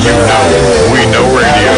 we know radio.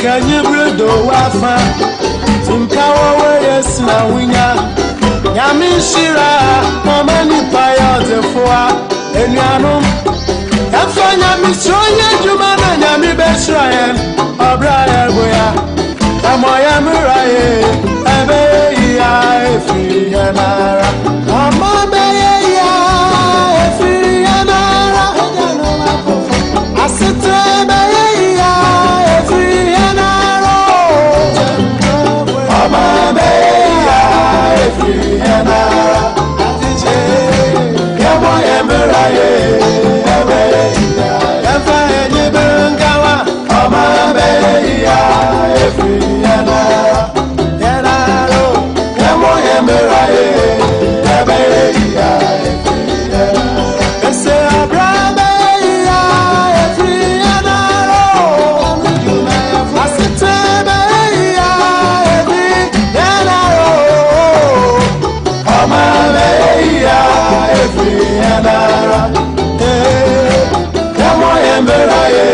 Can you bring the wafa? Timkawa yes na winya. Yami shira, mama ni paya zefoa. Enyano. Afanya mishoye jumana nyami besraye. Obraya boya. Amoya muraye. Ebe ya efi yanara. Mama be ya efi yanara. Asite be ya efi yanara. Mama be ya efi yanara. Atije yamo yemuraye. Ebe ya efa enyebengawa. Mama be ya efi yanara. Yanaro yamo yemuraye. Ebe ya efi yanara. Ese abrabe ya efi yanara. Asite be ya efi yanara. Mama be ya efi yanara. Yamo yemuraye.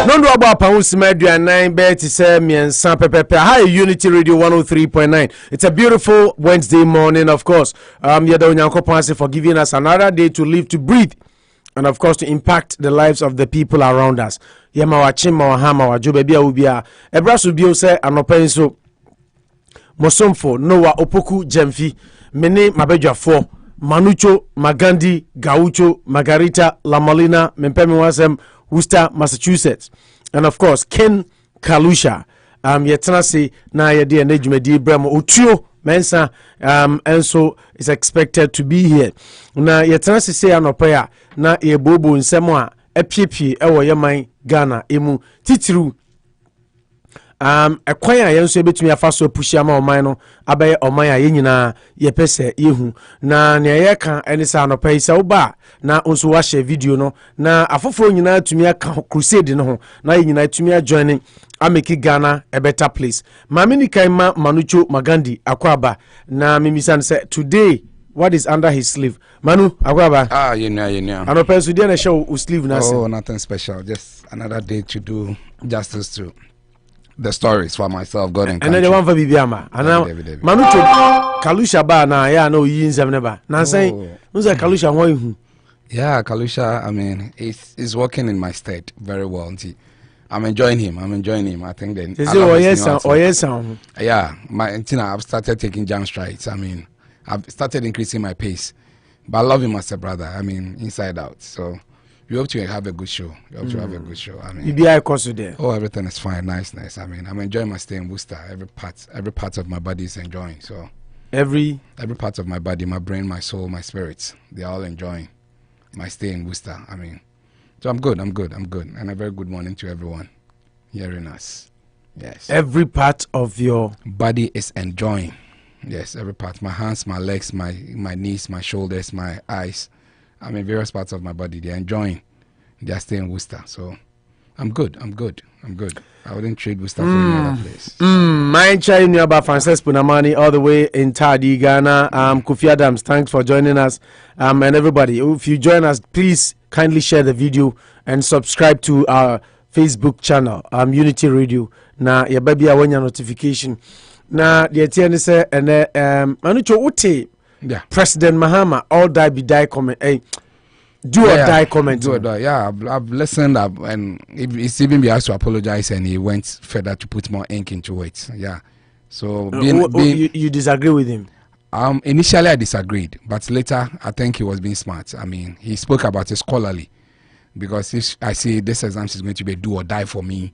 No do about Paus Media 9 bet is and San Pepe. Hi, Unity Radio 103.9. It's a beautiful Wednesday morning, of course. Yadonyanko for giving us another day to live, to breathe, and of course to impact the lives of the people around us. Yama wachima wahama wajubebia ubia. Ebrasu bio se anopenso Mosomfo Noah Opoku Jemfi Mene Mabejwa 4 Manucho Magandi Gaucho Margarita La Molina Mempemi Wasem Worcester, Massachusetts, and of course Ken Kalusha. Yetanasi na yedi enejumedi Bremo Utuo Mensa and so is expected to be here. Na yetanasi say anopa na yebobo nsemo a epiepie ewo yeman Ghana emu titiru ekwan a yenso ebetumi afaso pushia ma oman no abaye oman a yenyina yepese yehu na ne yeka eni sa anopa isa uba na onso wa share video no na afoforo nyina tumi aka crusade no ho na yenyina tumi joining ameki Ghana a better place. Mamini kaima Manucho Magandi akwaba na mimisan say today what is under his sleeve. Manu akwaba. You know. Anopa so dey na show sleeve na say. Oh, nothing special, just another day to do justice to the stories for myself, God and then the one for Bibiama. And now Manucho Kalusha ba na ya no yin sem neba. Na say unza Kalusha won. Yeah, Kalusha, I mean, he's working in my state very well. I'm enjoying him. I think then. Yeah, I've started taking jump strides. I mean, I've started increasing my pace. But I love him as a brother. I mean, inside out. So we hope to have a good show. I mean, there. Oh, everything is fine. Nice. I mean, I'm enjoying my stay in Worcester. Every part of my body is enjoying. So every part of my body, my brain, my soul, my spirits, they're all enjoying my stay in Worcester. I mean, so I'm good. And a very good morning to everyone hearing us. Yes. Every part of your body is enjoying. Yes, every part. My hands, my legs, my knees, my shoulders, my eyes. I mean, various parts of my body, they're enjoying. They're staying in Worcester. So I'm good. I wouldn't trade Worcester for any other place. My child knew about Frances Punamani all the way in Tadi, Ghana. Kofi-Addo, thanks for joining us. And everybody, if you join us, please kindly share the video and subscribe to our Facebook channel, Unity Radio. Na ya baby awanya notification. Na the TN say and Manucho Uti, President Mahama, all die comment. Do or die comment. Yeah, I've listened up, and it's even be asked to apologize, and he went further to put more ink into it. Yeah, so you disagree with him? Initially I disagreed, but later I think he was being smart. I mean, he spoke about it scholarly. because if I see this exam is going to be a do or die for me,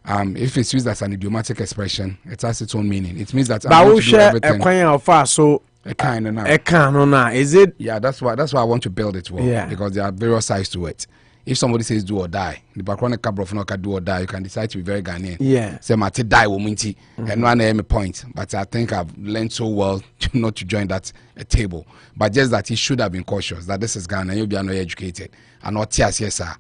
if it's used as an idiomatic expression, it has its own meaning. It means that I'm going to do everything. So a kind of is it? Yeah, that's why I want to build it well. Yeah. Because there are various sides to it. If somebody says do or die, the background can do or die, you can decide to be very Ghanaian. Yeah. Say mate die wominti and one aim point. But I think I've learned so well not to join that table. But just that he should have been cautious that this is Ghana and you'll be educated and not yes sir.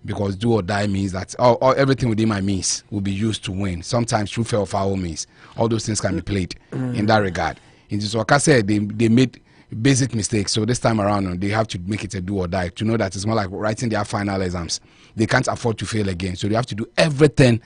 Because do or die means that everything within my means will be used to win. Sometimes true fair or foul means all those things can be played in that regard. In this like I said, they made basic mistakes, so this time around they have to make it a do or die to know that it's more like writing their final exams. They can't afford to fail again, so they have to do everything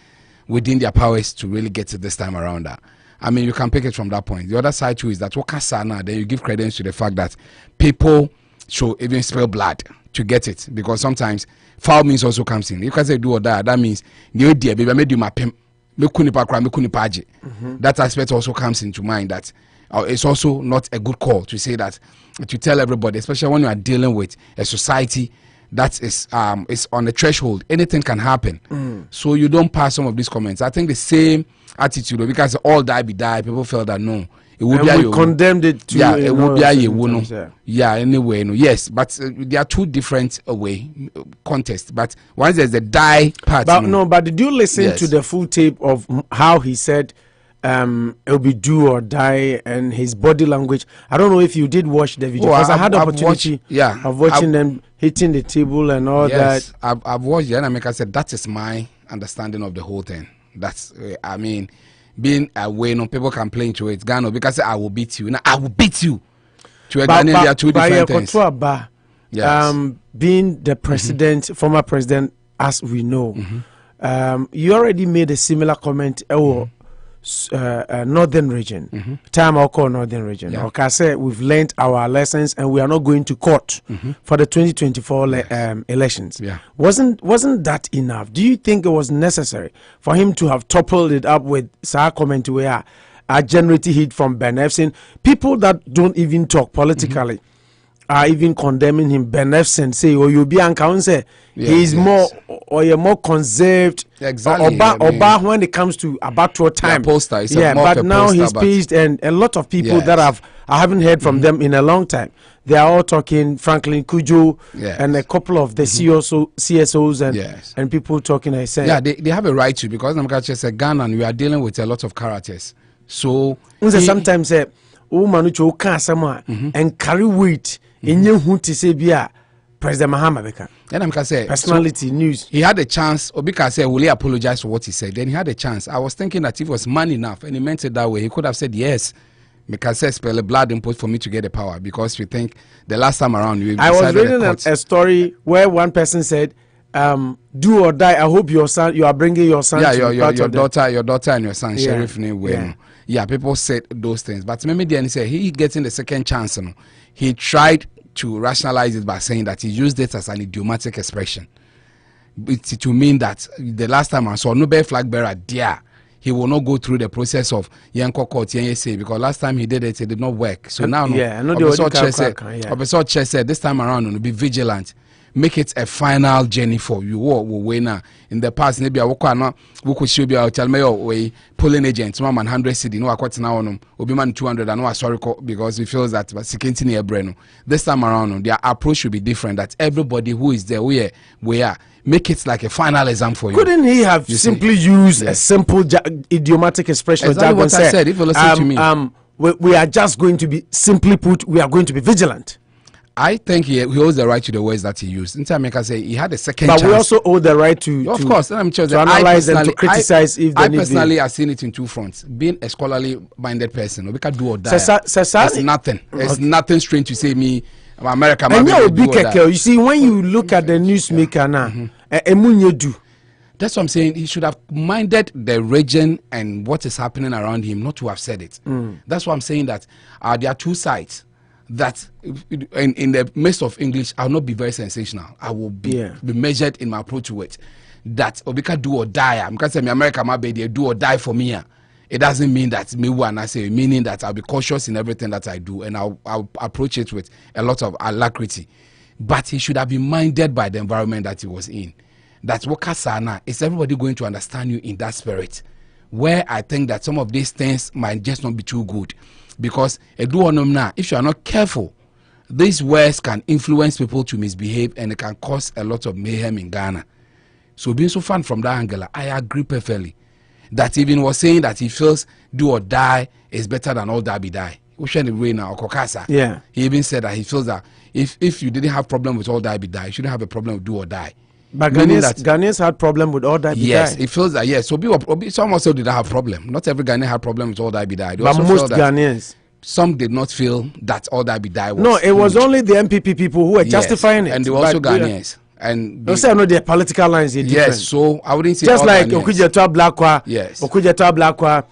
within their powers to really get it this time around. That I mean, you can pick it from that point. The other side too is that then you give credence to the fact that people should even spill blood to get it, because sometimes foul means also comes in. If I say do or die, that means the idea baby I made you my pimp. That aspect also comes into mind, that it's also not a good call to say that, to tell everybody, especially when you are dealing with a society that is on the threshold. Anything can happen. So you don't pass some of these comments. I think the same attitude, because all die be die, people felt that no, it would be condemned it to it would be anyway yes, but there are two different contests. But once there's the die part, but did you listen to the full tape of how he said it'll be do or die, and his body language? I don't know if you did watch the video, because I had the opportunity of watching them hitting the table and all that. I've watched it, and I said that is my understanding of the whole thing. That's I mean, being away, no people can play into it. Ghana, because I will beat you. Now I will beat you. To a Ghanaian, there are two different things. Being the president, former president, as we know, you already made a similar comment. Northern region, time I'll call Northern region. Okay, I said we've learned our lessons and we are not going to court for the 2024 elections. Wasn't that enough? Do you think it was necessary for him to have toppled it up with Sir comment where generating heat from Ben Ephson? People that don't even talk politically are even condemning him. Ben Ephson say, "Oh, you'll be say he's more or you're more conserved." Exactly. Oba when it comes to about to time. Poster, but now he's paged, and a lot of people that I haven't heard from them in a long time. They are all talking. Franklin Cudjoe and a couple of the CSOs and people talking. I say, they have a right to, because Namakache said Ghana, and we are dealing with a lot of characters. So sometimes say, "Oh, Manucho can't someone and carry weight." In who to say bia President Mahama beka. Then I'm say personality news. He had a chance. Obika said, "Will he apologize for what he said?" Then he had a chance. I was thinking that if it was man enough and he meant it that way, he could have said yes. Because said spell a blood input for me to get the power, because we think the last time around I was reading a story where one person said, "Do or die. I hope your son. You are bringing your son. Your daughter and your son. Sheriff name. Yeah, people said those things. But maybe then he said he getting the second chance. He tried to rationalize it by saying that he used it as an idiomatic expression. To mean that the last time I saw Nobel flag bearer there, he will not go through the process of Yanko Court, because last time he did it did not work. So now, Chess said this time around, be vigilant. Make it a final journey for you. In the past, maybe I could show you tell me way polling agents, 100 city, no, I quite now on Obiman 200, and no, sorry, because he feels that security near Breno. This time around, their approach should be different. That everybody who is there, we are. Make it like a final exam for you. Couldn't he have simply used a simple idiomatic expression? Exactly what I said. If you listen to me, we are just going to be, simply put, we are going to be vigilant. I think he owes the right to the words that he used. Intermaker say he had a second chance. But we also owe the right to course, I'm sure to analyze and to criticize if they need. I personally have seen it in two fronts. Being a scholarly minded person, we can do or die. It's nothing. It's nothing strange to say me, America. And you see, when you look at the newsmaker now, that's what I'm saying. He should have minded the region and what is happening around him, not to have said it. That's why I'm saying that there are two sides. That in the midst of English, I'll not be very sensational. I will be measured in my approach to it. That Obika do or die. I'm going to say America might be there, do or die for me. It doesn't mean that me when I say, meaning that I'll be cautious in everything that I do, and I'll approach it with a lot of alacrity. but he should have been minded by the environment that he was in. That's what Kasana is. Everybody going to understand you in that spirit. Where I think that some of these things might just not be too good, because if you are not careful, these words can influence people to misbehave and it can cause a lot of mayhem in Ghana. So being so fun from that angle, I agree perfectly. That even was saying that he feels do or die is better than all die be die. Yeah. He even said that he feels that if you didn't have problem with all die be die, you shouldn't have a problem with do or die. But Ghanaians had problem with all that. Yes, it feels that. Yes, so some also did not have problem. Not every Ghanaian had problem with all that be die. But most Ghanaians, some did not feel that all that be die was. No, it was only the MPP people who were justifying it, and they were also Ghanaians. And they say no, their political lines are different. Yes, so I wouldn't say just like Cudjoe to Ablakwa. Yes, Cudjoe to Ablakwa.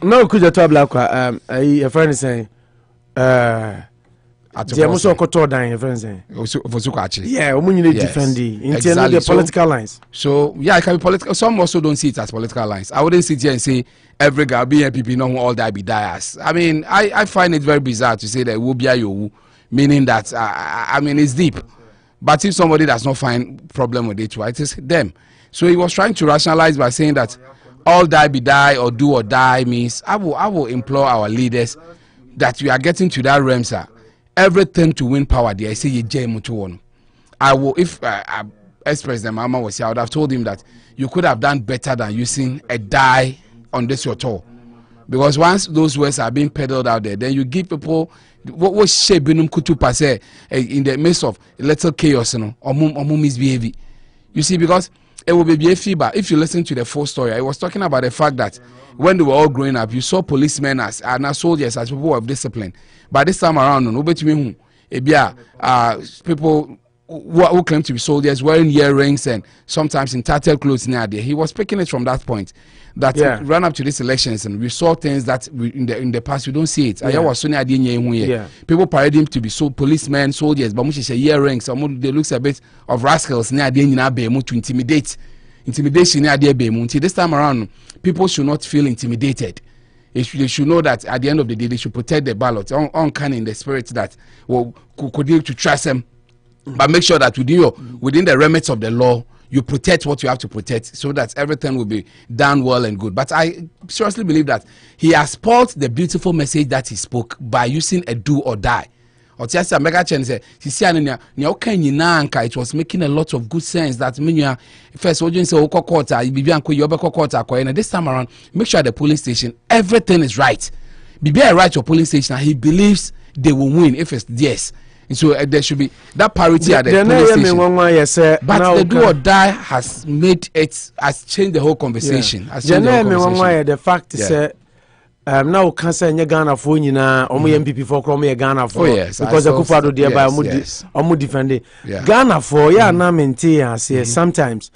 No, Cudjoe to Ablakwa. A friend is saying. Yeah, most of Koto dying, friends. Yeah, we need to defend the political lines. So yeah, it can be political. Some also don't see it as political lines. I wouldn't sit here and say every guy be MPP no all that be bias. I mean, I find it very bizarre to say that will be you, meaning that I mean it's deep. But if somebody does not find problem with it, it is them. So he was trying to rationalize by saying that all die be die or do or die means I will implore our leaders that we are getting to that realm, sir. Everything to win power there. I say I will, if ex-president Mahama was here, I would have told him that you could have done better than using a die on this your tour. Because once those words are being peddled out there, then you give people what shape in the midst of a little chaos, or misbehavior. You see, because it will be a feedback. If you listen to the full story, I was talking about the fact that when they were all growing up, you saw policemen as soldiers, as people of discipline. But this time around, people who claim to be soldiers wearing earrings and sometimes in tattered clothes near there. He was picking it from that point. That ran up to these elections, and we saw things that in the past we don't see it. People parading to be policemen, soldiers, but earrings. They look a bit of rascals near the to intimidate. Intimidation near the this time around, people should not feel intimidated. They should know that at the end of the day, they should protect the ballot. Uncanny in the spirit that could you to trust them, but make sure that within the remits of the law, you protect what you have to protect, so that everything will be done well and good. But I seriously believe that he has spoiled the beautiful message that he spoke by using a do or die. Or just a mega chain said, it was making a lot of good sense that first audience say this time around, make sure at the polling station everything is right. Be right your polling station, and he believes they will win if it's yes. And so there should be that parity at the polling station. But the do or die has changed the whole conversation. The fact is now can't say Ghana for MPP for Ghana for because the Akufo-Addo thereby omu defend it. Ghana for na maintain sometimes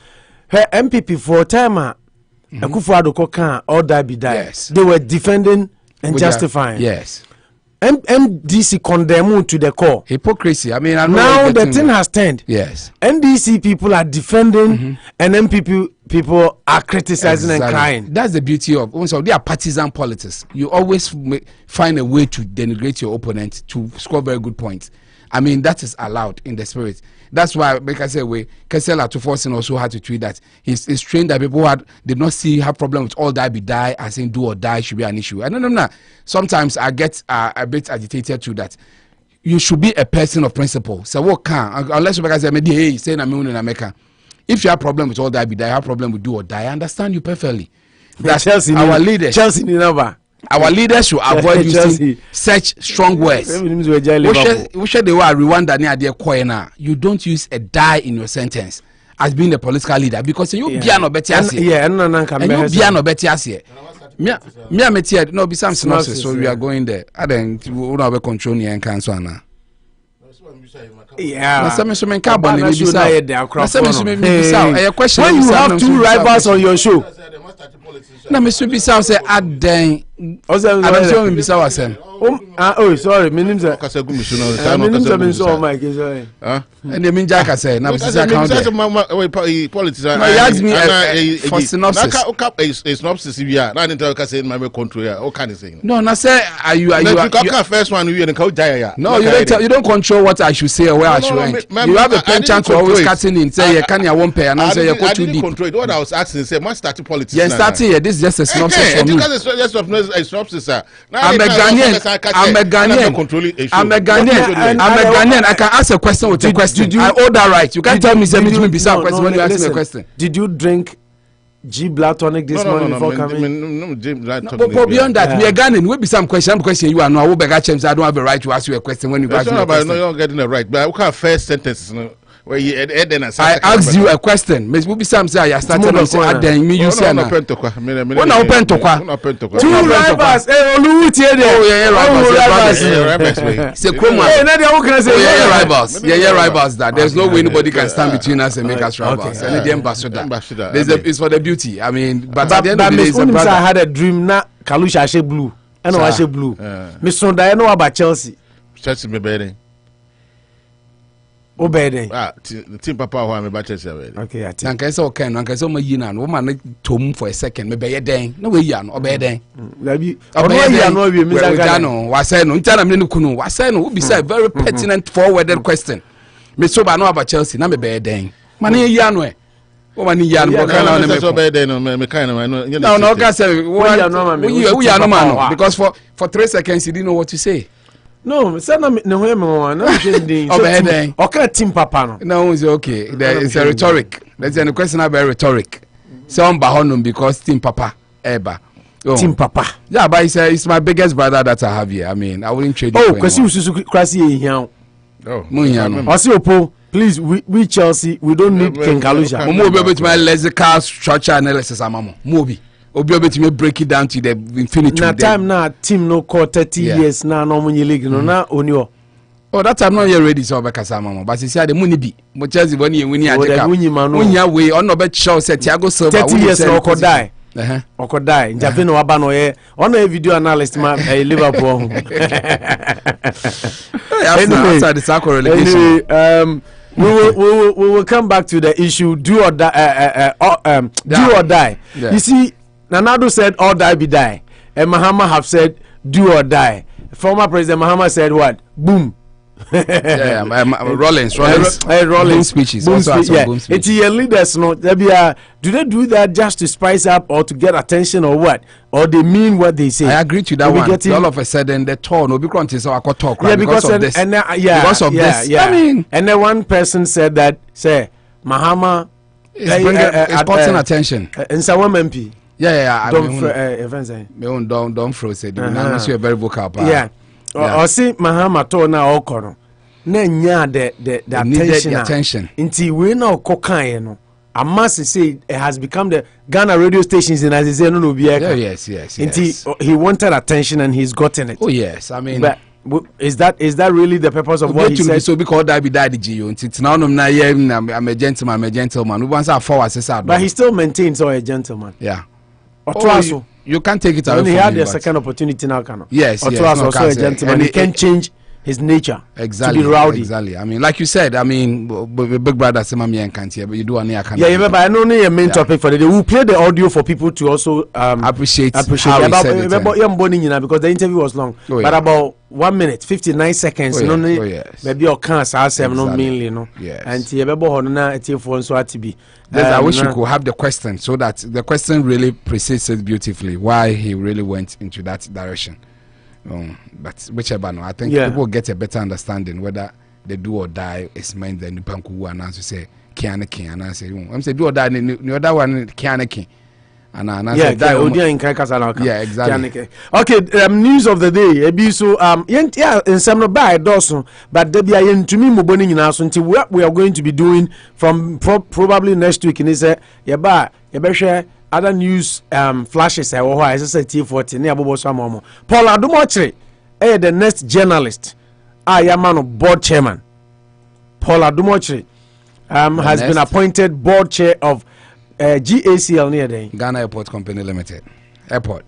her MPP for time Akufo-Addo can all die be die. They were defending and justifying. Yes. NDC condemn to the core. Hypocrisy. I mean, now the thing has turned. Yes. NDC people are defending, and MPP people are criticizing and crying. That's the beauty of also they are partisan politics. You always find a way to denigrate your opponent to score very good points. I mean, that is allowed in the spirit. That's why, like I said, Kesela to force also had to tweet that he's trained that people did not have problem with all die be die, as in do or die should be an issue. And no. Sometimes I get a bit agitated to that. You should be a person of principle. So what can unless you say hey, say I'm in America. If you have problem with all die be die, you have problem with do or die. I understand you perfectly. That's Chelsea, our leaders. Chelsea never. Our leaders should avoid using such strong words. We should they were Rwanda near their corner. You don't use a die in your sentence as being a political leader because you be no better as you be no better as here. Me no be some synopsis, so we are going there. I then we have a control near and cancel now. Yeah. When you have two rivals on your show, Na me so bisa say adan. O say so me bisa wasem. Oh sorry, me nim say. Kasa gu mi so no. Me nim say me so my sorry. And the minja ka say na bisa account. Politics. No, you ask me for synopsis. A synopsis here. Na dey tell say my control here. O can say. No, na say are you first one we and jaya. No, you don't control what I should say or where I should end. You have a penchant to always cutting in say you can you won't pay and I say you put too deep. Control what I was asking say must start politics. Yes, starting here. This is just a synopsis for me. Because it's just a synopsis, sir. I'm a Ghanaian. I can ask a question with a question. I owe that right. You can't tell me something bizarre question when you ask me a question. Did you drink G Black tonic this morning before coming? No, but beyond that, we are Ghanaian. We be some question. You are no. I will beg I don't have a right to ask you a question when you ask me a question. No, you're not getting it right. But I can't first sentence. Where you I asked you a question. Maybe be some say I started on say then me you say na. When open to kwa. Two rivals. Olu tie there. Oh yeah, rivals. Say come on. Na dey who can say yeah, rivals. Yeah, rivals that. There's no way anybody can stand between us and make us rivals. And the ambassador. It's for the beauty. I mean, but at the end of the day it's a brother. I had a dream na Kalusha ashe blue. And I ashe blue. Me sonda no about Chelsea. Chelsea me better. Obede. Team papa who am about Chelsea already. Okay, I think. Nanka say okay, nanka say me yina no man tom for a second me be ye den. No we ya no obeden. Labi. Obede ya no we me say no. Wa say no. Ntana me no kunu. Wa say no. We be say very pertinent forwarded question. Me so ba no about Chelsea na me be ye den. Man ye ya no e. O man ya no because na me so be den no me kind of no. No can say we ya no man because for 3 seconds you didn't know what to say. No, say na no hear me one. No shey okay, team papa no. No, it's okay. It's a rhetoric. There's a question about rhetoric. Some bahonum because team papa eba. Team papa. Yeah, but it's my biggest brother that I have here. I mean, I wouldn't trade you. Oh, because you susu krasi here. Oh, Munyano. Osiopo, please, we Chelsea, we don't need King Kalusha. Momo be with my lexical structure analysis amamo. Mobi. Obi obeti me break it down to the infinity. Na time na team no call 30 years na no money league no na onio. Oh, that time not yet ready so be kasa mama. But you say the money be. Mo Chelsea when you win here. Unya way on no be show say Thiago Silva 30 years no ko die. Oko die. Njafe no aba no ye. On a video analyst ma Liverpool. Anyway, we will come back to the issue do or die do or die. Yeah. You see, Nanado said all die be die, and Mahama have said do or die. Former President Mahama said what? Boom. Rollins speeches. Boom speech. It's your leaders, no. Do they do that just to spice up or to get attention or what? Or they mean what they say? I agree to that one. All of a sudden, the tone will be granted. So I could talk. Right? Yeah, because of this. Because of this. I mean, and then one person said that Mahama is sporting attention. And someone MP. Yeah. Don't froze it. I'm sure very vocal. Yeah. Or see Mahama to na okoro. Na nya the attention. Until we know kokan no. I must say it has become the Ghana radio stations in as say no be. Yes. Until he wanted attention and he's gotten it. Oh yes, I mean. But is that really the purpose of what he said? So because that be daddy Gio. It's now I'm a gentleman. We want to forward say. But he still maintains a gentleman. Yeah. You can't take it away from him. He had the second opportunity now, can yes. Also a gentleman. He can change his nature to be rowdy. Exactly. I mean, like you said, Big Brother Semami and can't hear, but you do on the account. Yeah, but I know a main topic for the day. We'll play the audio for people to also appreciate how he said it. Because the interview was long. But about 1 minute, 59 seconds. Maybe your cancer, I no mainly, no. Yes. And I wish you could have the question so that the question really precedes it beautifully. Why he really went into that direction. But whichever, no, I think people get a better understanding whether the do or die is meant the Nupanku who announce to say Kianaki and I say, I'm saying do or die, the other one Kianaki. And I said, yeah, exactly. Okay, news of the day. So, in some by Dawson, but there be a to me mobile in us until what we are going to be doing from probably next week. And he said, share other news flashes. I said T40 near Bobo Samomo. Paul Adumochre, the next journalist. I am man board chairman. Paul Adumochre has been appointed board chair of GACL near there. Ghana Airport Company Limited. Airport.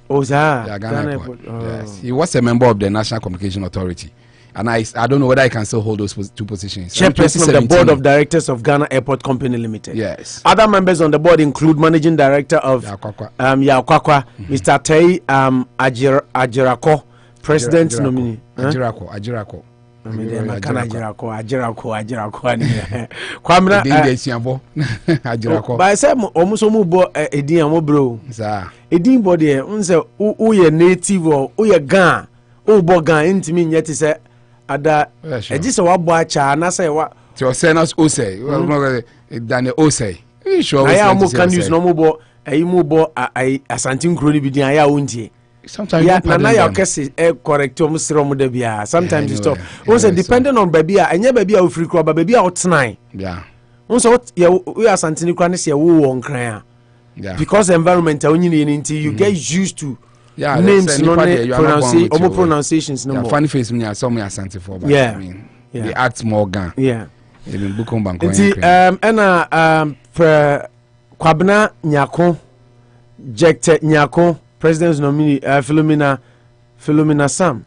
Oh, sir. Yeah, Ghana Airport. Yes. He was a member of the National Communication Authority. And I don't know whether I can still hold those two positions. Chairperson of the Board of Directors of Ghana Airport Company Limited. Yes. Other members on the board include Managing Director of Yakwakwa, Mr. Tei Ajirako, President nominee. Ajirako. But I said almost Edian bro. Edin body unse uye native or uye Gan. Gan into me yet is ada just a wabacha and I say what to send us Ose than the Ose. Sure, I am can use no more a mubo a something crony be the unti. Sometimes now your case is correct almost wrong with the beer. Sometimes you stop. Also, depending on baby, I never be a free crop, but baby out tonight. Yeah. Also, we are something cranes here who won't cry. Yeah. Because environment until you get used to. Yeah, names, pronunciations. No more. Funny face me, I saw me as for. Yeah, I mean, they act more gun. Yeah, even Bukom Bank. Kwabena Nyako, Jekte Nyako, President's nominee, Philomena Sam.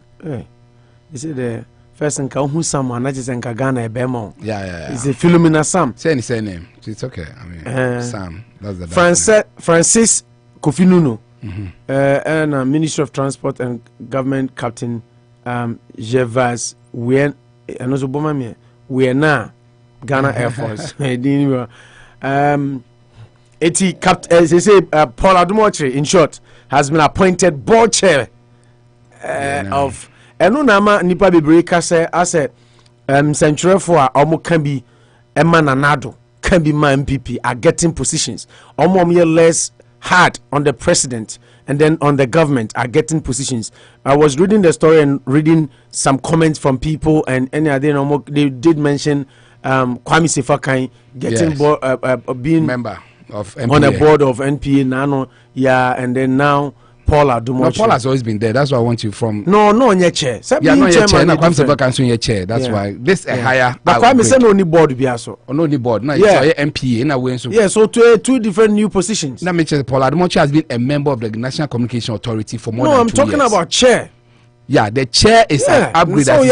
Is it the first in Kahu someone? That is in Kagana Bemo. Yeah. Is it Philomena Sam? Say any name. It's okay. I mean, Sam. That's the Francis Kofinuno. And Minister of Transport and Government Captain Gervas we now Ghana Air Force. Paul Adumotre, in short, has been appointed board chair of Enunama Nipa Bibrika say as a century for Omo can be Emma Nanado, can be my MPP are getting positions. Omo less hard on the president and then on the government are getting positions. I was reading the story and reading some comments from people, and they did mention Kwame Sefakai getting being member of NPA. On a board of NPA Nano, and then now Paul Adumoche. No, Paul has always been there. That's why I want you from. No, on your chair. Yeah, no, your chair. No, Kwame Sefakai on your chair. That's why this a higher. But Kwame said only board be also. Only board. No, it's MPA in a way. Yeah, so two different new positions. That makes Paul Adumoche has been a member of the National Communication Authority for more than 2 years. No, I'm talking about chair. Yeah, the chair is an upgrade. So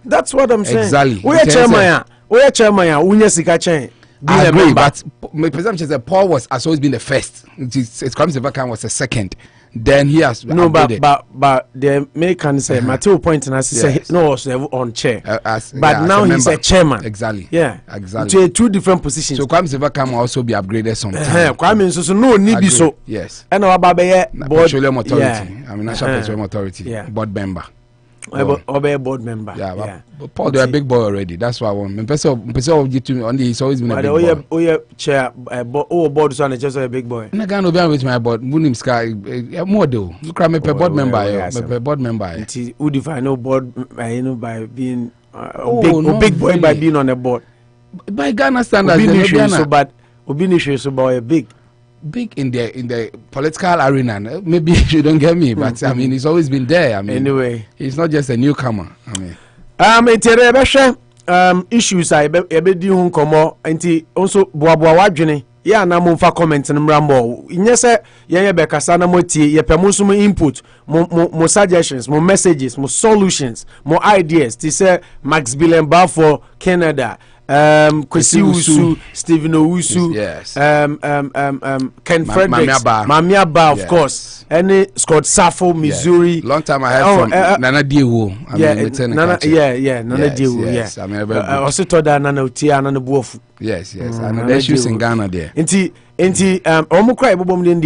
that's what I'm saying. Exactly. We are chairman. Unya sika chair. I agree, but my presumption is that Paul has always been the first. It's Kwame Sefakai was the second. Then he has but the American say Matthew point and as he said no was on chair, but now he's a chairman. Exactly. Yeah, exactly. To two different positions. So Kwame Sefakai will also be upgraded sometime. Kwame so no need be so. Yes. And our Baba board petroleum authority. I mean National Petroleum Authority. Board member. Obey board member. Yeah. But Paul, they're a big boy already. That's why I want. He's always been a big boy. Chair, board so just a big boy. I can't be with my board. Munim Sky, more do. Look at me, board member. Board member. Who define no board? By being big boy by being on the board. By Ghana standards, Obini so boy big in the political arena. Maybe you don't get me, but I mean, he's always been there. I mean, anyway, he's not just a newcomer. I mean, issues I be di hun komo enti also boaboa wadwene ya na mo fa comment no mrambo nyese ye be kasa na mo tie ye pemo so mo input mo suggestions mo messages mo solutions mo ideas ti say Max Billenba for Canada, Kwesi Usu, Stephen Owusu, yes. Ken Fredericks, Mamiaba, of course, and Scott Sappho, Missouri. Yes. Long time I heard from Nana Diewo. Nana Diewo. Yes. I mean, also told that Nana Utia, Nana Buofu. Yes. And there's issues in Ghana there.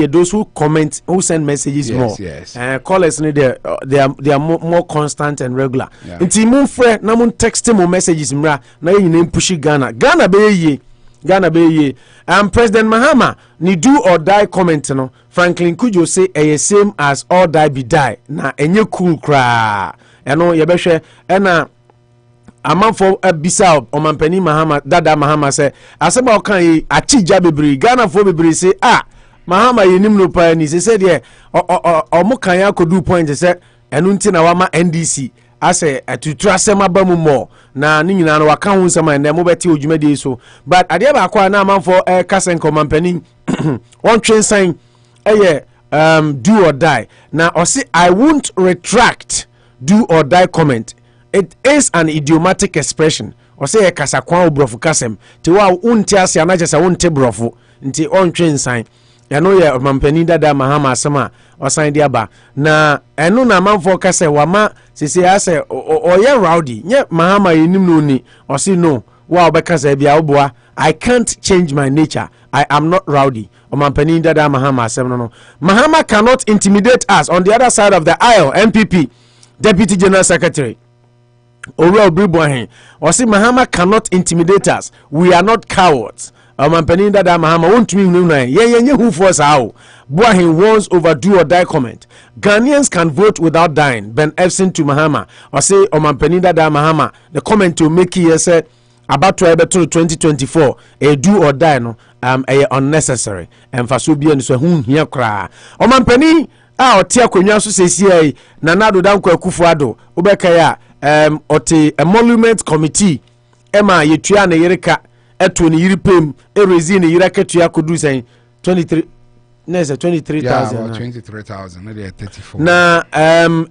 Those who comment, who send messages more. Yes. Callers they are more constant and regular. Inti mun frɛ na mun text mo messages mra na yin push Ghana be ye. President Mahama ni do or die comment no. Franklin Cudjoe say same as all die be die. Na enye cool kra. Eno ye behwe na amanfo abisa omampani Mahama dada Mahama say aseba okan yi achija bebre Ghana fo bebre say Mahama yenim no pa ni say de omo kan ya kodu point say enu nti na wa ma NDC ase atutu asema ba mu mo na ne nyina no waka ho nsɛm a ɛnɛ mobɛte odwumadi so but adeɛ baako a na amanfoɔ kasa nkɔmampani wɔntwe nsan ɛyɛ do or die na ɔse I won't retract do or die comment. It is an idiomatic expression. Ɔse yɛ kasa kwan obrɔfo kasɛm nti wo a wonte ase anakyɛ sɛ wonte brɔfo nti ɔntwe nsan ɛno yɛ ɔmampani dada Mahama asɛm a ɔsan de aba na ɛno na amanfoɔ kasɛ wama sese asɛ ɔyɛ rowdy nyɛ Mahama yɛnim no ni ɔse no wo a wobɛka sɛ bia woboa I can't change my nature. I am not rowdy. Omampani dada Mahama asɛm no. Mahama cannot intimidate us. On the other side of the aisle, MPP, Deputy General Secretary Obiri Boahen, ɔse Mahama cannot intimidate us. We are not cowards. Omampani dada Mahama won't mean no who force how. Boahen warns over do or die comment. Ghanaians can vote without dying. Ben Ephson to Mahama. Ɔse Omampani dada Mahama. The comment to make here said about to 2024 a do or die no unnecessary and for so be and so here cry omampani a otia kwenwa so sesi na nado danko Akufo-Addo obeka ya ote emolument committee ema yetua na yereka eto ne yiripem erezi ne yiraka tua kodu sen 23 nese 23,000 na dey 34 na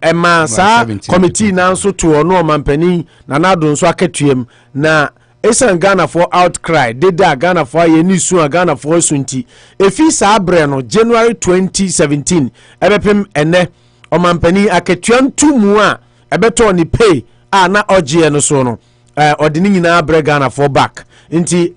ema sa committee na nso to ono omampani na nado nso akatuem na Esan Ghana for outcry deda Ghana for yeni su Ghana for sunti efi sa abre no January 2017 ebepem ene omampani aketuan tumu a ebeto ni pay a na ogie no so no odini nyina abre Ghana for back nti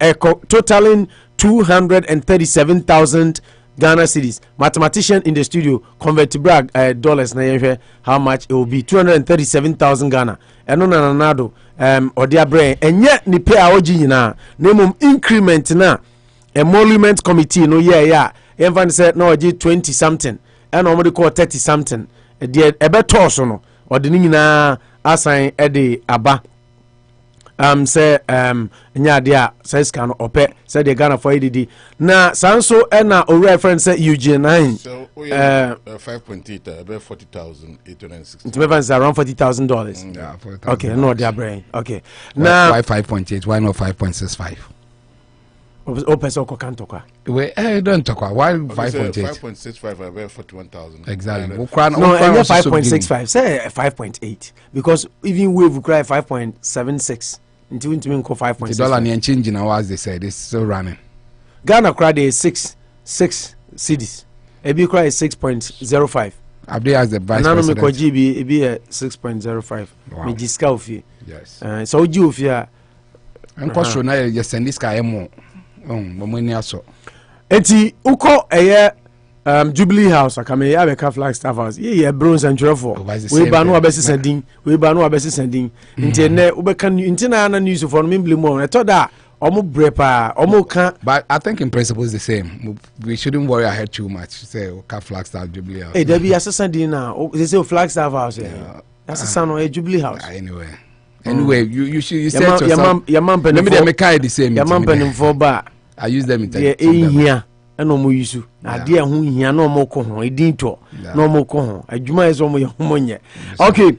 totaling 237,000 Ghana cedis. Mathematician in the studio convert to brag dollars na yenhwe how much it will be 237,000 Ghana eno na nanado odia bre enye ni pay a oji nyina na mum increment na emolument committee no ya yenvan say na oji 20 something and omode call 30 something de ebeto so no ode ni nyina asan ede aba say nya dia say scan ope say the Ghana for EDD na sanso na o reference say Eugene Arhin so 5.8 about 40,860 it means around $40,000 yeah, okay no dia brain okay now why 5.8 why not 5.65 o peso ko kan toka we don't talk why 5.8 5.65 about 41,000 exactly no 5.65 say 5.8 because even we cry 5.76 until we go 5.6 the dollar and change now as they said it's still running. Ghana cry is 6 cedis ebi cry is 6.05 Abdi as the vice president president me ko GB ebi 6.05 me jiska ofie yes so oji ofie enko so na ye send this guy mo momani aso enti uko eye Jubilee House akame ya be ka Flagstaff House ye bronze antrefo we ba no abesi sending nti ne ubeka nti na news for no memble mo e to da omo brepa omo ka but I think in principle is the same. We shouldn't worry ahead too much say ka Flagstaff Jubilee House there be assessing now they say Flagstaff House that's a son of Jubilee House anyway you should you said yourself your man let me dey make the same your man pen for ba I use them in here eno mo yusu ade ho hia na mo ko ho edin to na mo ko ho adwuma ezo mo ye ho nye okay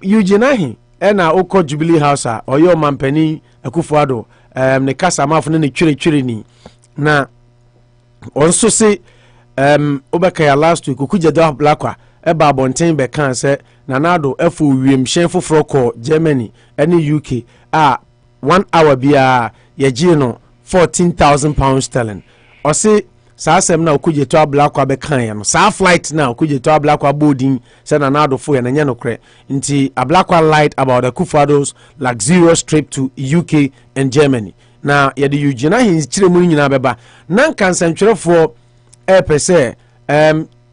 Eugene Arhin na okọ Jubilee House a oyo mampani Akufo-Addo ne kasa mafo ne twere ni na onso se obeka ya last week Cudjoe Ablakwa ba bonten be kan se nanado efo wiem hyen foforo ko Germany ene UK a 1 hour bia ye gi no £14,000 or say Sasem na Cudjoe Ablakwa be kan ya no sa flight na Cudjoe Ablakwa boarding say na nado fo ya na nya no kre nti Ablakwa lied about the Akufo-Addo's luxurious trip to UK and Germany na ya de Eugene Arhin chire mu nyina beba na nkansantwerefo pese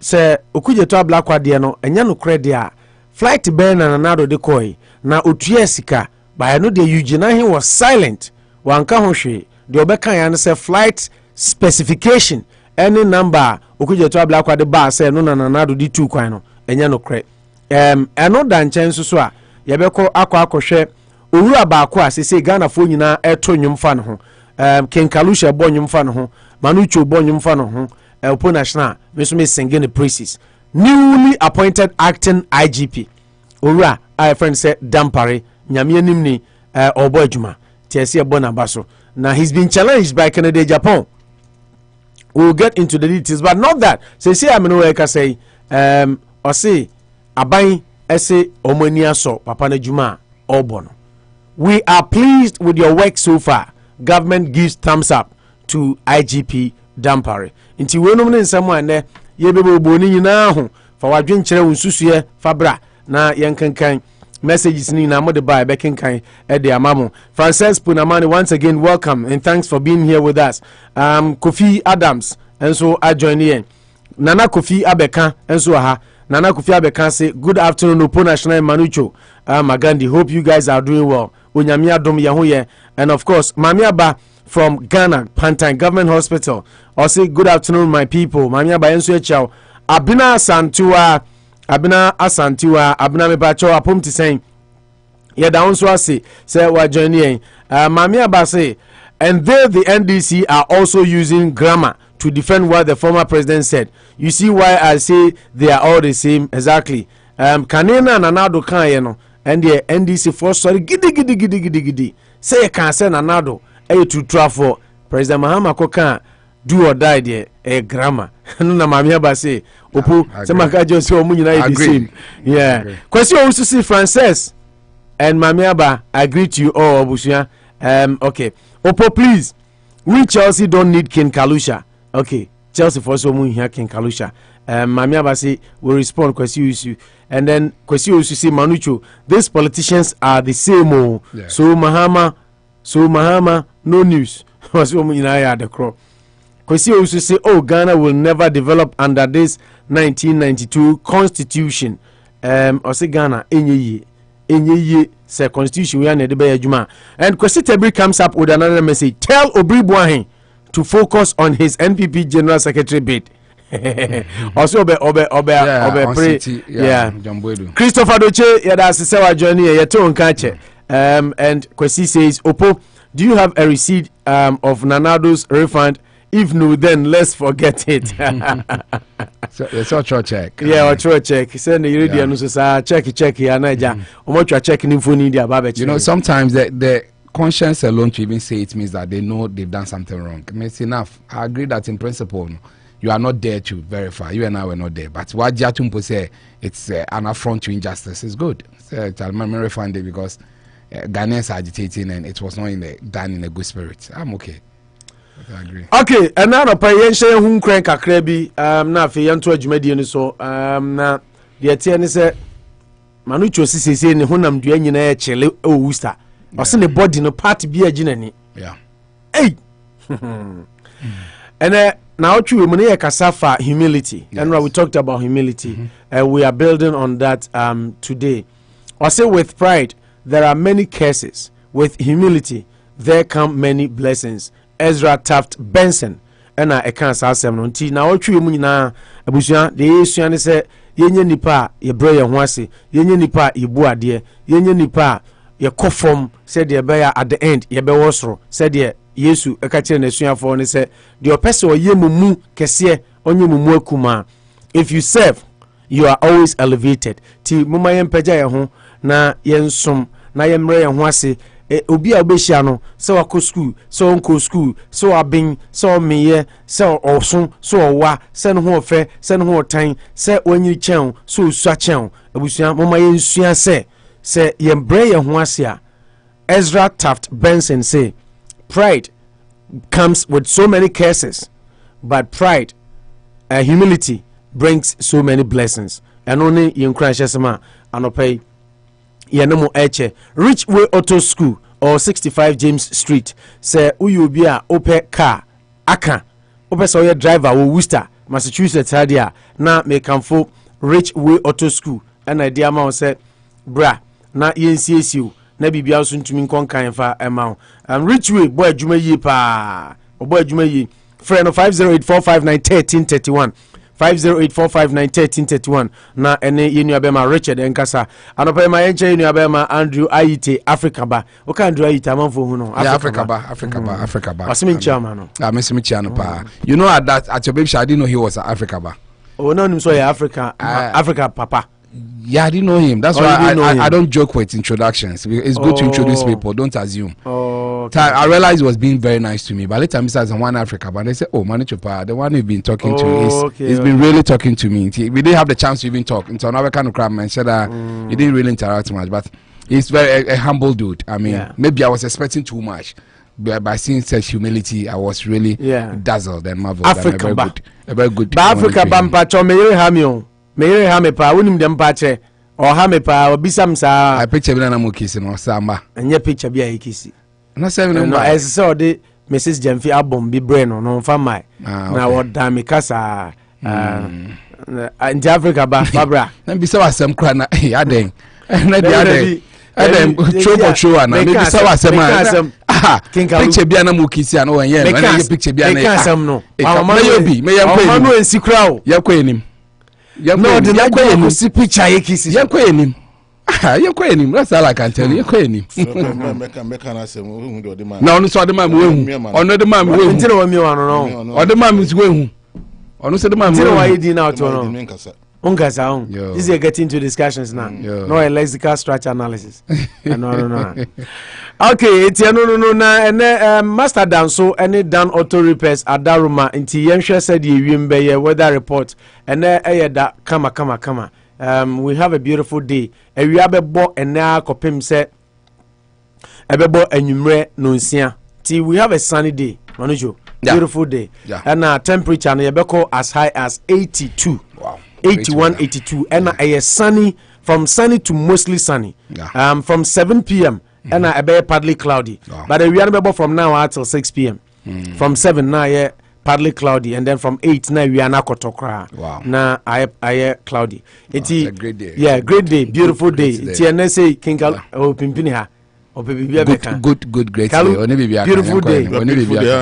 se Cudjoe Ablakwa de no enya no kre de a flight be na nado de koi na otua sika ba no de Eugene Arhin was silent wanka ho hwe de obeka ya no say flight specification any number Cudjoe Ablakwa de ba say no na nado di 2 kwan no enya no kre eno da nchen so a ye beko akwa owura baako a sese Ghana fo nyina eto nwumfa no ho Kenkalusha bo nwumfa no ho Manucho bo nwumfa no ho Opo National meso me singing the praises newly appointed acting IGP owura a friend say Dampare nyame anim ni obo adwuma tiesi ebo na baso. Now he's been challenged by Canada, Japan. We'll get into the details, but not that. Say I'm no work say or say abai ese omonia so papa na juma obono. We are pleased with your work so far. Government gives thumbs up to IGP Dampare. Inti we no ne someone there ye bebe boni nyina ho fa wadwen kire unsusuye fabra na yenkankan messages ni na mode by bekenkan e de amamo. Frances Punamani, once again welcome and thanks for being here with us. Kofi Adams and so I join here. Nana Kofi Abeka and so ha Nana Kofi Abeka say good afternoon Opo National Manucho. Magandi, hope you guys are doing well. Unyamia dom yahoye, and of course Mamiaba from Ghana Pantan Government Hospital. I say good afternoon my people. Mamiaba enso echaw. Abina Asantiwa Abina mepacho apom ti sen. Yeah, down so say we join here. Mamiaba say, and they the NDC are also using grammar to defend what the former president said. You see why I say they are all the same exactly. Kanena Nanado kan no. And the NDC for sorry gidi say you can say Nanado to try for President Mahama Kokan do or die there a grammar. No na Mamiaba say Opo say makajo say omu nyina the same. Yeah. Question also see Frances and Mamiaba agree to you all Obusia. Okay. Opo please. We Chelsea don't need King Kalusha. Okay. Chelsea for so omu here King Kalusha. Mamiaba say will respond question issue. And then question also say Manucho, these politicians are the same. Yeah. So Mahama, no news. The crop. Question also say, oh, Ghana will never develop under this 1992 constitution. Or say Ghana, enye say constitution we are ne de juma. And question Tebri comes up with another message. Tell Obiri Boahen to focus on his NPP General Secretary bid. Also pray. Yeah. Christopher Doche, yeah, that's the sewa journey. Yeah, to unkache. And Kwesi says, Opo, do you have a receipt of Nanado's refund? If no, then let's forget it. So it's a church check. Yeah, a church check. Send the radio no so check here Naija. Omo check in phone India babe. You know, sometimes the conscience alone to even say it means that they know they've done something wrong. It's enough. I agree that in principle you are not there to verify. You and I were not there. But what Jatumpo say, it's an affront to injustice. It's good. I'll refund it because Ghanaians are agitating and it was not done in a good spirit. I'm okay. I agree. Okay, and now the Payenche whom crank a crabby, na fe yanto adwumadi ni so, na the tiani say, Manucho Sisi say, ni honam dua nyina e chele o Worcester. Or send the body no part be a ginani. Yeah. Hey! And now true money kasafa humility. Yes. And we talked about humility. And we are building on that today. I say with pride, there are many curses. With humility, there come many blessings. Ezra Taft Benson. And I can't say something. Now true money na abusia the issue say yenye nipa ye bro ye hwase yenye nipa ye buade yenye nipa ye kofom said ye be at the end ye be wosoro said ye Yesu ekachire na suafo ne se the opese oye mumu kese onye mumu akuma. If you serve, you are always elevated. Ti muma yempeja ye ho na yensom na yemre ye ho ase obi a obehia no se wako school se onko school se wabin se omeye se osun se owa se no ho ofe se no ho otan se onyi chen se osua chen abusua muma yensua se yembre ye ho ase a Ezra Taft Benson say pride comes with so many curses, but pride, humility brings so many blessings. And only in Christ Anopa Yanemo Eche, Rich Way Auto School or 65 James Street. Say Uyubia Ope Car Aka Ope Sawyer Driver or Worcester, Massachusetts Hadia. Na me come for Rich Way Auto School. And idea man said, Bra, na ENCSU. Na bibia so ntumi nkonkan fa amount rich way boy adwuma yi pa boy adwuma yi friend 50845911331 50845911331 na ene yenu abema Richard enkasa anopa ma yenche yenu abema Andrew Ayite Africa ba o ka Andrew Ayite amanfo hu no Africa ba asimi chairman no mesimi chairman pa you know at your baby I didn't know he was Africa ba oh no nim so ya Africa papa Yeah, I didn't know him. That's why I don't joke with introductions. It's good to introduce people. Don't assume. Okay. I realized he was being very nice to me. But later, Mr. One Africa, but they said, "Oh, Manichopa, the one we've been talking to, he's been really talking to me. We didn't have the chance to even talk. Into another kind of crowd, man, said he didn't really interact much, but he's very a humble dude. I mean, maybe I was expecting too much, but by seeing such humility, I was really dazzled and marveled. Africa, a very good. But Africa, Bampacho, Mary Hamepa, winning them patche. Or Hamepa or Bisamsa. I picture Banana kissing or Samba. And your picture be a kissy. No, 7 no, as saw the Mrs. Jemfi album be brain or no for my. Now what damn casa in Africa, Barbara. And besides some crana, I dang. And then show and maybe some picture Biana Mukisi and oh, yeah, picture Biana. No, may I see crowd. You're queening. No, the Nagua see picture Yakis. You're queening. You're queening. That's all I can tell you. You're queening. No, no, so the man will. Or not the man will. Or the man is going. Or no, said the man will. Why you didn't out to Unkasa, this is getting into discussions now. No a lexical structure analysis. No. Okay, it's no. Master Danso any Dan auto repairs at Daruma inti Yensha said ye weather report and that kama. We have a beautiful day. And we have a bo and now kopim se ebebo enyumre no nsia. We have a sunny day, Manujo. Beautiful day. And temperature and yebeko as high as 82. Wow. 81, 82, and a sunny from sunny to mostly sunny. From 7 p.m. and a very partly cloudy. But we are from now until 6 p.m. From 7 now partly cloudy, and then from 8 now we are now kotokra. Wow. Now I cloudy. It's a great day. Yeah, great day, beautiful day. It's NSA Kinkal Pimpiniha. Good, great day. Beautiful day.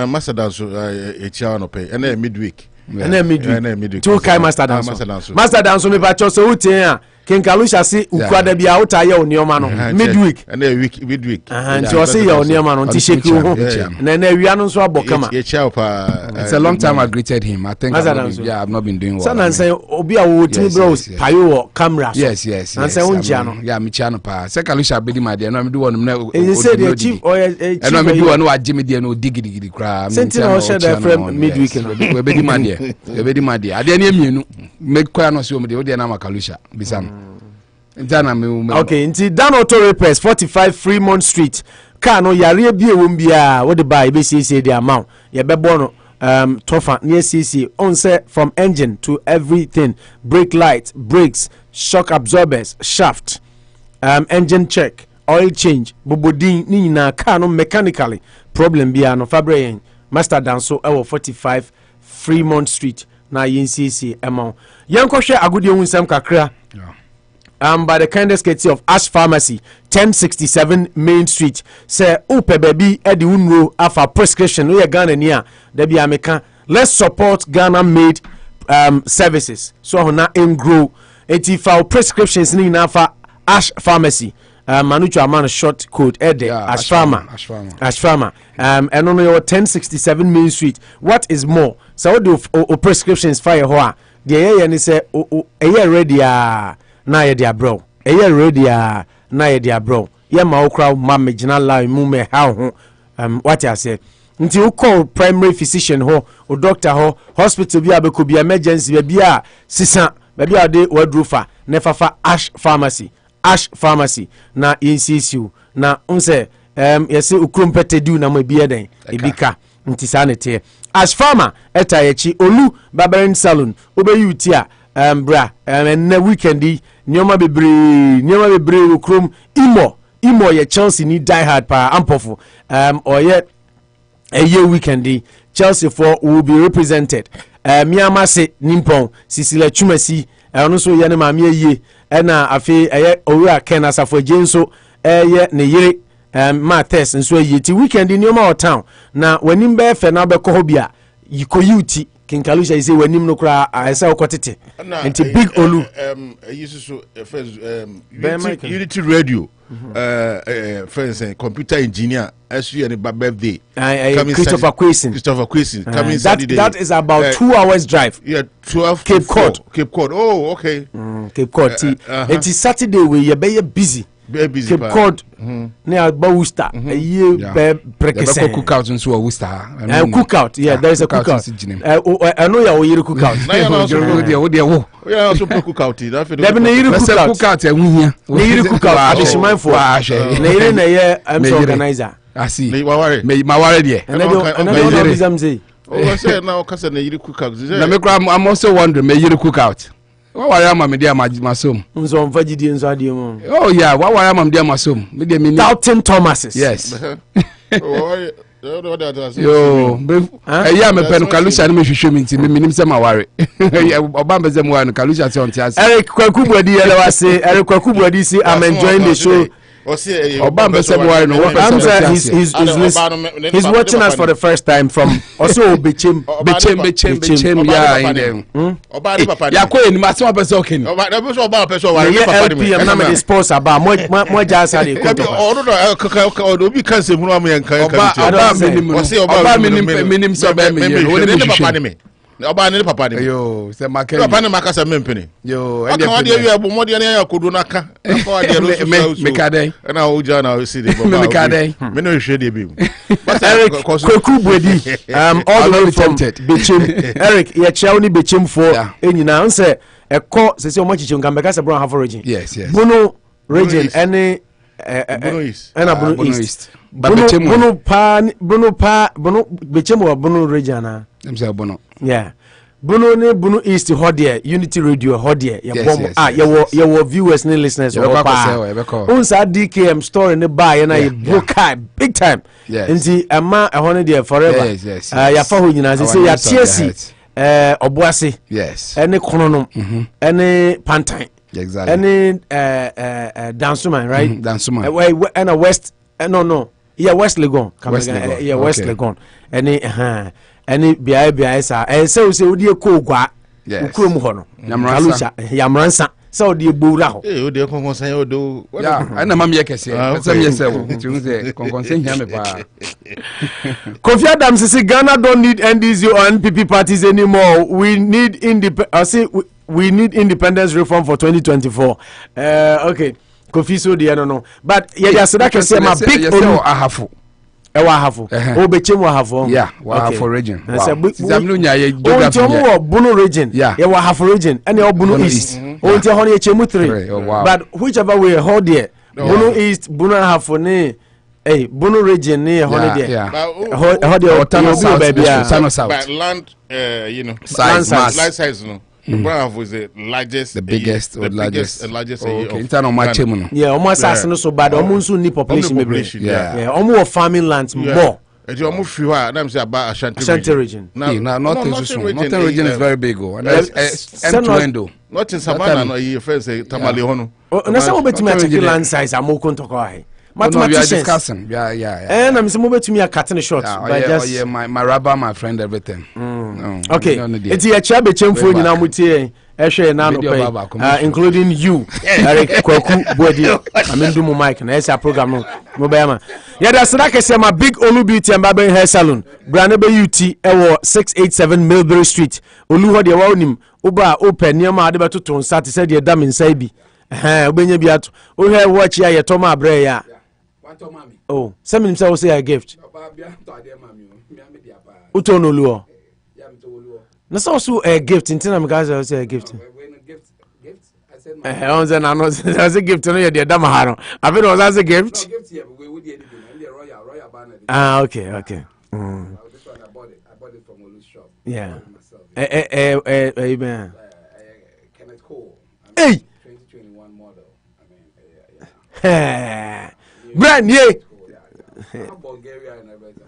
Master Danso a child pay and then midweek. And then midweek. Two kind Master Danso. Master Danso me bacho so utia. Kinkalusha si ukwada bia uta on your man midweek. And then midweek. And so say your near man on t-shirt. And then we are no so abokama. It's a long time I greeted him. I think I've not been doing well. Someone say obi a wo tin bros payo camera. Yes. And say unchano. Yeah, me chano pa. Say Kalusha be di my dear. No me do one na. He said the chief or and no me do one no ajimi dear no diggy cry. Sentinel share the friend midweek. We be di man dear. We be di man dear. Ade na mienu make kwa no so me de na Kalusha bisam. Okay, nti Dan Auto Repairs 45 Fremont Street. Car no yare bie won bia wo de buy be see the amount. Ye be bono tofa near CC on set from engine to everything, brake lights, brakes, shock absorbers, shaft, engine check, oil change, bobodin ni na car no mechanically problem bia no fabre Master Danso 45 Fremont Street na yin CC amount. Yankoshe agudi wunsam kakra. By the kindest courtesy of Ash Pharmacy, 1067 Main Street. Say, Upe baby, Eddie Unro, Alpha prescription. We are Ghanaian, Debbie American. Let's support Ghana made services. So na grow 85 prescriptions in Alpha Ash Pharmacy. Manucho Amana short code Ede Ash Pharma. And on your 1067 Main Street. What is more? So do prescriptions fire hoa. The air say, ready. Na ye dia bro e ye ready na ye dia bro ye ma okra ma magina line mu me ha ho what I say nti u call primary physician ho o doctor ho hospital bi abeko bi emergency bi a sisa bi a de wadrufa ne fafa Ash Pharmacy na NCCU na unse yesi ukrumpete du na mo bi eden ebika nti sa ne te Ash Pharma etayechi olu barbering salon obeyuti a bra na weekendi nyoma bebre okrom imo ye Chelsea ni die hard pa ampofo or ye weekendi Chelsea for will be represented miamase nimpon Sisila Chumasi ono so ye ne ma me ye na afi owura Ken Asafo Jenso ye ne yire Matthes nso ye ti weekendi nyoma o town na wanim be fe na be ko hobia yikoyuti Kinkalusha is when no cry, I saw quantity. And big Olu. Unity Radio. friends computer engineer SU and birthday. Christopher Quason. Coming Saturday. That is about 2 hours drive. Yeah, 12 Cape Cod. Oh, okay. Cape Cod. It is Saturday where you be busy. Cape Cod near Worcester. A year prekese. Cook out into a Worcester. Cook out. Yeah, there is a cook out. I know you cook out. We are also cook out. There be you cook out. Cook out. You cook out. Additional for. Na year I'm organizer. I see. Me worry there. And I don't say. Oh, I say now cause na you cook out. I'm also wondering, may you cook out? What am I dear my son? Nso mfagidi nso ade mo. Oh yeah, what am I dear my son? Me dey me Doubting Thomases. Yes. Yo, yeah, me pen Kalusha ni me hwehwe mi nti me nim se ma ware. Oba mbeze mo wan Kalusha ti on ti ase. Eric Kwakubuadi ele wa say Eric Kwakubuadi say I'm enjoying the show. Oba mbeze mo ware no what he's watching us for the first time from also Bechem yeah in them. Oba ni papa. Ya ko eni ase wa pese okeni. Oba na be so oba pese ware ni papa ni. LP na me dispose aba mo jasa de ko to. Odo bi kan se hunu am yan kan Oba minim so ba me ni papa ni me. Oba ni papa ni. Yo, se make. Papa ni makasa mempeni. Yo, aka wa de wi abo mo de na ya kodo naka. Aka wa de ro so. Me kadai. Na o ja na o si de baba. Me kadai. Me no hwe de bi. But Eric Kwakubuadi all the way from Bechem. Eric ye chew ni Bechem for enyina nse ekọ se o machiche nka mbeka se bro have origin. Yes. Bono region any Bono East. Bono East. Bono Bechem or Bono region na. Them say Bono. Yeah. Bono East hodie Unity Radio hodie ya bomb your viewers and listeners unsa DKM story ne buy na ye broke big time. Nti ama ehone there forever. Ya fa ho nyina say ya TSC obuase. Yes. Any kononom any pantan. Exactly. Any Dansuman, right? Dansuman. And a West no. Yeah, West Legon. Yeah, West Legon. Any BI sa say odi ekogwa ukrom ho no Yamransa say odi egbura ho odi konkonsan odo na mam ye kese say me say you say konkonsan hia me pa Kofi-Addo say Ghana don't need NDC or NPP parties anymore. We need we need independence reform for 2024. Okay. Kofi so dey no but ye just that say my big ahafo Ewa hafo. O Bechem wa hafo. Yeah, wa hafo region. Zamnu nya ye geography. O Bono region. Yeah, wa hafo region. And o Bono East. O nti ho ne chemu 3. But whichever way hold there. Bono East, Bono hafo ne Bono region ne ho ne there. Hold there Otano baby. But land size no. Brown was the largest, the biggest, and largest. Okay, internal match no. Yeah, almost assassin so bad. Almost need population. Yeah, almost farming lands more. And you almost feel I'm saying about Ashanti region. Now, Northern region is very big. And that's end to end. Not in Savannah, no, you first say Tamale Hono. And that's how we check land size. I'm more contour. Mathematicians. Yeah. And I'm saying to me a cutting short. Yeah, my rabbi, my friend, everything. Okay. It's a Bechem for you now, Mutie, Eshe, Nano, including you, Eric Kwakubuadi. I mean, do my mic and as a program. Mobayama. Yeah, that's like I say, my big Olu Beauty and Barber Hair Salon, Granebe UT, Ewo 687 Millbury Street, Oluho de Wanim, Uba open near my Adeba to Sati said your dam in Saibi. Obenye biatu. O here watch ya ye toma abre ya. Oh, some himself say a gift. Uto no luo. Na so a gift intina me guys say a gift. On say na no say gift no ye de dam ha no. Abi no say a gift. Okay. I bought it from Olu's shop. Yeah. Hey. 2021 model. Brand new. Bulgaria and everything.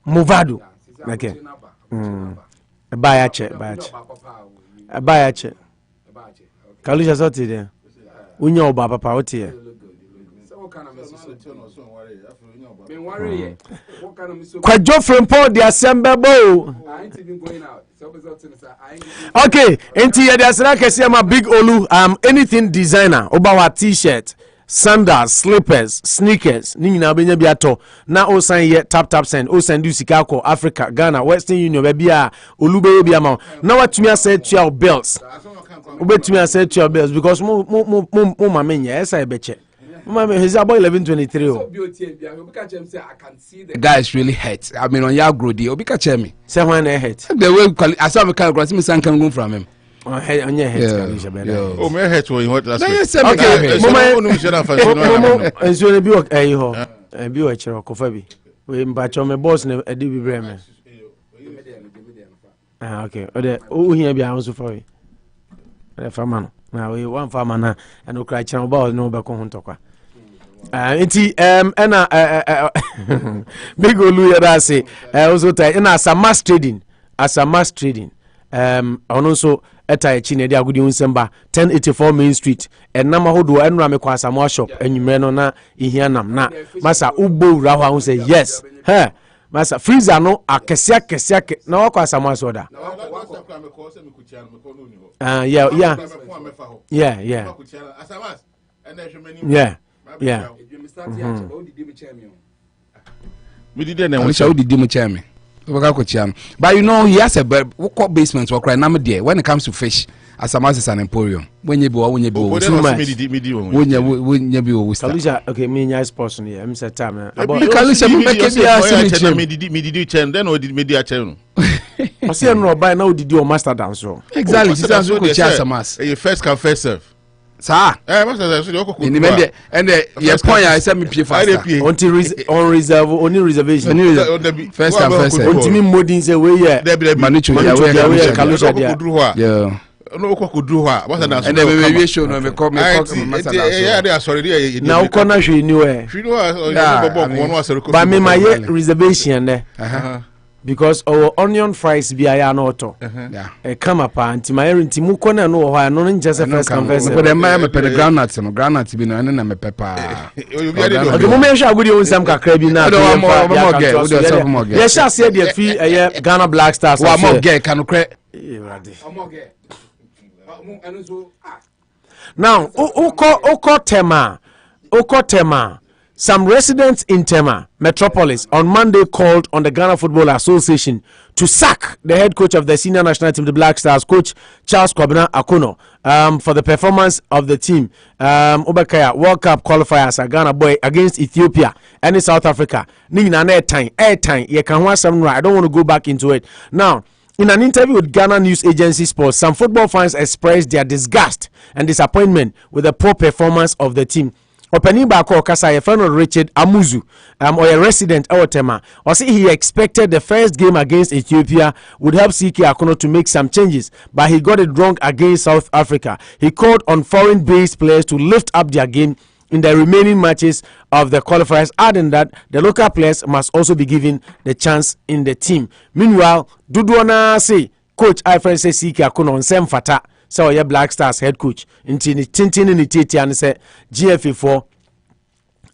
Movado. Okay. Buy a check. Kalusha sorti there. Unyo baba pa oti here. Cudjoe from Paul the assemble. Okay, into the assemble big olu anything designer obawa t-shirt, sandals, slippers, sneakers, ni nyina benya biato na o san ye tap send o send you sika ko Africa, Ghana, Western Union be bia olube be ama na watumi asa tua bills obetumi asa tua bills because mo mama nya esa ebeche mama he's about 11:23 the guy is really hurt. I mean on ya grody obi ka che me say when I hurt the way I saw me kind of me san kan go from him. Oh, hey, on your head, oh, my head was what last week. Okay, and so be okay, ho. And be a chero coffee. We batch on my boss and a DB Bremen. Ah, okay. Oh, here be a house for you. A farmer. Now, we one farmer now, and no cry channel about no back on Toka. Big Olu, I say, also, and as a mass trading, also. Eta echi dia agudi unsemba 1084 Main Street enama hodo enra me kwa Samoa shop enyumre no na ihia nam na masa ubo wura ho say yes he masa freezer no akese na wakwa Samoa soda yeah we did na we shall did me but you know he has a basement work right now when it comes to fish Asamas is an emporium when you be okay me nya sports no I'm set time about media channel I see no buy now did your master dance exactly Asamas first come first serve sir in the and yes point I said me pay faster on reserve only reservation first and first ultimate modin say we yeah manichu yeah no ko do ha what na and we show no me come yeah sorry now corner hwe ni we but me my reservation there because our onion fries be aya no to come up anti my ntimu kona no ho no nje se first confess but dem my pe groundnut bi no na me pepper the moment sha gudi on sam kakra bi na yeah sha say dey fi Ghana Black Stars wa mo get kanokre now oko tema some residents in Tema Metropolis on Monday called on the Ghana Football Association to sack the head coach of the senior national team, the Black Stars, Coach Charles Kwabena Akono, for the performance of the team. Obakaya World Cup qualifiers a Ghana boy against Ethiopia and South Africa. Airtime. You can watch some right. I don't want to go back into it. Now, in an interview with Ghana news agency Sports, some football fans expressed their disgust and disappointment with the poor performance of the team. Openi Bako Kasa Yefano Richard Amuzu, or a resident Otema, or say he expected the first game against Ethiopia would help Siki Akono to make some changes, but he got it wrong against South Africa. He called on foreign-based players to lift up their game in the remaining matches of the qualifiers, adding that the local players must also be given the chance in the team. Meanwhile, Duduana say, Coach Ifren says Siki Akono on Sem Fata. So yeah, Black Stars head coach inti ni tintin ni titi and say GFA4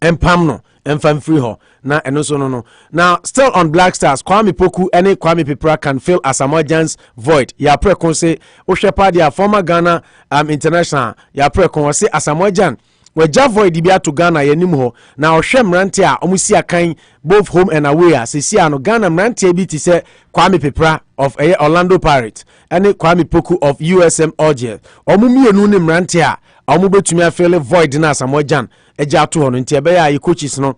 empamno enfam free ho na eno so no now still on Black Stars Kwame Poku any Kwame Pepra can fill Asamoah Gyan's void ya prekon say ohwepa dia former Ghana international ya prekon say Asamoah Gyan we void bia to Ghana yanim ho na ohwe mrante a omusi akan both home and away a sisi ano Ghana mrante bi ti say Kwame Pepra of Orlando Pirates and Kwame Poku of USM Alger omumienu ne mrante a omubetumi afele void na Asamoah Gyan eja to ho no nti ebe ya coaches no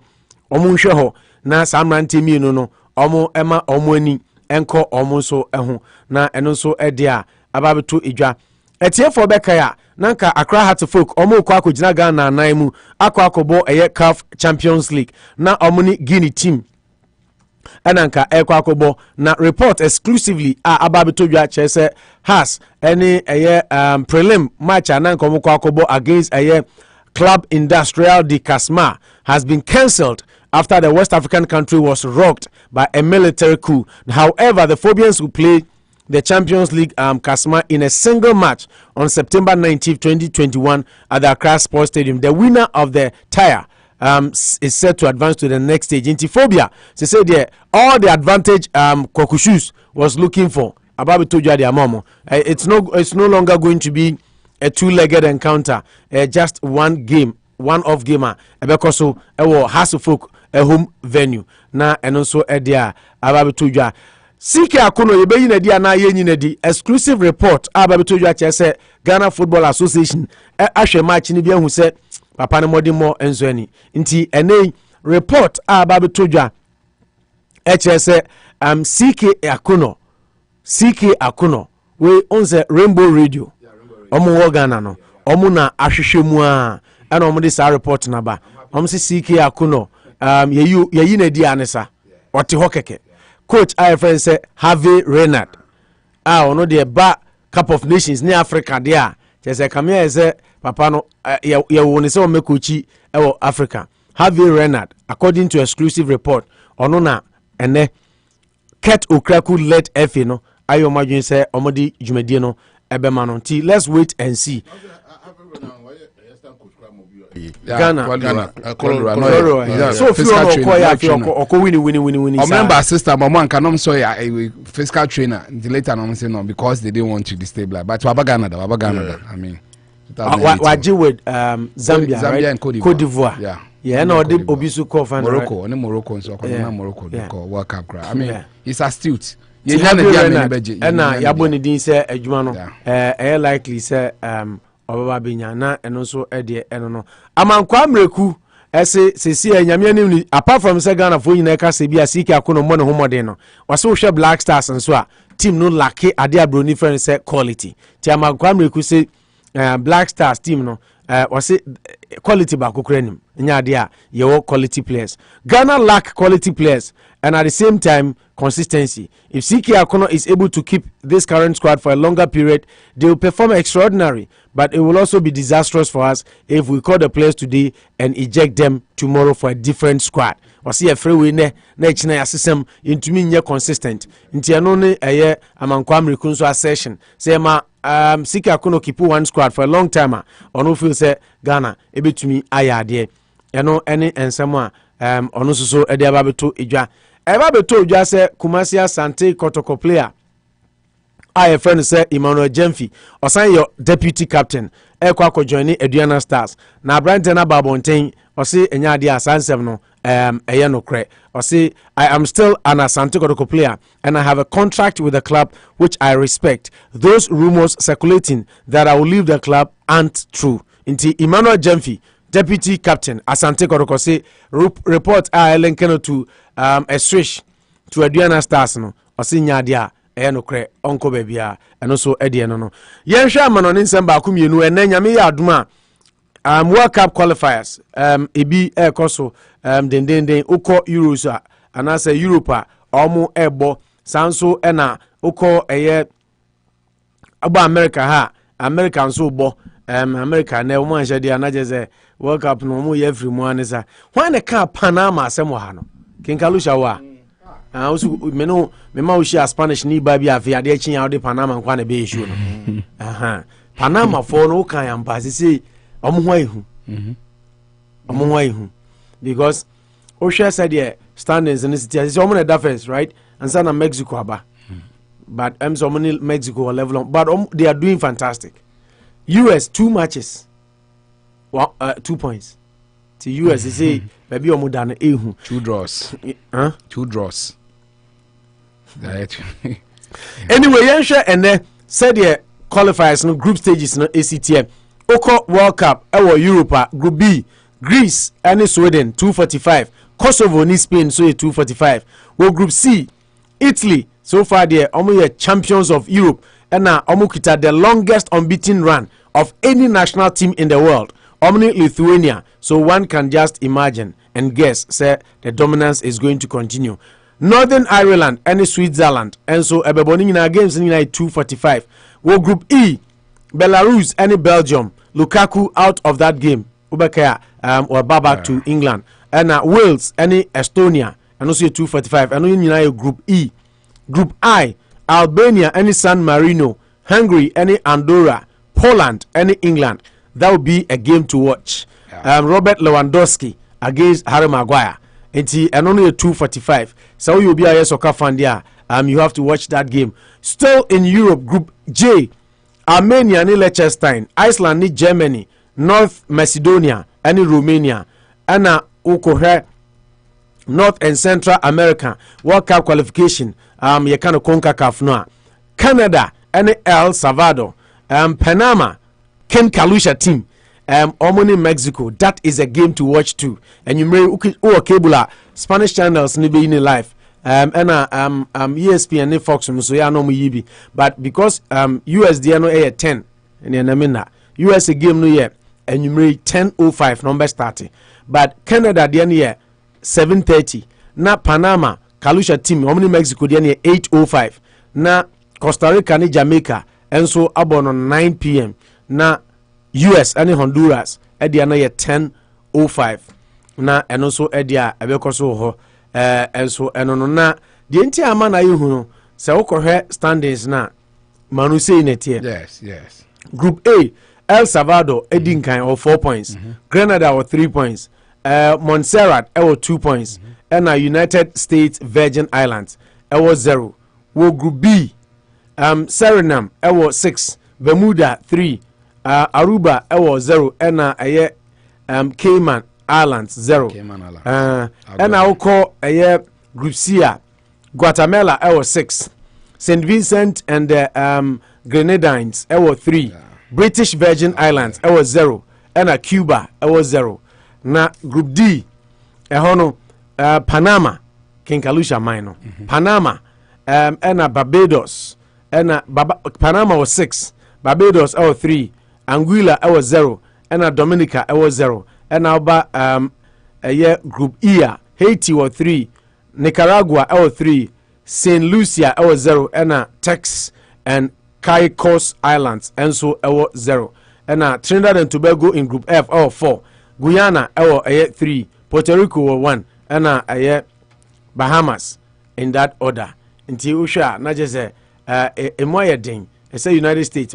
omunhwe ho na samrante mienu no omo ema omo ani enko omo so eho na eno so ede a ababeto edwa etiefo beka ya nanka Accra Hearts folk omo kwa akogina Ghana nan mu akwakobo CAF Champions League na omuni Guinea team ananka ekwakobo na report exclusively ababeto dwa chese has any prelim match ananka omo kwakobo against Club Industrial de Casma has been cancelled after the West African country was rocked by a military coup. However, the Phobians will play the Champions League Casma in a single match on September 19, 2021 at the Accra Sports Stadium. The winner of the tie is set to advance to the next stage. Intiphobia, they say there all the advantage Kokushus was looking for. Ababi told you their mom. It's no longer going to be a two-legged encounter. Just one game, one-off gamer. Ebekoso ewo Hasselfolk a home venue. Na and also there Ababi told you. CK Akuno yebe yina di ana ye nyina di exclusive report Ababi told you say Ghana Football Association ahwe match ni bia hu say papa ne modi mo enzo ani. Nti ene report Ababi told you say CK Akuno we on the Rainbow Radio omo wo Ghana no omo na ahwehwe mu a na omo de sa report na ba omo se CK Akuno ye na di anesa ote ho keke coach IFN say Harvey Renard ono de ba Cup of Nations ni Africa there che say come here say papa no ye wo ne say o me coachi e Africa Harvey Renard according to exclusive report ono na ene Ket Okraku led FA no ayo madwin say omodi dwumadie no ebema no nti let's wait and see. Ghana. So few oko win. Remember sister mama can no so physical trainer the later no say no because they didn't want to destabilize but Baba Ghana I mean waji with Zambia right? And Cote d'Ivoire. Yeah, no, the Obisu Kofan Morocco, only Morocco so Morocco World Cup cry. I mean, it's astute. You yaboni din say adwuma no likely say obaba benya na eno so ede eno no amankwa mreku ese sesi anyame ni apart from say Ghana fo nyina ka se bia CK Akuno mo ne homode no wase wo hwe Black Stars nso a team no lack ade abroni friend say quality ti amankwa mreku say Black Stars team no wase quality ba kokrenim nya ade a ye quality players. Ghana lack quality players and at the same time consistency. If CK Akuno is able to keep this current squad for a longer period, they will perform extraordinary, but it will also be disastrous for us if we call the players today and eject them tomorrow for a different squad. Or see a freeway na china system into me consistent. Nti ano ne eye amankwa mrikunso assertion. Say ma CK Akuno keep one squad for a long time. Ono feel say Ghana ebetumi ayade. Eno any ensemo ono so ede ababeto edwa. Ebabeto edwa say Kumasi Asante Kotoko player. I friend say Emmanuel Jemfi osan your deputy captain ekwa join Aduana Stars na Brantena Babonten o say enya ade asansem no eye no kre o say I am still an Asante Kotoko player and I have a contract with the club which I respect. Those rumors circulating that I will leave the club aren't true. Inti Emmanuel Jemfi deputy captain Asante Kotoko say report linked to a switch to Aduana Stars no o say nya ade no kre onko bebia eno so ede no yenhwe amano ne nsem ba kumienu enanyame ya aduma World Cup qualifiers ebi ekoso den uko Euros anase Europa omo ebo sanso ena uko eye aba America ha American so bo America na omo anhye dia na jeze World Cup no omo ye free mu anisa when the ka Panama asem ha no kinkalusha wa also meno mema wo share Spanish ni ba bia afi ade chin ya wo Panama nkwa na be issue no Panama for no kan ampa say omo ho ihu because o share said the standings in the city is omo na first right and sana Mexico aba but so many Mexico level but they are doing fantastic. US 2 matches 2 points to US they say maybe omo dan ehu 2 draws 2 draws. Anyway, yenhwe ene said the qualifiers no group stages no ACTM Oko World Cup Europa Group B Greece and Sweden 245 Kosovo ni Spain so 245 well Group C Italy so far they are champions of Europe and now kita the longest unbeaten run of any national team in the world Lithuania so one can just imagine and guess say the dominance is going to continue. Northern Ireland and Switzerland and so ebeboni nyina games nyina 245 wo Group E Belarus and Belgium Lukaku out of that game ubekaya or back to England and Wales and Estonia and also 245 and nyina Group E. Group I Albania and San Marino Hungary and Andorra Poland and England. That would be a game to watch. Robert Lewandowski against Harry Maguire. And only 2:45. So you'll be a soccer fan there. You have to watch that game. Still in Europe, Group J, Armenia and Liechtenstein, Iceland and Germany, North Macedonia and Romania, and North and Central America World Cup qualification. You can CONCACAF now. Canada and El Salvador, Panama, Ken Kalusha team. Omoni Mexico, that is a game to watch too. And you may cable Spanish channels nibe in live. ESPN and Fox so ya no yibi. But because USD no 10 and na USA game no year and you may 10:05 number starting. But Canada the 7:30. Na Panama Kalusha team Omoni Mexico the 8:05. Na Costa Rica and Jamaica and so abon on 9 p.m. Na US and Honduras edia na 10:05 na eno so edia ebekoso ho enso eno no na de nti ama na yehu se wokohwe standings na manu sei netie. Yes. Group A, El Salvador edinkan of 4 points, Grenada with 3 points, Montserrat with 2 points, and United States Virgin Islands with 0. Wo Group B, Suriname with 6, Bermuda 3, Aruba was 0 and Cayman Islands 0. And I will call Group C, Guatemala was 6, St. Vincent and the Grenadines was 3, British Virgin Islands was 0, and Cuba was 0. Now Group D, Panama, King Kalusha Minor, Panama, and Barbados, and Panama was 6, Barbados was 3. Anguilla was 0 and Dominica was 0 and now Group E, Haiti was 3, Nicaragua was 3, Saint Lucia was 0 and Tex and Caicos Islands and so was 0 and Trinidad and Tobago in Group F was 4, Guyana was 3, Puerto Rico was 1 and Bahamas in that order. Until Usha, not just a more thing. It's a United States.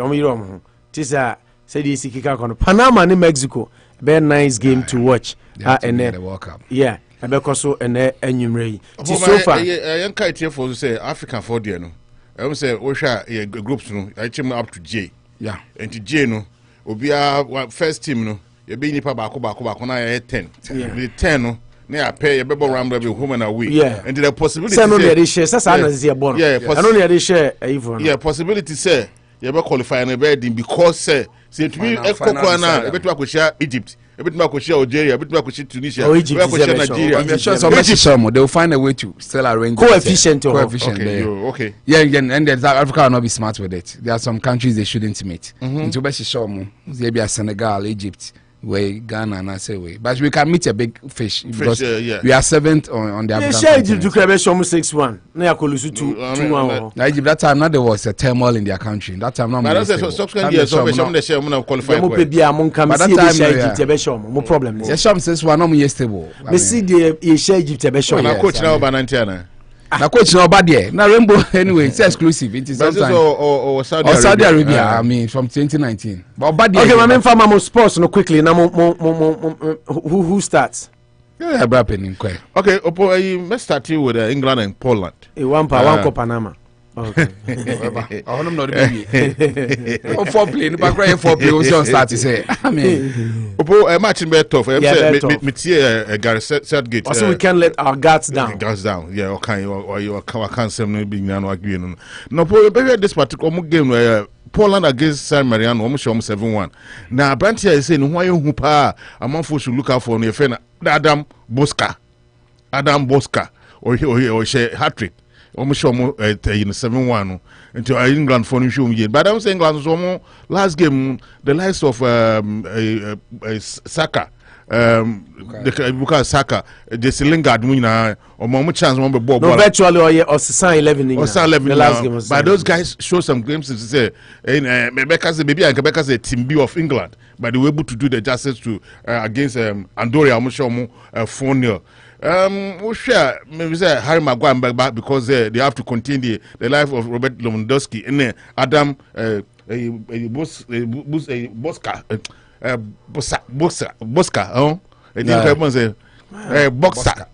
Say this Panama and Mexico, very nice game to watch. And then the World Cup. Yeah, and because so and enumerate. So far, I can't hear for say African for the no. I will say Osha groups no. I chim up to J. Yeah, and to J no. Obia first team no. You be nipa bako na 10. The 10 no. Near pay a baby ramble with home and away. Yeah, and the possibility. Say no, they share. That's another born. Yeah, I don't need to share even. Yeah, possibility say. You ever qualify in a wedding because say to me Ekokwana ebetu akoshia Egypt ebetu akoshia Algeria ebetu akoshia Tunisia ebetu akoshia Nigeria. I'm sure some they will find a way to still arrange coefficient okay. Yeah, and Africa will not be smart with it. There are some countries they shouldn't meet. Into Beshishomo, maybe Senegal, Egypt, way Ghana and I say way. But we can meet a big fish because we are 7th on the African continent. Egypt to Krebeshom 6-1. Na yakolusu 2-1. Egypt that time not there was a turmoil in their country. That time not. But that's subsequent years so they share mun qualify. Mo pe bia mon come see the share Egypt Ebeshom. Mo problem. Yes, some says one no more stable. Me see the share Egypt Ebeshom. Na coach na Obanantiana. Na coach no bad there. Na Rainbow anyway, it's exclusive. It is sometimes or Saudi Arabia. I mean from 2019. But bad there. Okay, my farmer mo sports no quickly. Na who starts? Yeah, okay, Opo, let's start with England and Poland. One Panama. Okay. I don't know the baby. Four play, the background four play. We start to say. I mean, Opo, match in bed tough. Me Gary Southgate. Also, we can't let our guards down. Guards down. Yeah, okay. Or you can't say no being no agreeing. No, Opo, this particular game where Poland against San Marino, almost 7-1. Now, Brantia is saying, why you pa a month should look out for your friend Adam Boska, or she hat trick, almost 7-1 until England for you. But I'm saying England last game, the likes of Saka. Buka Saka, the Lingard winner, or more chance one ball. No, virtually or 11 or 11 the last game. But those guys show some games to say, Rebecca's a team B of England, but they were able to do the justice to against Andorra, almost 4-0. We share maybe say Harry Maguire back because they have to continue the life of Robert Lewandowski and Adam Boska. Boska, oh, I think everyone say Boxer.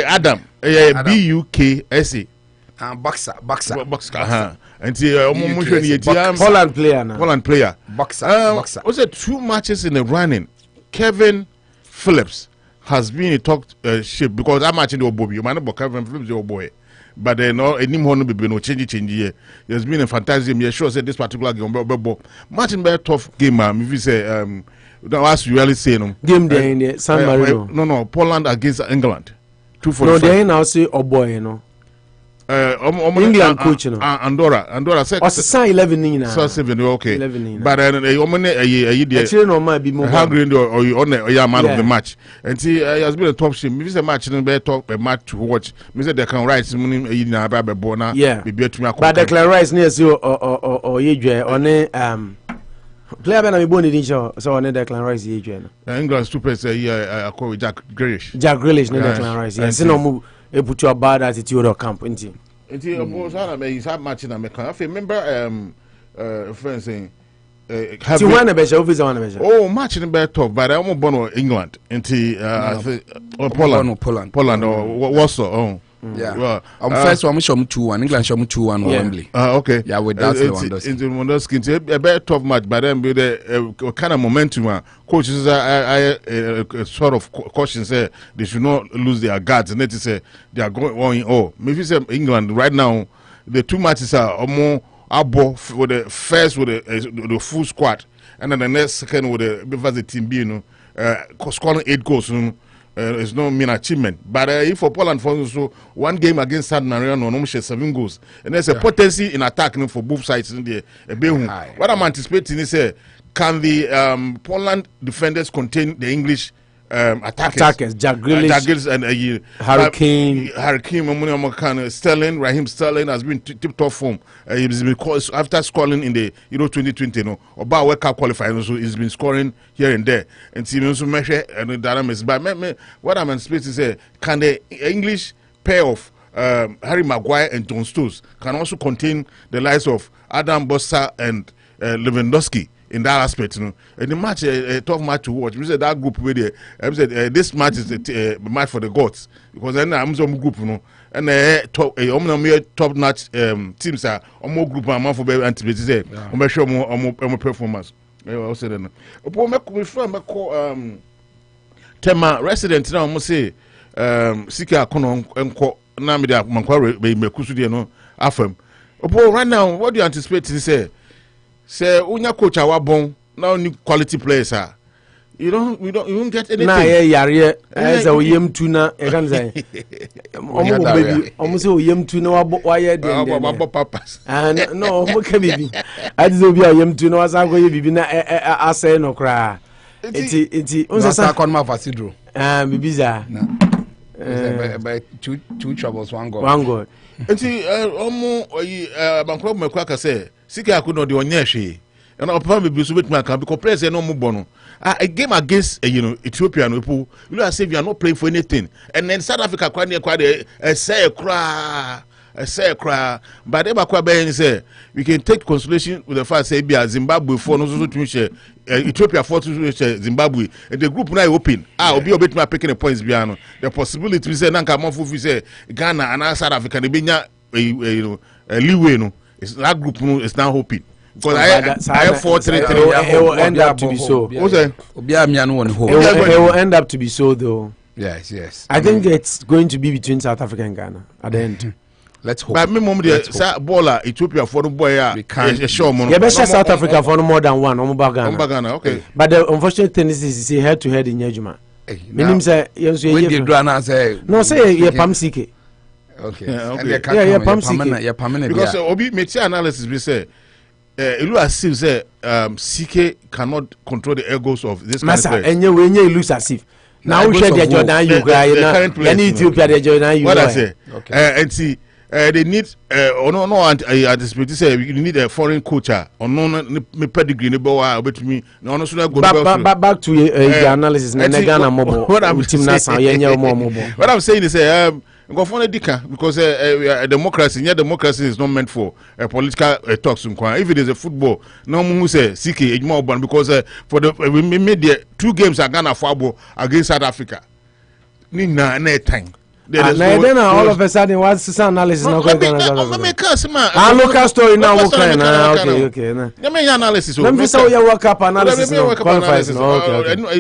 Adam. BUKSA. Boxer. Poland player. Boxer. Also 2 matches in the running. Kevin Phillips has been a talk ship because I'm matching the Obobi. You might not Kevin Phillips your boy. But then no change here. There's been a fantasy game. Sure said this particular game. Martin very tough game, if you say as you really say no. Game there in San Marino. No, Poland against England. 2-45. No, they now say boy, you know. England coach, you know. Andorra said. Or 11 nina. So 7 okay. 11 nina. But actually no might be more. Hungry or man of the match. And see, has been a top team. If it's a match, then better talk a match to watch. Me say they can write some in a baby bona. Yeah. Be to me. But Declan Rice near you or Eugene on player ben me boni show so on Declan Rice Eugene. England super say I call with Jack Grealish. Jack Grealish no Declan Rice. Yes, no move. He put your bad attitude of camp into. He's had match in America. I remember friends saying match in better talk, but I'm born in England into Poland or Warsaw. Yeah. Well, first one show 2-1. England show 2-1 Wembley. Okay. Yeah, with that Lewandowski. It's a very tough match, but then with the kind of momentum, coaches I sort of caution say they should not lose their guards, and they say they are going on. Oh, maybe say England right now, the 2 matches are more abo with the first with the full squad, and then the next second with the team B, you know, scoring 8 goals. It's no mean achievement, but if for Poland, for so 1 game against San Marino, no 7 goals, and there's a potency in attacking for both sides in there. What I'm anticipating is, can the Poland defenders contain the English attackers? Jack Grealish and Hurricane, Sterling, Raheem Sterling has been tip-top form. He's been after scoring in the Euro 2020, about World Cup qualifying, so he's been scoring here and there. And see, also measure and dynamics. But what I'm anticipating is, can the English pair of Harry Maguire and John Stones can also contain the likes of Adam Bossa and Lewandowski? In that aspect, you know, and the match, a tough match to watch. We said that group where this match is a match for the gods because then I'm some group, you know, and top notch teams are more group and for better anticipate. I'm sure more performance. I say that. Tema resident now must say Sika Kono Enko Namida Mankware be Mekusu no afem. Right now, what do you anticipate to say? Say unya coach our bon now new quality players are. You don't get anything. Nah, yeah. As a yem tuna, I can say. Almost a yem tuna, why papas. And no, what can be? I just be a yem tuna as I go, you be not a say no cry. It's a con of Asidro. Bizarre. By two troubles, one God. And see, almost Bankrob Makwaka say, Sika could not do on Yashi. And I'll probably be with my camp because players are no more bono. A game against Ethiopian people, you know, as if you are not playing for anything. And then South Africa quite a say cry. But they say we can take consolation with the fact say Zimbabwe for no to share Ethiopia for to share Zimbabwe and the group now open. I'll be a bit more picking the points beyond the possibility we say Nanka Monfu say Ghana and South Africa they be a leeway no. It's that group is now hoping because I have 4-3-3. It will end up to be so. It will end up to be so though. Yes. I think it's going to be between South Africa and Ghana at the end. Let's hope. But me mom the baller Ethiopia for the boy we can't show money. Yeah, better South Africa for more than one. Ghana. Okay. But the unfortunate thing is head to head in Yejuma. Meaning say no say you pam CK. Okay. Yeah, pam CK. Because Obi make analysis we say Ilu as if say CK cannot control the egos of this kind of player. And you when you lose as if now we share the Jordan you guys now Ethiopia the Jordan you. What I say? Okay. And see they need anticipate say you need a foreign coach or no pedigree no boy bet me no so go back to the analysis na Ghana mobile what I'm team na san yenye mobile. What I'm saying is Because democracy is not meant for political talks. If it is a football, no one say CK because for the we made the 2 games are Ghana for against South Africa. Nina time. Then all of a sudden, what's the analysis? Local story now. Okay. Let me analysis. Let me say your World Cup analysis. Too much.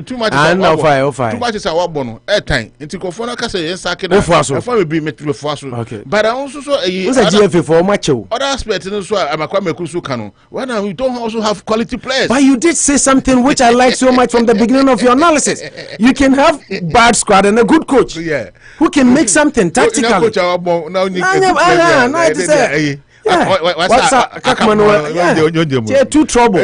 Too much is our bono. Time. Into Kofona Casa, yes, I can. Will be met with Faso. Okay. But I also saw a GFA for macho. Other aspects, and so I'm a Kwame Kusukano. Why now we don't also have quality players? But you did say something which I like so much from the beginning of your analysis. You can have bad squad and a good coach. Yeah. Who can make something tactically. What's too trouble.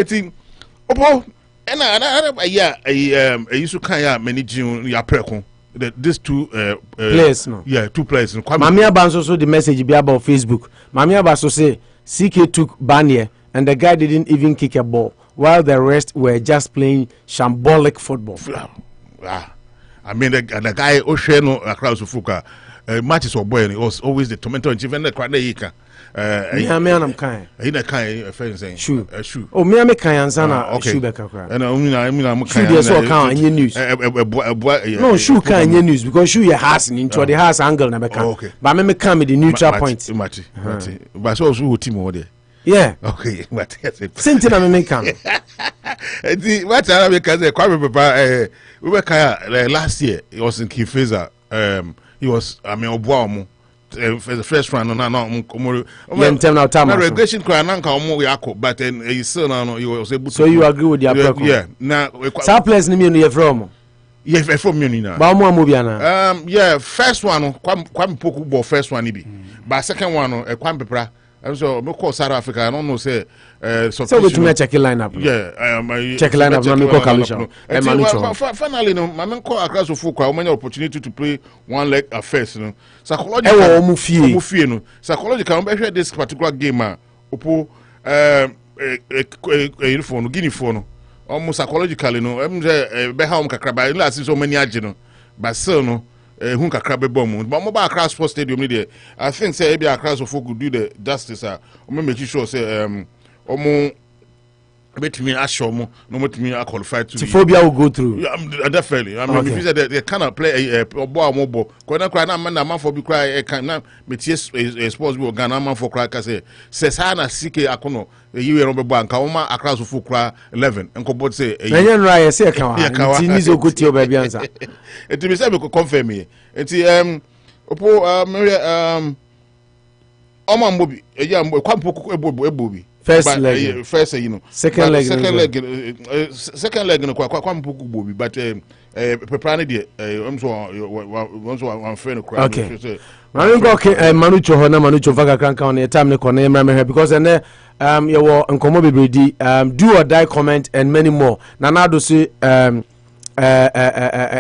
These 2 players, no. Yeah, 2 players. Mamia Banso also the message be about Facebook. Mamia Banso say CK took Banier and the guy didn't even kick a ball, while the rest were just playing shambolic football. I mean, the guy Osheno across Fuka matches or boy, was always the tomato and chief and the Kraneka. I'm kind. In a kind saying shoe. Shoe. Oh, me, I'm a kind of shoe back. And I mean, I'm kind of news. No, shoe kind of news because shoe your house into the house angle. Okay. But I'm come with the neutral point. But also team order. Yeah. Okay. But same thing I'm making. What I because we were last year. It was in Kifeza. He was Obuamu. For the first round, relegation but he was able to. So you agree with the approach? Yeah. Now, some players name you from. Yeah, from Munina. Yeah, first one, Kwame Poku first one be. But second one, Kwame Pepra. So we call South Africa. I don't know say. So we to check lineup. Yeah, check lineup. No, me call Kamisha. Finally, no, my man call across the full crowd. Many opportunity to play one leg at first. No, psychological. No, psychological. I this particular game. Opo, phone, Guinea phone. Almost psychologically, no. I'm say Beham Kakraba. Last so many agents, but still no. Hunka Crabbe Bomb, but mobile across Sports Stadium media. I think say maybe across of folk could do the justice. Make sure say omo bet me ashomo no met me are qualified to phobia will go through. Yeah, definitely. I mean, if you say that they cannot play a boy mobile, Kona cry na man for be cry a can now meties sports will Ghana man for cry say Sesana CK Akono you were bank Kaoma across of folk cry 11 and Kobot say Ryan say Kawa good to your baby answer. It be said we confirm me. Opo Oman Bobby Kwampo Ebobi. First leg, you know. Second leg, no Kwampo Bobby, but Peprani I'm so one friend cry. Okay. Manucho Hona Manucho Vaga Crank on the time the corner because and you were uncommon do or die comment and many more. Nanado say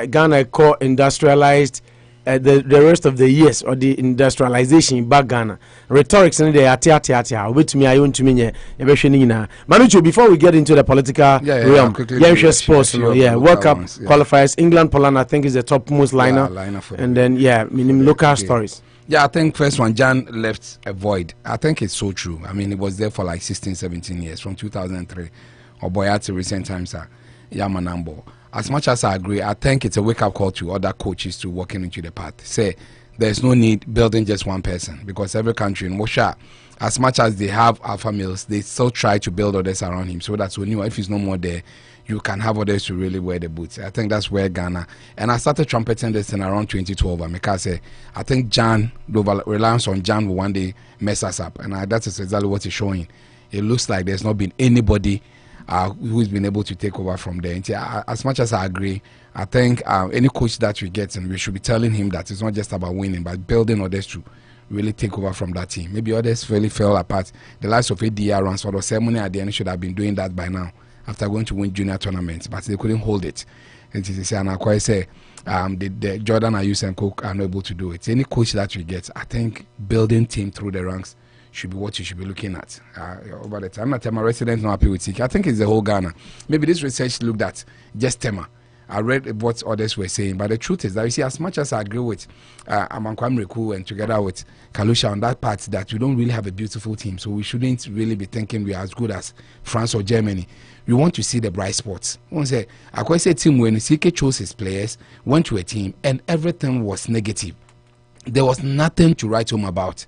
Ghana core industrialized the rest of the years or the industrialization in back Ghana. Rhetorics in the atia with me I want to mean Manucho, before we get into the political realm, sports, World Cup qualifiers, England Poland I think is the topmost liner and then local stories. Yeah, I think first one, Jan left a void. I think it's so true. I mean, it was there for like 16, 17 years, from 2003. Or Boyati recent times, Yamanambo. As much as I agree, I think it's a wake-up call to other coaches to walking into the path. Say, there's no need building just one person. Because every country in Mosha, as much as they have alpha males, they still try to build others around him. So that's when if he's no more there, you can have others to really wear the boots. I think that's where Ghana, and I started trumpeting this in around 2012. I think Jan, the reliance on Jan will one day mess us up, and that is exactly what it's showing. It looks like there's not been anybody who's been able to take over from there. And as much as I agree, I think any coach that we get, and we should be telling him that it's not just about winning, but building others to really take over from that team. Maybe others really fell apart. The likes of ADR and sort of ceremony at the end should have been doing that by now, after going to win junior tournaments, but they couldn't hold it. And I quite say the Jordan Ayus and Cook are not able to do it. Any coach that we get, I think building team through the ranks should be what you should be looking at. Over the time, I'm a resident not happy with it. I think it's the whole Ghana. Maybe this research looked at just Tema. I read what others were saying, but the truth is that you see, as much as I agree with Amankwam Reku and together with Kalusha on that part, that we don't really have a beautiful team, so we shouldn't really be thinking we are as good as France or Germany. We want to see the bright spots. One say, I quite say team when CK chose his players, went to a team, and everything was negative. There was nothing to write home about.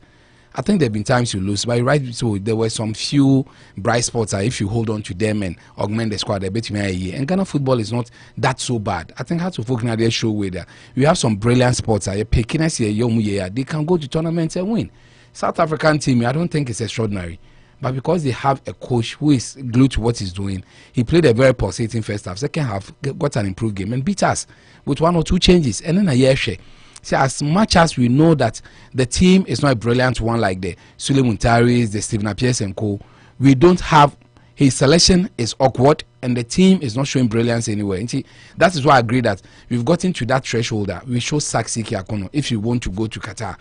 I think there have been times you lose, but right, so there were some few bright spots that if you hold on to them and augment the squad, they bet you a year. And Ghana football is not that so bad. I think how to focus on their show with that. You have some brilliant spots. They can go to tournaments and win. South African team, I don't think it's extraordinary. But because they have a coach who is glued to what he's doing, he played a very pulsating first half. Second half, got an improved game and beat us with 1 or 2 changes. And then a year share. See, as much as we know that the team is not a brilliant one like the Sule Muntaris, the Stephen Appiers and co, we don't have, his selection is awkward and the team is not showing brilliance anywhere. And see, that is why I agree that we've gotten to that threshold that we show Saksiki Akono if you want to go to Qatar.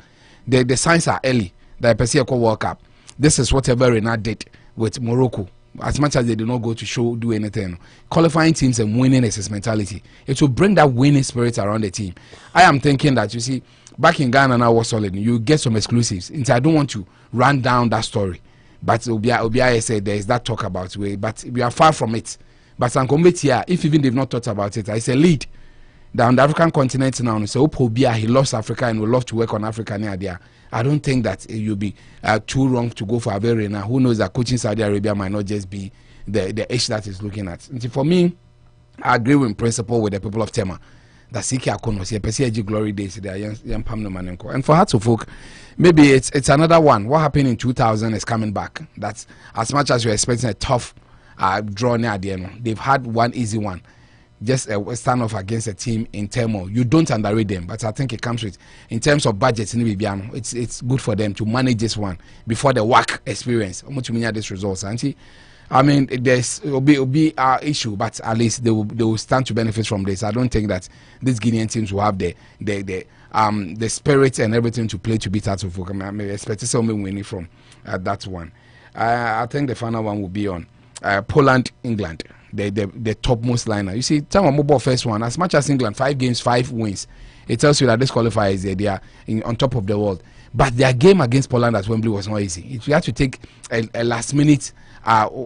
The signs are early that Pessia World Cup. This is whatever Renat did with Morocco. As much as they do not go to do anything, qualifying teams and winning is his mentality. It will bring that winning spirit around the team. I am thinking that, you see, back in Ghana now was solid. You get some exclusives. And I don't want to run down that story, but Obiai said there is that talk about way, but we are far from it. But Sankometia, if even they've not thought about it, it's a lead down the African continent now. So Obia, he loves Africa and will love to work on Africa near there. I don't think that it will be too wrong to go for a very now. Who knows that coaching Saudi Arabia might not just be the issue that is looking at. And for me, I agree in principle with the people of Tema. That Siki Akono, see a PCG glory days, they are young Pamno Manenko. And for Hearts of Folk, maybe it's another one. What happened in 2000 is coming back. That's as much as you're expecting a tough draw near the end. They've had one easy one. Just a standoff against a team in turmoil. You don't underrate them, but I think it comes with, in terms of budgets, it's good for them to manage this one before the work experience. Much this results, and I mean, will be our issue, but at least they will stand to benefit from this. I don't think that these Guinean teams will have the spirit and everything to play to beat out of. I mean, expect something winning from that one. I think the final one will be on Poland, England. The topmost liner. You see, time of mobile first one, as much as England, 5 games, 5 wins, it tells you that this qualifier is they are on top of the world. But their game against Poland at Wembley was not easy. You had to take a last minute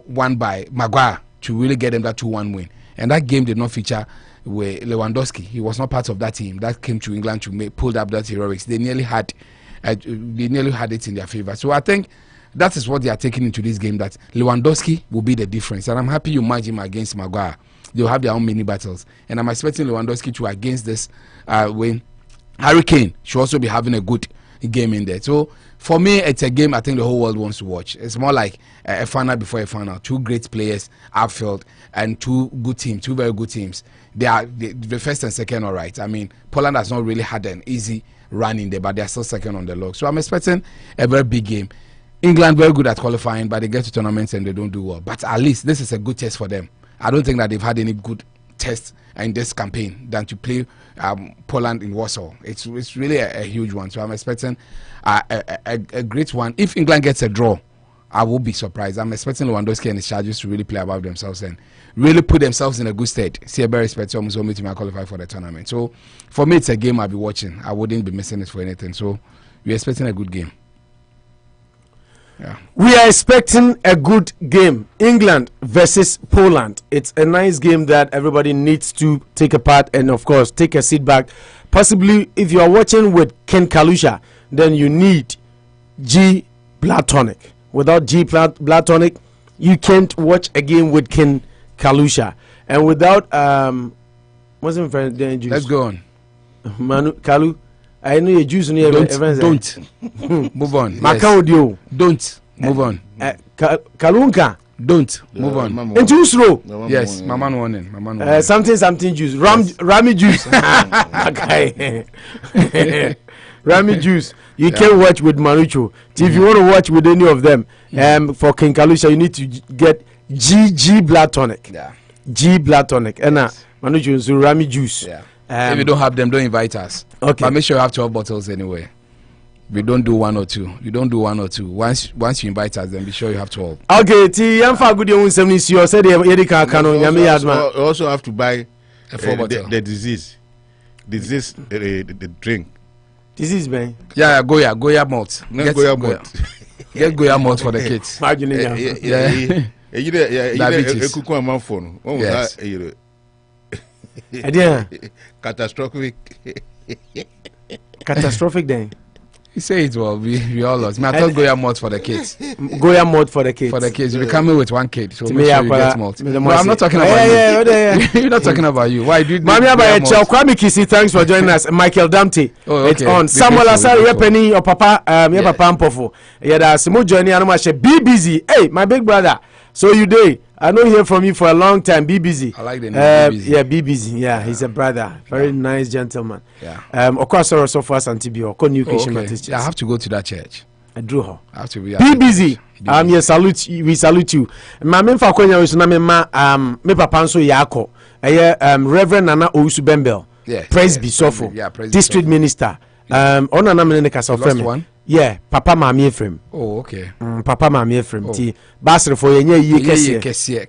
one by Maguire to really get them that 2-1 win. And that game did not feature with Lewandowski. He was not part of that team that came to England to pull up that heroics. They nearly had it in their favor. So I think that is what they are taking into this game, that Lewandowski will be the difference. And I'm happy you match him against Maguire. They'll have their own mini battles. And I'm expecting Lewandowski to, against this win. Harry Kane should also be having a good game in there. So for me, it's a game I think the whole world wants to watch. It's more like a final before a final. 2 great players outfield and 2 good teams, 2 very good teams. They are the first and second, all right. I mean, Poland has not really had an easy run in there, but they are still second on the log. So I'm expecting a very big game. England very good at qualifying, but they get to tournaments and they don't do well. But at least this is a good test for them. I don't think that they've had any good test in this campaign than to play Poland in Warsaw. It's really a huge one. So I'm expecting a great one. If England gets a draw, I will be surprised. I'm expecting Lewandowski and his charges to really play above themselves and really put themselves in a good state. See a very respectful to qualify for the tournament. So for me, it's a game I'll be watching. I wouldn't be missing it for anything. So we're expecting a good game. Yeah. We are expecting a good game. England versus Poland. It's a nice game that everybody needs to take a part and, of course, take a seat back. Possibly, if you are watching with Ken Kalusha, then you need G blood tonic. Without G blood tonic, you can't watch a game with Ken Kalusha. And without what's my friend? Let's go on. Manu Kalu. I know your juice. Don't move on. Macaudio. Don't move on. Kalunka. Don't move on. And juice row. Yes, Mama warning. Something juice. Rami juice. Okay. Rami juice. You can watch with Manucho. If you want to watch with any of them, for King Kalusha, you need to get G blood tonic. Yeah. G blood tonic. And Manucho so Rami juice. Yeah. If you don't have them, don't invite us. Okay. But make sure you have 12 bottles anyway. We don't do 1 or 2. You don't do 1 or 2. Once you invite us, then be sure you have 12. Okay. Ti yamfa good you 70 you said you also have to buy the disease, the drink. Disease, man. Yeah, Goya malt. Get Goya malt. Get Goya malt for the kids. Catastrophic. Catastrophic then. You say it well, we all lost. I thought Goya malt for the kids. Goya malt for the kids. For the kids, you'll be coming with one kid, so make sure you get malt. No, I'm not talking about you. You're not talking about you. Why do you? Mami Abaye Kwame Kisi, thanks for joining us. Michael Damte, it's on. Samuel Asari, Penny, your papa, your papa Mpofo. Yeah, that's Simo joining. I know be busy. Hey, my big brother. So you day. I don't hear from you for a long time. Be busy. I like the name. Be busy. Yeah, be busy. Yeah, he's a brother. Very nice gentleman. Yeah. Of course, so far, Santibio, New Christian Baptist. I have to go to that church. I drew her. I have to be busy. Yes, salute. We salute you. My main for Konya is me papa nso yako. Reverend Nana Owusu Bembel. Yeah. Praise be Sofo. Yeah, praise District Minister. Ona na me ne kasa Last one. Yeah, Papa Mami Ephraim. Oh, okay. Papa Mami Ephraim. Ti basre for yenye yi kese.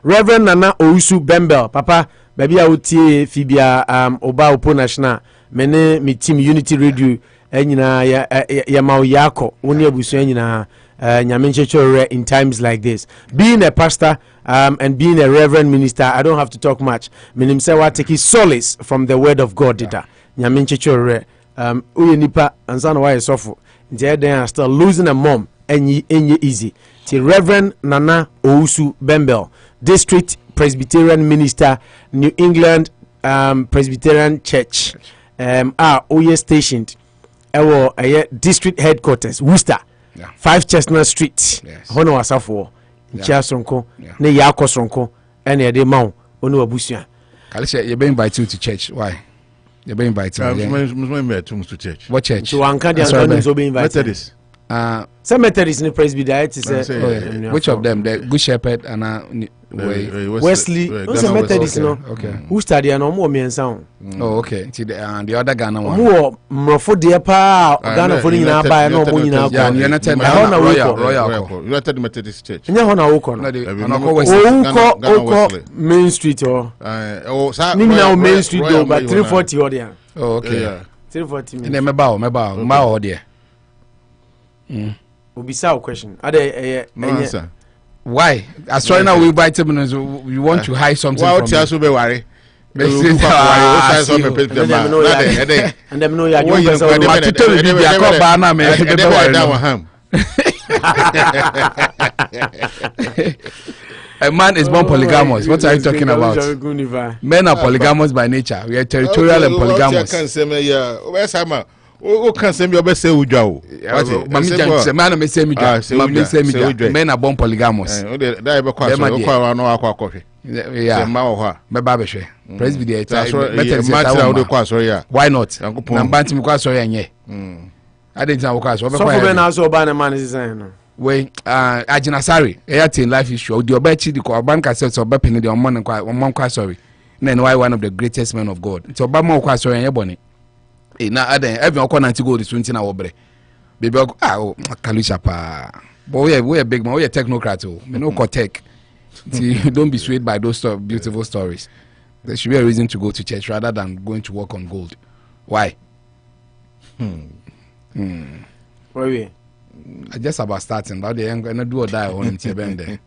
Reverend Nana Owusu Bembel. Papa, baby a utie fibia oba opo national. Mene mi team Unity Radio enyina ya mau yako. Oni abusu enyina nyamenchecho in times like this. Being a pastor and being a reverend minister, I don't have to talk much. Menim say what take his solace from the word of God dita. Nyamenchecho uye nipa ansana why suffer. They are still losing a mom and easy. The Reverend Nana Owusu Bembel, District Presbyterian Minister, New England Presbyterian Church, Oye stationed District Headquarters, Worcester, 5 Chestnut Street, Hono Asafo, Chiasonko, Ne Yako Sonko, and Ede Mount, Onu Abusia. Kalisha, you're being invited to church. Why? You're being invited to church. What church? So Ankadi so being invited. Methodist. Some Methodist in the Presbyterian. Which of them? The Good Shepherd and Wesley. What's a Methodist? No. Okay. Who study no more me sound. Oh, okay. The other Ghana one. More Mrofo dear pa Ghana for in buy no money now. Yeah, United Royal. United Methodist Church. Nya hona woko. Oko Main Street or Nimna Main Street though, but 340 or there. Oh, okay. Yeah. 340 minutes. Me bow there. Ubisa question. Are there no answer. Why? As right now we buy terminals, we want to hide something. Why would you be worried? And them know you a man is born polygamous. What are you talking about? Men are polygamous by nature. We are territorial and polygamous. Can't say me say Ujao. Men are born polygamous. Why not? I didn't know. Wey Ajinasari in life issue the obechi the Oban cassette or Bepin the Monk sorry. Then why one of the greatest men of God. So Obama kwa sorry and ebony. Now everyone can to go to 20 na obre. Baby Kalisha pa. But we are big man, we are technocrat. Me no tech. Don't be swayed by those beautiful stories. There should be a reason to go to church rather than going to work on gold. Why? Why? I just about starting. Now they ain't gonna do or die on Tibende.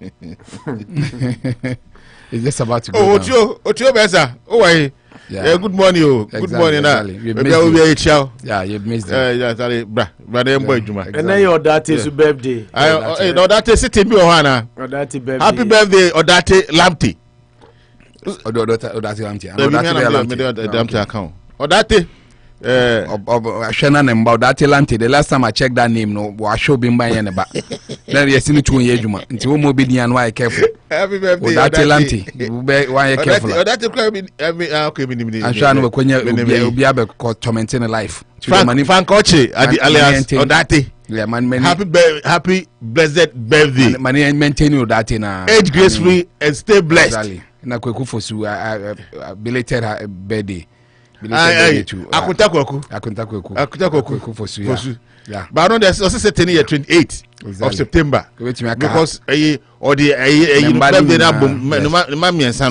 It's just about to go. Otio Besa. Oh, why? Yeah, good morning. Good morning. Yeah, you've missed it. Yeah, sorry, brother. Juma. And then your dad's birthday. No, that is sitting Johanna. Happy birthday, or that Lampty. Lampty account. Or that. Shannon about that Atlante. The last time I checked that name, no, I show him by any back. Then you see 2 years, until mobility and why careful. Happy birthday, that Atlante. Why careful? I'm sure when you'll be able to tormenting a life. Frank Koche at the Alliance or that. Yeah, man, happy blessed birthday. Money and maintain you that in age gracefully and stay blessed. Na Kufusu belated birthday. Akuntakweku for Yeah. But I know there's also set 28 of September because or the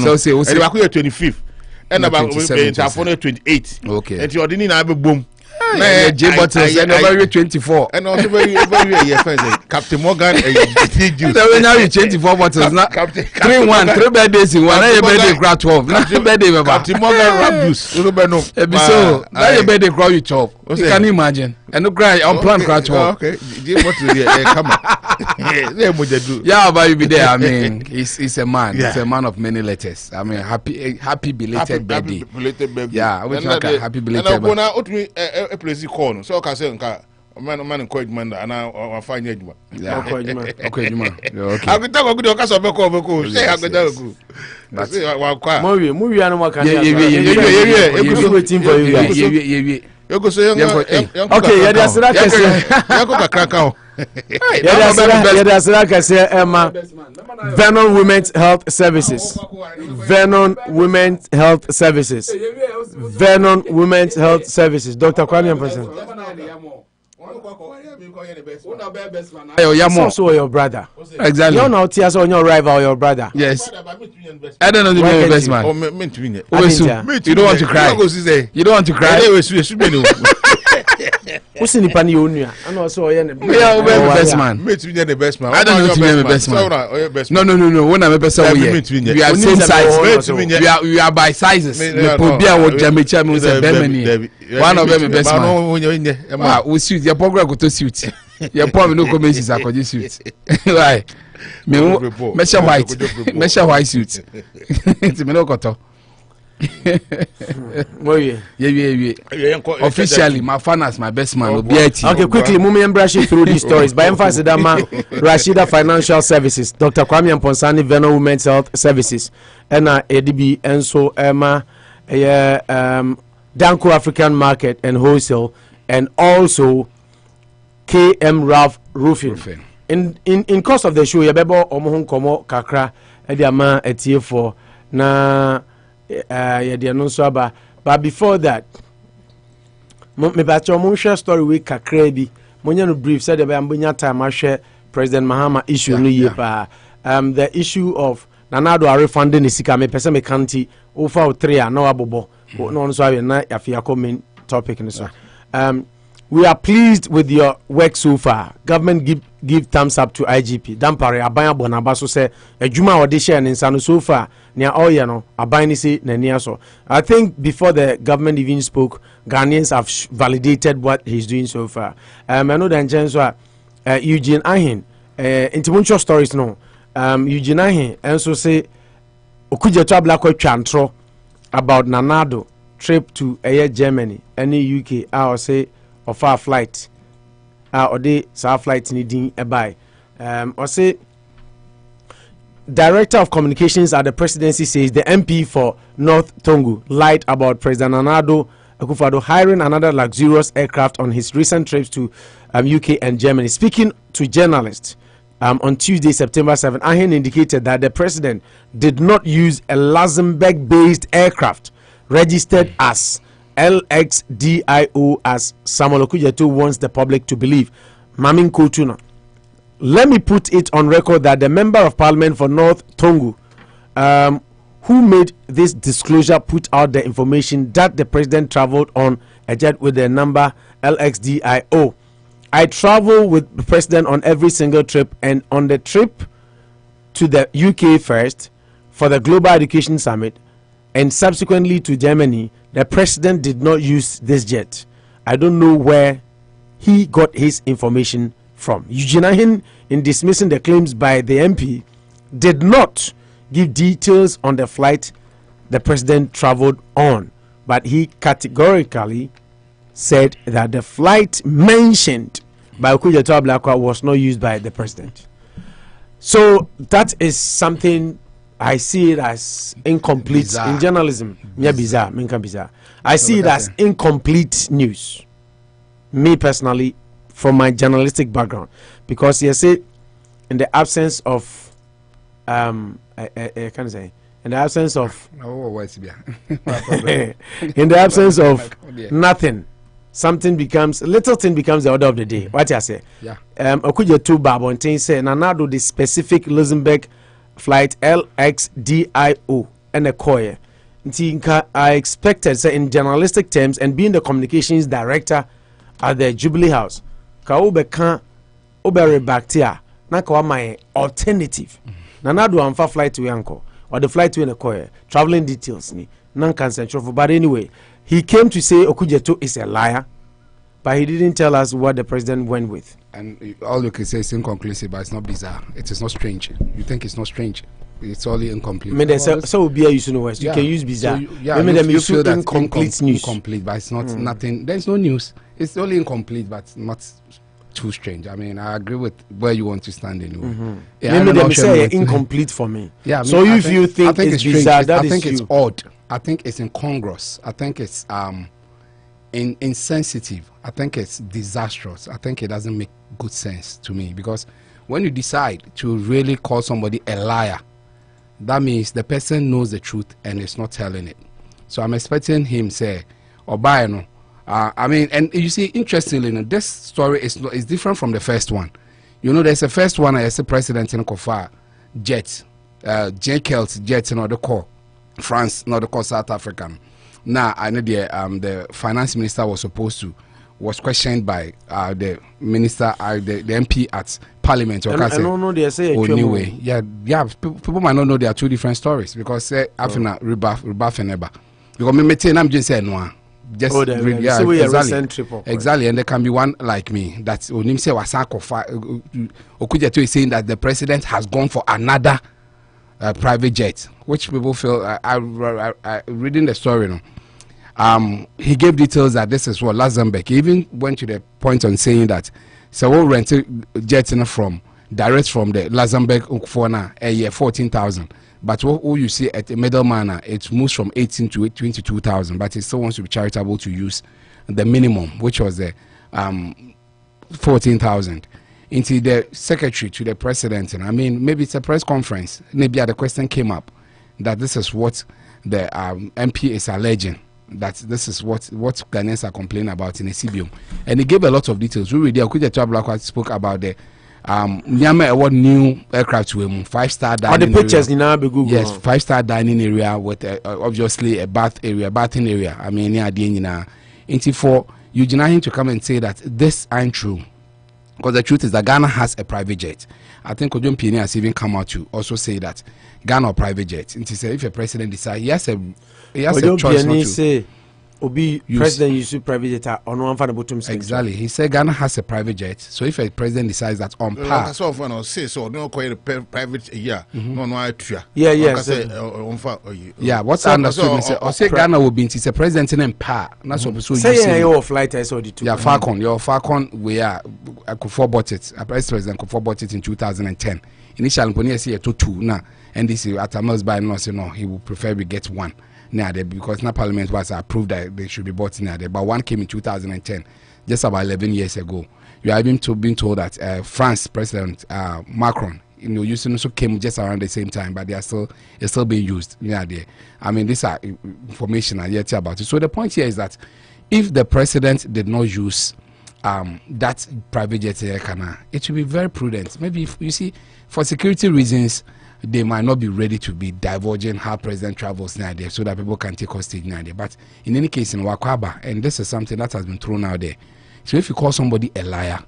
so say 25th and about 28. Okay. And you are didn't have a boom. J bottles and over 24 and also very Captain Morgan and 24 bottles not 3 birthdays in one birthday crowd 12 birthday Captain Morgan Rabus so now your birthday crowd you 12 can you imagine and no cry on plan crowd 12 okay J bottle come on yeah but you be there I mean he's a man he's a man of many letters I mean happy belated birthday yeah happy belated birthday place corner so ka say nka man encouragement and I find you okay I go talk go ka so be ko say I go talk that's wa kwa movie anu maka waiting for you guys you go say okay yeah that's that case you go ka kraka yeah that's that case Emma Vernon Women's Health Services Vernon Women's Health Services Vernon Women's Health Services Dr. Kwame Present also your brother exactly you're not here so your rival or your brother yes I don't know the best man you don't want to cry you don't want to cry who's in the pani onua and also yeah best man the best man I don't know to be the best man no when I'm a best man we are same size we are by sizes me pobia wo jamecha me say Bermani one of them best man we suit your program go to suit your pom no come is akoje suit why me measure white suit it me no koto officially my fathers my best man okay quickly move me brush through these stories by emphasis that man Rashida Financial Services Dr. Kwame Mponsani Vernon Women's Health Services and ADB and so Emma Danko African Market and Wholesale and also KM Ralph Roofing. In course of the show yabebo omo komo kakra e dia ma etie for na but before that me ba cho share story we kakra bi monya no brief said be ambonya time I share President Mahama issue no ye pa the issue of nanado are refunding the sika me pese me kanti over 3 na wabobo no so awe na afia comment topic ni so we are pleased with your work so far. Government give thumbs up to IGP Dampare abanya bonaba so say adwuma odi share nsano so far near all you know abani say nania so. I think before the government even spoke, Ghanaians have validated what he's doing so far. I know that so Eugene Arhin intimuncho stories no Eugene Arhin and so say Cudjoe to Ablakwa chantro about Nanado trip to Germany any UK I will say of our flight or they our flight needing a buy or say Director of Communications at the presidency says the MP for North Tongu lied about President Akufo-Addo hiring another luxurious aircraft on his recent trips to UK and Germany. Speaking to journalists on Tuesday, September 7, Arhin indicated that the president did not use a Luxembourg-based aircraft registered as LXDIO as Samuel Cudjoe wants the public to believe. Mamin Kotuna. Let me put it on record that the member of parliament for North Tongu who made this disclosure put out the information that the president traveled on a jet with the number LXDIO. I travel with the president on every single trip, and on the trip to the UK first for the Global Education Summit and subsequently to Germany, the president did not use this jet. I don't know where he got his information from. Eugene Arhin, in dismissing the claims by the MP, did not give details on the flight the president traveled on, but he categorically said that the flight mentioned by Cudjoe to Ablakwa was not used by the president. So that is something I see it as incomplete bizarre. In journalism. Yeah, bizarre. I see it as incomplete news. Me personally, from my journalistic background, because you say, in the absence of, in the absence of, in the absence of nothing, little thing becomes the order of the day. What I say? Yeah. Okuja to Babontin say Nanado the specific Luxembourg flight LXDIO and a coy. I expected say in journalistic terms and being the communications director at the Jubilee House. Kaube kan obere bacteria na kawa my alternative. Nanado amfa flight to Yanko or the flight to in a coy. Traveling details ni non consensual. But anyway, he came to say Okujeto is a liar, but he didn't tell us what the president went with. And all you can say is inconclusive, but it's not bizarre. It is not strange. You think it's not strange? It's only incomplete. I mean, so be a use West. You can use bizarre. So you feel that incomplete news. Incomplete, but it's not nothing. There's no news. It's only incomplete, but not too strange. I mean, I agree with where you want to stand anyway. Yeah, maybe they say incomplete for me. Yeah. So if you think it's bizarre, that is I think it's odd. I think it's incongruous. I think it's insensitive. I think it's disastrous. I think it doesn't make good sense to me, because when you decide to really call somebody a liar, that means the person knows the truth and is not telling it. So I'm expecting him say, Obayano. I mean, and you see, interestingly, this story is different from the first one. You know, there's a first one, as a president in Kofa jet, J-Kelt jet, the call France, not the call South African. Now I know the finance minister was questioned by the minister, the MP at Parliament. Or I don't know. They say anyway, yeah. People might not know there are two different stories, because Afina rebuff and Eba. Because me I'm just saying no. Just exactly, and there can be one like me that Onim say Okujeto is saying that the president has gone for another private jet, which people feel. I reading the story now. He gave details that this is what Luxembourg. He even went to the point on saying that so we'll rent jet from direct from the Luxembourg for a year 14,000. But what you see at the middleman, it moves from 18 to 22,000. But it still wants to be charitable to use the minimum, which was the 14,000. Into the secretary to the president, and I mean, maybe it's a press conference. Maybe the question came up that this is what the MP is alleging, that this is what Ghanaians are complaining about in a CBO, and he gave a lot of details. We really Ablakwa spoke about the what new aircraft to 5-star dining area. The pictures in our Google. Yes, 5-star dining area with obviously a bathing area. I mean, into for Eugene Arhin to come and say that this ain't true. Because the truth is that Ghana has a private jet. I think Cudjoe has even come out to also say that Ghana or private jet. And he said if a president decides he has a choice not to say president use private jet on one for the bottom. Exactly. He said Ghana has a private jet. So if a president decides that on par, private yeah. What's understood? Say Ghana will be into president in par. That's what so say your flight I saw the two. Yeah, Falcon. We are Akufo bought it. President Akufo bought it in 2010. Initially, when he said two now, and this at Amos by no, he would prefer we get one. Now, because now Parliament was approved that they should be bought now, but one came in 2010, just about 11 years ago. You have been told that France President Macron, using also came just around the same time, but it's still being used. I mean, these are information I yet about it. So the point here is that if the president did not use that private jet, it should be very prudent. Maybe if, you see, for security reasons, they might not be ready to be divulging how president travels now there, so that people can take hostage now there. But in any case, in Wakwaba, and this is something that has been thrown out there. So if you call somebody a liar,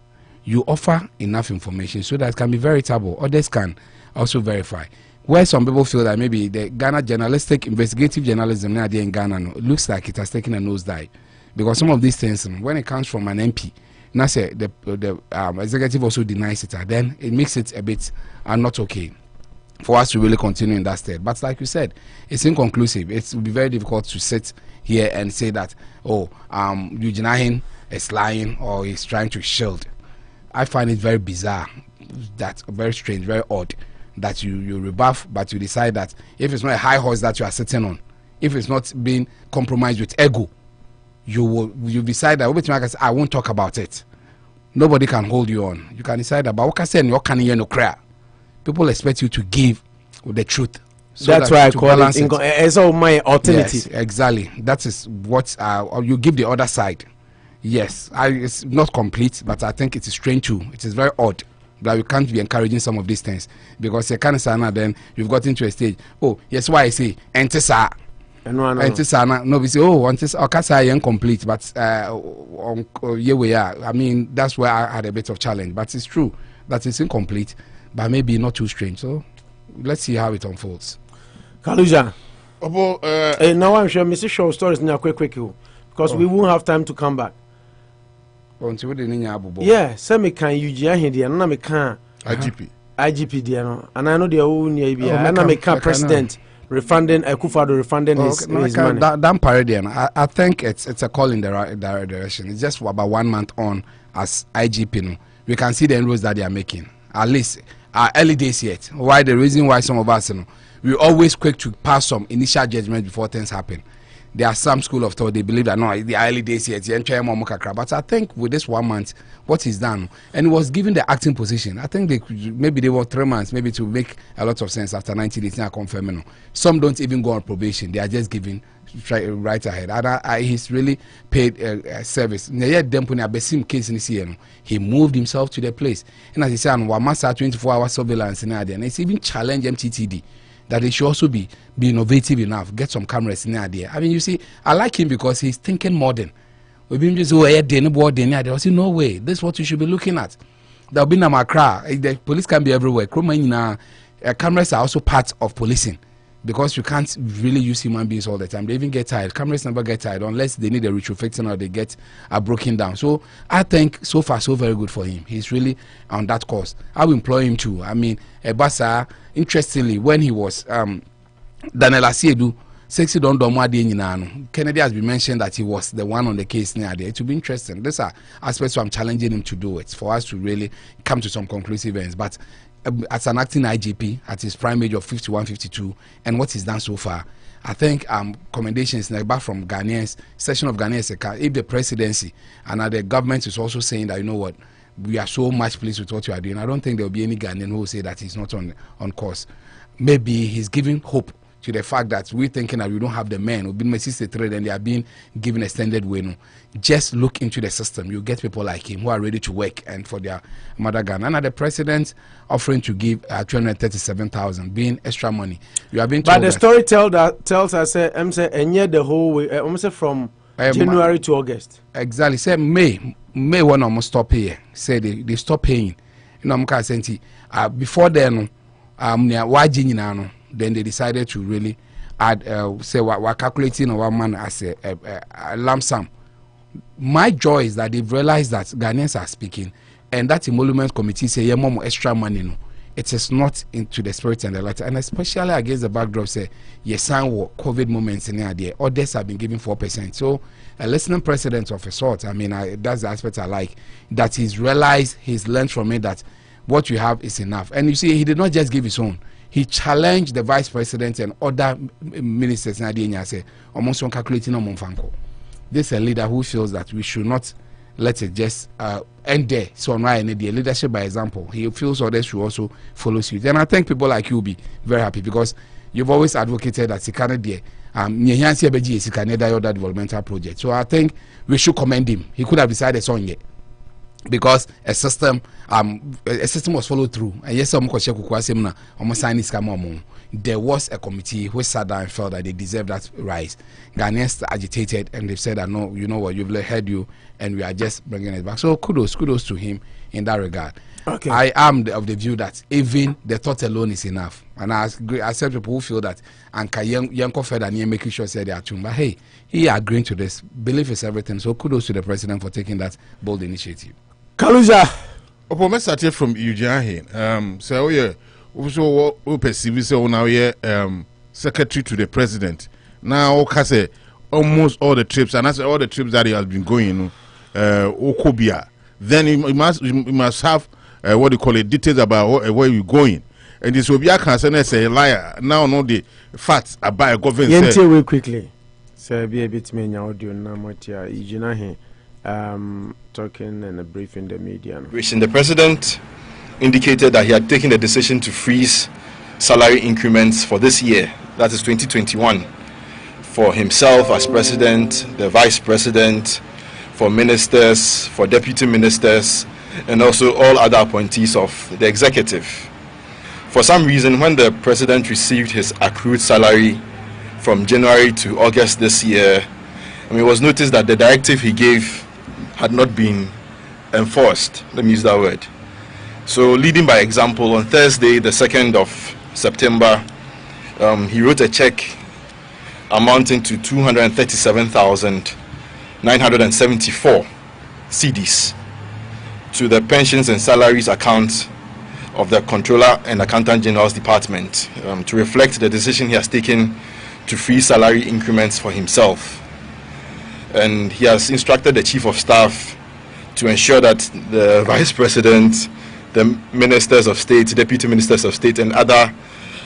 you offer enough information so that it can be veritable. Others can also verify. Where some people feel that maybe the Ghana journalistic, investigative journalism now there in Ghana looks like it has taken a nosedive, because some of these things, when it comes from an MP, now say the executive also denies it, then it makes it a bit not okay for us to really continue in that state. But like you said, it's inconclusive. It will be very difficult to sit here and say that, Eugene Arhin is lying or he's trying to shield. I find it very bizarre, that very strange, very odd, that you rebuff, but you decide that if it's not a high horse that you are sitting on, if it's not being compromised with ego, you decide that I won't talk about it. Nobody can hold you on. You can decide about what I say, and what can you cry. People expect you to give the truth. So that's why I call it it's all my alternative. Yes, exactly. That is what you give the other side. yes, it's not complete, but I think it is strange too. It is very odd that you can't be encouraging some of these things because you can't say then you've got into a stage. Oh, yes, why I say entisa. No, we say, oh, incomplete, but yeah, we are. I mean, that's where I had a bit of challenge, but it's true that it's incomplete, but maybe not too strange. So let's see how it unfolds. Kaluja, now I'm sure Mr. Show stories now quick because we won't have time to come back. Yeah, some can Eugene Arhin there, and I can IGP there, and I know they own and I can president. Refunding Akufo-Addo refunding his money. Dampare then. I think it's a call in the right direction. It's just about 1 month on as IGP. No, we can see the inroads that they are making. At least early days yet. Why the reason why some of us, we always quick to pass some initial judgment before things happen. There are some school of thought they believe that no, the early days yet. But I think with this 1 month, what is done, and it was given the acting position. I think maybe they were 3 months, maybe to make a lot of sense after 90 days. Confirming. Some don't even go on probation; they are just given right ahead. And he's really paid service. He moved himself to the place, and as he said, 24-hour surveillance in there, and it's even challenged MTTD. That they should also be innovative enough, get some cameras in there. I mean, you see, I like him because he's thinking modern. We've been just there. Was no way. This is what you should be looking at. There'll be Namakra. The police can be everywhere. Cameras are also part of policing because you can't really use human beings all the time. They even get tired. Cameras never get tired unless they need a retrofitting or they get broken down. So I think so far so very good for him. He's really on that course. I will employ him too. I mean, Ebasa, interestingly, when he was Daniel Asiedu, sexy don't Kennedy has been mentioned that he was the one on the case near there. It will be interesting. These are aspects I'm challenging him to do it for us to really come to some conclusive ends. But as an acting IGP at his prime age of 51, 52, and what he's done so far, I think commendations back from Ghanaians, section of Ghanaians, if the presidency and the government is also saying that, you know what, we are so much pleased with what you are doing, I don't think there will be any Ghanaian who will say that he's not on course. Maybe he's giving hope to the fact that we're thinking that we don't have the men who've been 63 and they are being given extended way. No. Just look into the system. You get people like him who are ready to work and for their mother Ghana. And the president offering to give 237,000, being extra money. You have been told. But the story tells us, and yet the whole way, almost from January to August. Exactly. Say May when almost stop here. Say they stop paying. You know, I'm before then, then they decided to really add, say, we're calculating one man as a lump sum. My joy is that they've realized that Ghanaians are speaking, and that emolument committee say, yeah, more extra money. No, it is not into the spirit and the letter, and especially against the backdrop, say, yes, COVID moments in there. Others have been given 4%. So, a listening president of a sort, I mean, that's the aspect I like, that he's realized, he's learned from it that what you have is enough. And you see, he did not just give his own. He challenged the vice president and other ministers. This is a leader who feels that we should not let it just end there. So, the leadership by example. He feels others should also follow suit. And I think people like you will be very happy because you've always advocated that Sikane there. That developmental project. So I think we should commend him. He could have decided on yet. Because a system was followed through, and yes, there was a committee who sat down and felt that they deserved that rise. Ghanaians agitated, and they said that no, you know what, you've heard you, and we are just bringing it back. So kudos to him in that regard. Okay. I am of the view that even the thought alone is enough, and I said people who feel that Anka Yanko Fed and making sure say they are tuned, but hey, he agreeing to this. Belief is everything. So kudos to the president for taking that bold initiative. Kaluja. Let's start from Eugene Arhin. So we perceive so now secretary to the president. Now say almost all the trips, and that's all the trips that he has been going, Okobia. Then you must have what you call it, details about where you're going. And this will be a concern say a liar. Now know the facts about a government. Yente quickly. So be a bit me audio now Eugene Arhin. Talking and a briefing the media. The president indicated that he had taken the decision to freeze salary increments for this year, that is 2021, for himself as president, the vice president, for ministers, for deputy ministers, and also all other appointees of the executive. For some reason, when the president received his accrued salary from January to August this year, it was noticed that the directive he gave had not been enforced. Let me use that word. So, leading by example, on Thursday, the 2nd of September, he wrote a check amounting to 237,974 cedis to the pensions and salaries account of the Controller and Accountant General's Department to reflect the decision he has taken to freeze salary increments for himself. And he has instructed the Chief of Staff to ensure that the Vice President, the Ministers of State, Deputy Ministers of State, and other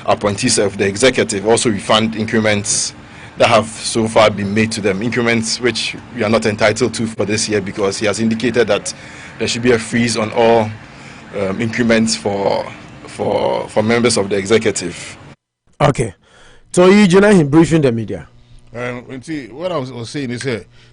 appointees of the Executive also refund increments that have so far been made to them, increments which we are not entitled to for this year, because he has indicated that there should be a freeze on all increments for members of the Executive. Okay. So Eugene Arhin briefing the media. What I was saying is,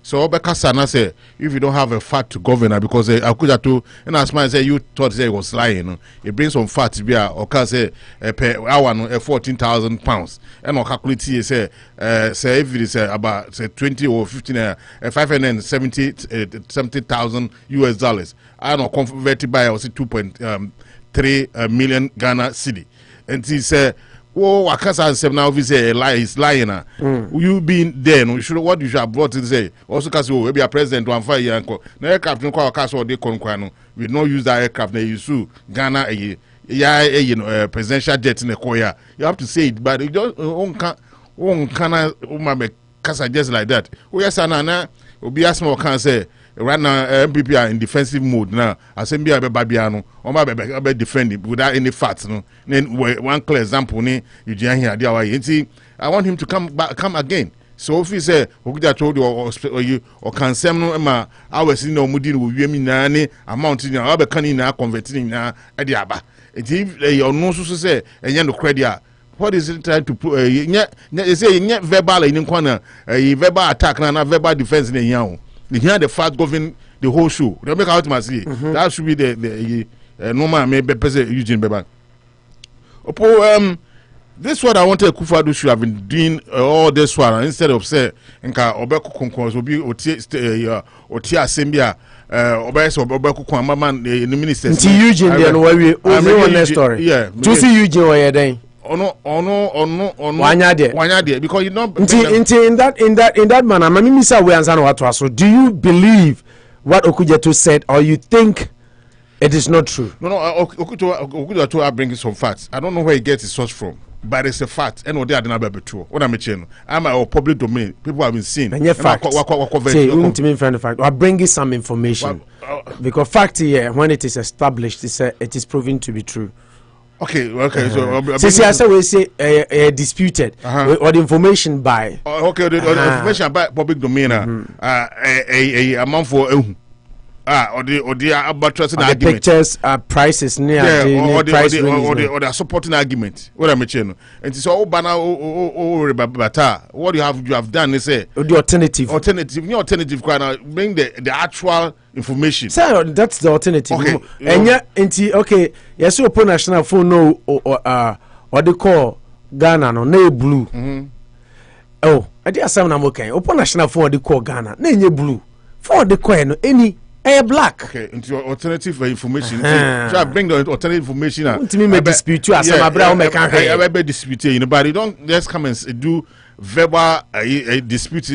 so Obekasana say if you don't have a fact to govern, because Akufo-Addo, and as man say you thought say it was lying, it brings some facts to be or can say per hour £14,000, and or calculate say if it is about say 20 or 15 $570,000 US, I know converted by 2.3 million Ghana cedi, and he say. Oh, I can't say now. If you say lie, is lying. You being there, no, you should what you should have brought to say. Also, because we be a president to fire your uncle. No aircraft, no call castle they conquer. We don't use that aircraft. They use Ghana, presidential jet in the Korea. You have to say it, but you don't can't just like that. Oh yes, Anna, Obi Asmo can say. Right now, MPP are in defensive mode now. I say, be a babiano, or my baby defending without any facts. No, then one clear example, Eugene Arhin. I want him to come again. So if he say, "Okuja told you or can say no, I was in no moodin with you, nani amount in our canning now, converting now at the Abba. If your nose to say, and you know, credit. What is it trying to put? They say, verbal in corner, a verbal attack and a verbal defense in the Here the fact govern the whole show. They make out must see. That should be the normal maybe Eugene Beba. This what I wanted Akufo-Addo should have been doing all this one instead of say nka obeko konkons obi oti asembia obeso obeko kon man the ministers. Nti Eugene dey no we one story. Yeah. To see Eugene where then. Ono wanya there because you know in that manner mamimisa we answer what was. So do you believe what Okudzeto said or you think it is not true? No, Okudzeto are bringing some facts. I don't know where he gets his source from, but it's a fact. And they are not true. What I'm saying, I'm a public domain. People have been seen. And fact. Say you to me find the fact. I'm bringing some information because fact here when it is established, it is proven to be true. Okay. So I say we say disputed or the information by. Okay, the information by public domain. A amount for or the argument. Pictures, prices near or the supporting argument. What I'm saying. And so what you have done is say the alternative. Bring the actual information. So that's the alternative. Okay. And okay, yes, you open national phone no or they call Ghana no blue. Oh, I did some okay. Open national phone they call Ghana no blue. For the coin any black. Okay, into alternative information. So I bring the alternative information. To me, dispute you as a I dispute. But you don't just come and do verbal dispute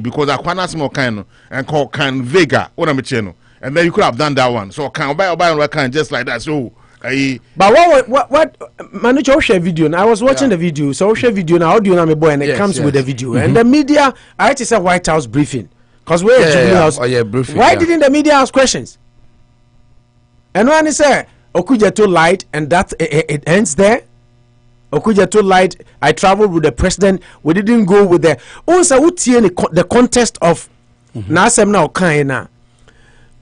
because I can't ask more kind and call can vega what I'm saying. And then you could have done that one. So can buy can just like that. So but what Manu share video. I was watching the video. So share video now audio na me boy and it comes with the video. And the media I had to say White House briefing. Because we're House. Briefing, why didn't the media ask questions? And when he said Okudzeto lied and that it ends there. Okudzeto lied. I traveled with the president. We didn't go with the the contest of Nasem now Kaina.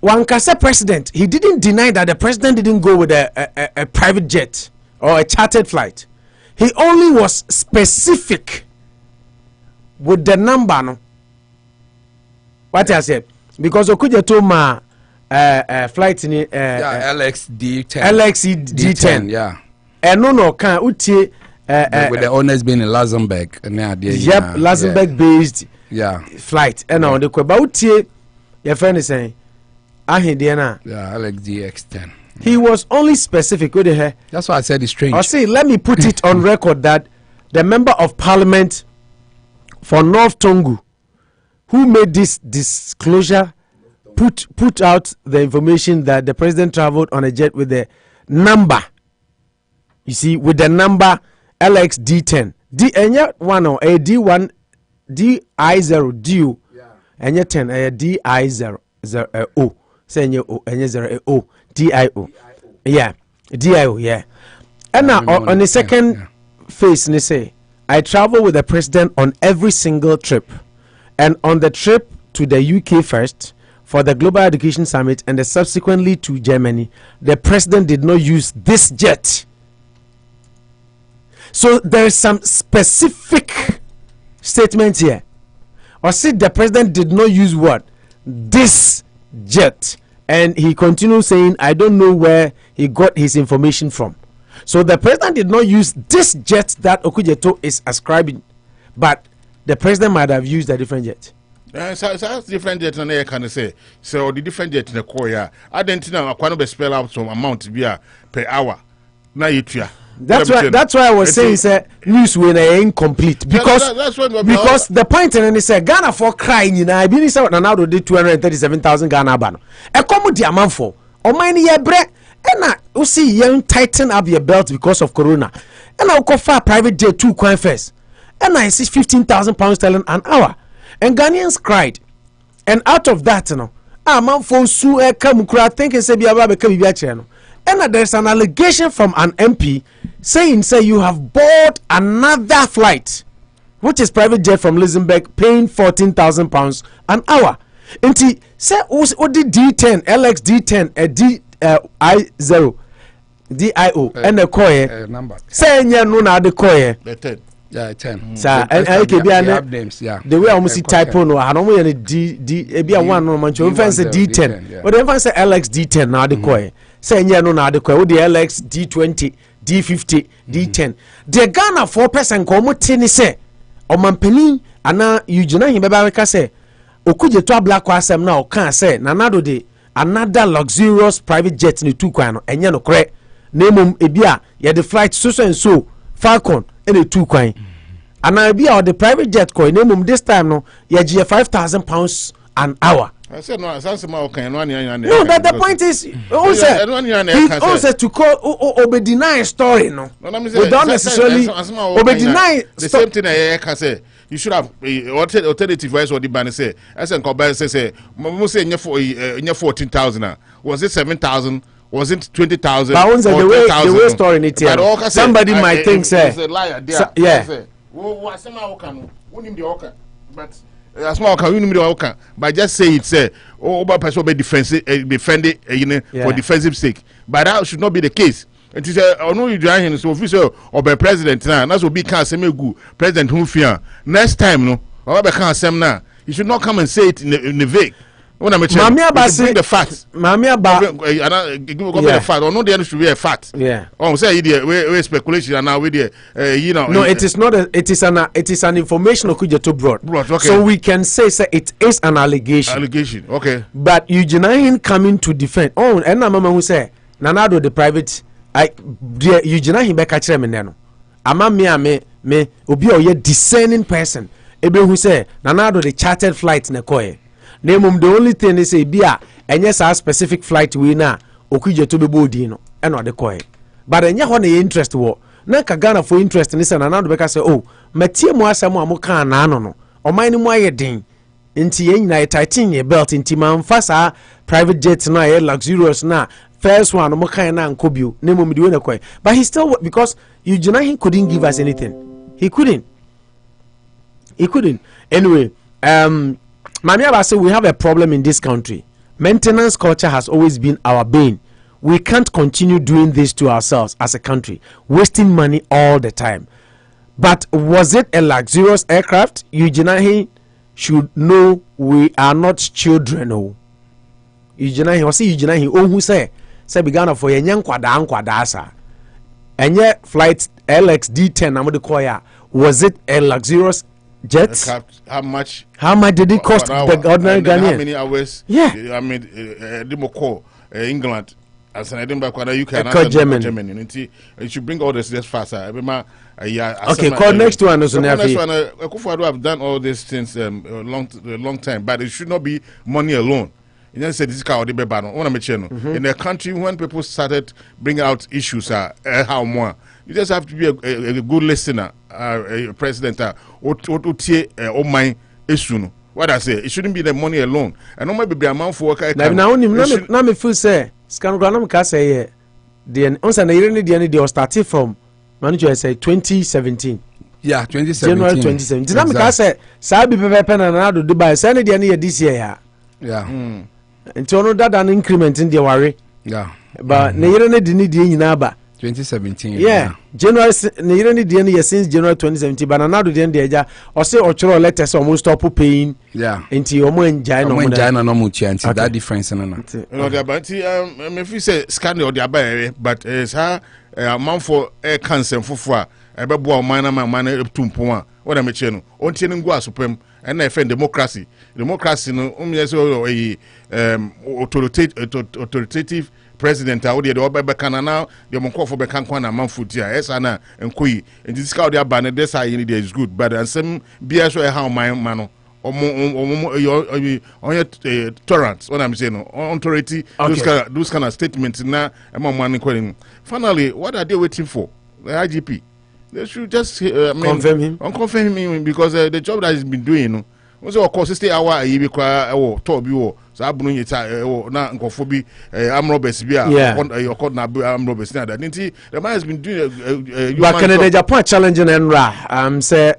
Wankase president, he didn't deny that the president didn't go with a private jet or a chartered flight. He only was specific with the number. No? What I said, because Cudjoe ma flight ni LXD10 yeah. And no can utie with the owners being in Luxembourg yep, Luxembourg based flight and on the Queba utie your friend is saying LXDX10. He was only specific with her. That's why I said it's strange. I say, let me put it on record that the member of parliament for North Tongu, who made this disclosure, put out the information that the president traveled on a jet with the number. You see, with the number LXD10. D1 DI0 DU and yet 10 DI0 O. Say O and 0 O. DIO. Yeah. DIO, yeah. And now on the second phase, they say, I travel with the president on every single trip. And on the trip to the UK first for the Global Education Summit and subsequently to Germany, the president did not use this jet. So there is some specific statement here. Or say the president did not use what? This jet. And he continued saying, I don't know where he got his information from. So the president did not use this jet that Cudjoe is ascribing, but the president might have used a different jet. So that's different jet, and I can say. So the different jet in the core, I didn't know I can't spell out some amount to be per hour. Now you try. That's why I was saying say news when incomplete because because the point and they say Ghana for crying you know I been say now do 237,000 Ghana ban. E come the amount for o mine ye bre e na you see you tighten up your belt because of corona. And I go for private jet 2 coin first. And I see 15,000 pounds sterling an hour. And Ghanaians cried. And out of that you know amount for su e come kura think say be aba be come be a channel. And there's an allegation from an MP saying, say you have bought another flight, which is private jet from Luxembourg, paying 14,000 pounds an hour. And he say, what the D10, LXD10, I0, DIO, and the coy number. Say, yeah, no, now the coy. The 10. Yeah, 10. Sir, and I can be have names, yeah. The way I almost see typo no, I don't want any D, be a one no man. If I say D10, but if I say LXD10, now the coy. Say, yeah, no, now the coy, with the LX D20, D50, D10. The Ghana 4% come tini say, or Mampeni, and now Eugene Arhin Baba say, Cudjoe to Ablakwa asem now can say, Nanado de another luxurious private jet in the 2 kwano, and ya no correct. Name ebia, ya the flight so and so, Falcon, and the 2 kwano. And I be out the private jet coin name this time no ya give 5,000 pounds an hour. I said no, okay. No, that the point is also to call Obiri deny story no. We don't necessarily Obiri deny the same thing I can say. You should have alternative voice or the banner say. As an compare say mo say 14,000 was it 7,000 was it 20,000 but the way story in it here somebody might think say yeah but as small can you but just say it say over person be defensive for defensive sake, but that should not be the case. It is no you join so official or by president now that's will be can say good president who fear next time no or be can say now you should not come and say it in the vague. When I'm bring the facts. Mamia give the fact or no there should be a fact. Yeah. Oh say we speculation and now we you know. No, it is not it is an information Cudjoe brought. Okay. So we can say it is an allegation. Allegation. Okay. But Eugene Arhin coming to defend. Oh, and na mama who say Nanado the private Eugene Arhin be catch me no. Ama me obi o discerning person. Ebe who say Nanado the chartered flight na koye. Name the only thing they say be and yes a specific flight we na Cudjoe to be body no and not the coin. But enya ho na interest wo na ka Ghana for interest ni say na na do be ka say oh matie mo asem a mo kan na no o man ni mo ayedin nti yen na tighten your belt nti man fa private jet na luxurious na first one mo kan na nkobio na mo midi we na coin. But he still because Eugene Arhin couldn't give us anything. He couldn't anyway. Mamiaba say we have a problem in this country. Maintenance culture has always been our bane. We can't continue doing this to ourselves as a country, wasting money all the time. But was it a luxurious aircraft? Eugene Arhin should know we are not children. Oh, Eugene Arhin, see Eugene Arhin. Oh, who say Ghana for yenyan kwada sa. And yet flight LXD10. I'm the choir. Was it a luxurious jet? How much did it cost the ordinary Ghanaian? How many hours? Yeah. I mean, England. As an Edinburgh, you can Germany. You should bring all this faster. Okay, call next one. Next one, Akufo-Addo have done all these things a long time, but it should not be money alone. You just said this is how they be banned. In a country when people started bringing out issues, how more you just have to be a good listener, a president. Oh my issue. What I say, it shouldn't be the money alone. And no maybe be amount for work. Now me feel say Scanogranum can say the answer the started from manager say 2017. Yeah, 2017. January 2017. Now me can say Sabi Pepe and Nado Dubai send the year this year. Yeah. Until no that an increment in the worry. Yeah. But na yere need nyina 2017. Yeah. January na yere need since January 2017 but now the end there or say or letters almost stop paying. Yeah. Until omo enjoy no mu tia that difference no. You know the about me fi say scandal the about but is how man for air cancer for ebebo man tumpo what am che no ontie ngo asopem and na defend democracy no say authoritative president out there the obebeka now the monko for beka kwa na manfo dia esa na enkoyi and this how they are ban this are there is good but and some bia so how man no on torrents what I'm saying authority those kind of statements na man calling finally what are they waiting for the IGP they should just confirm him because the job that he's been doing also of course stay hour you be kwa to bi wo so abunu yita na nkofo bi amrobes bi your code na amrobes na that the man has been doing but Canada Japan challenging Enra say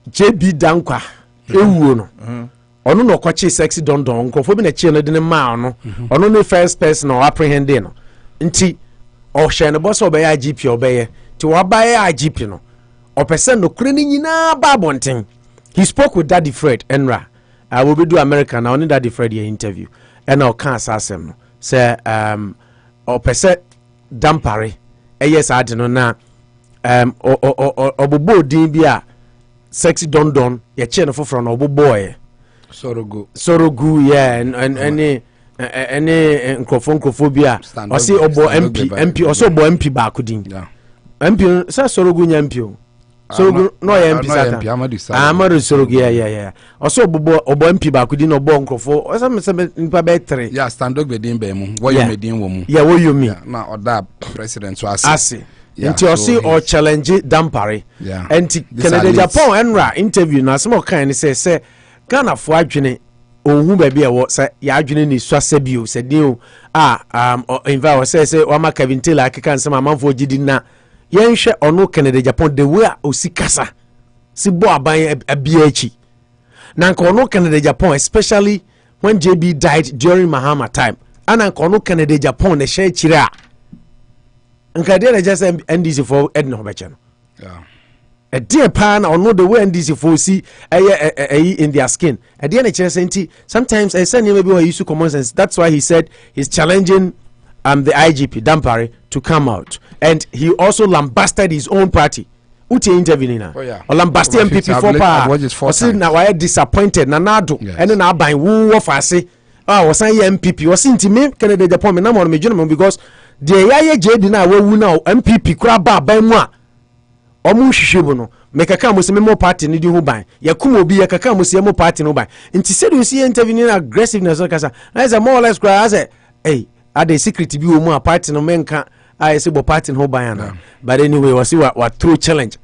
JB Dankwa ewuo no ono no kwachi sexy don nkofo bi na chi no de ne ma no ono no first person or apprehending no nti o hye ne boss obey IGP obey ti wa buy IGP no o person no kure ni nyina ba bonten. He spoke with Daddy Fred Enra. I will be do America now. Only Daddy Fred your interview. And I'll can't ask him. Say or percent Dampare. Yes, I don't know now. Obobo Dibia sexy don your chain for from Obo boy. Sorogu, yeah, and any nkrophobia. Or say Obo MP also Obo MP Bakudin. Yeah. MP sa Sorogu MP. So no MP Amadu Sorogu yeah. Also Obo MP Bakudi no bo nkofo. O some nipa be 3. Yeah, stand up be din be mu. What you medin wo mu. Yeah, what you mean? Na oda president so ase. Nti o see or challenge Dampare. Yeah. Enti Canada Japan Enra interview na some kind say Ghana fo adwene ohun ba bia wo say ya adwene ni swase bio say din invite say o ma Kevin Taylor akeka nsem amanfo gidi na yenhwe ono Canada Japan the way osikasa si bo aban abiachi na ono Canada Japan especially when JB died during Mahama time and ono Canada Japan na share chira nka dey na just NDC for Edna Obecha no yeah a dear pan or no the way NDC for see in their skin at the end sometimes I said maybe he used to common sense. That's why he said he's challenging the IGP Dampare to come out, and he also lambasted his own party. Uti intervening now. Oh yeah. Or lambasted MPP for power. Or now I disappointed. Nanado. And then I buy woo of I say. Oh, was I MPP? Was into me? Canada Japan. Me na mo me gentleman because the yaya JD na we now MPP kraba by moi. Omu hwehwe no mekaka mo se me mo party ni di ho ban yakumo bi yakaka mo se mo party no ban nti said you see intervening aggressiveness kasa as a more or less cry as hey are the secret bi o mu a party no menka I say bo party no ban na but anyway we see what through challenge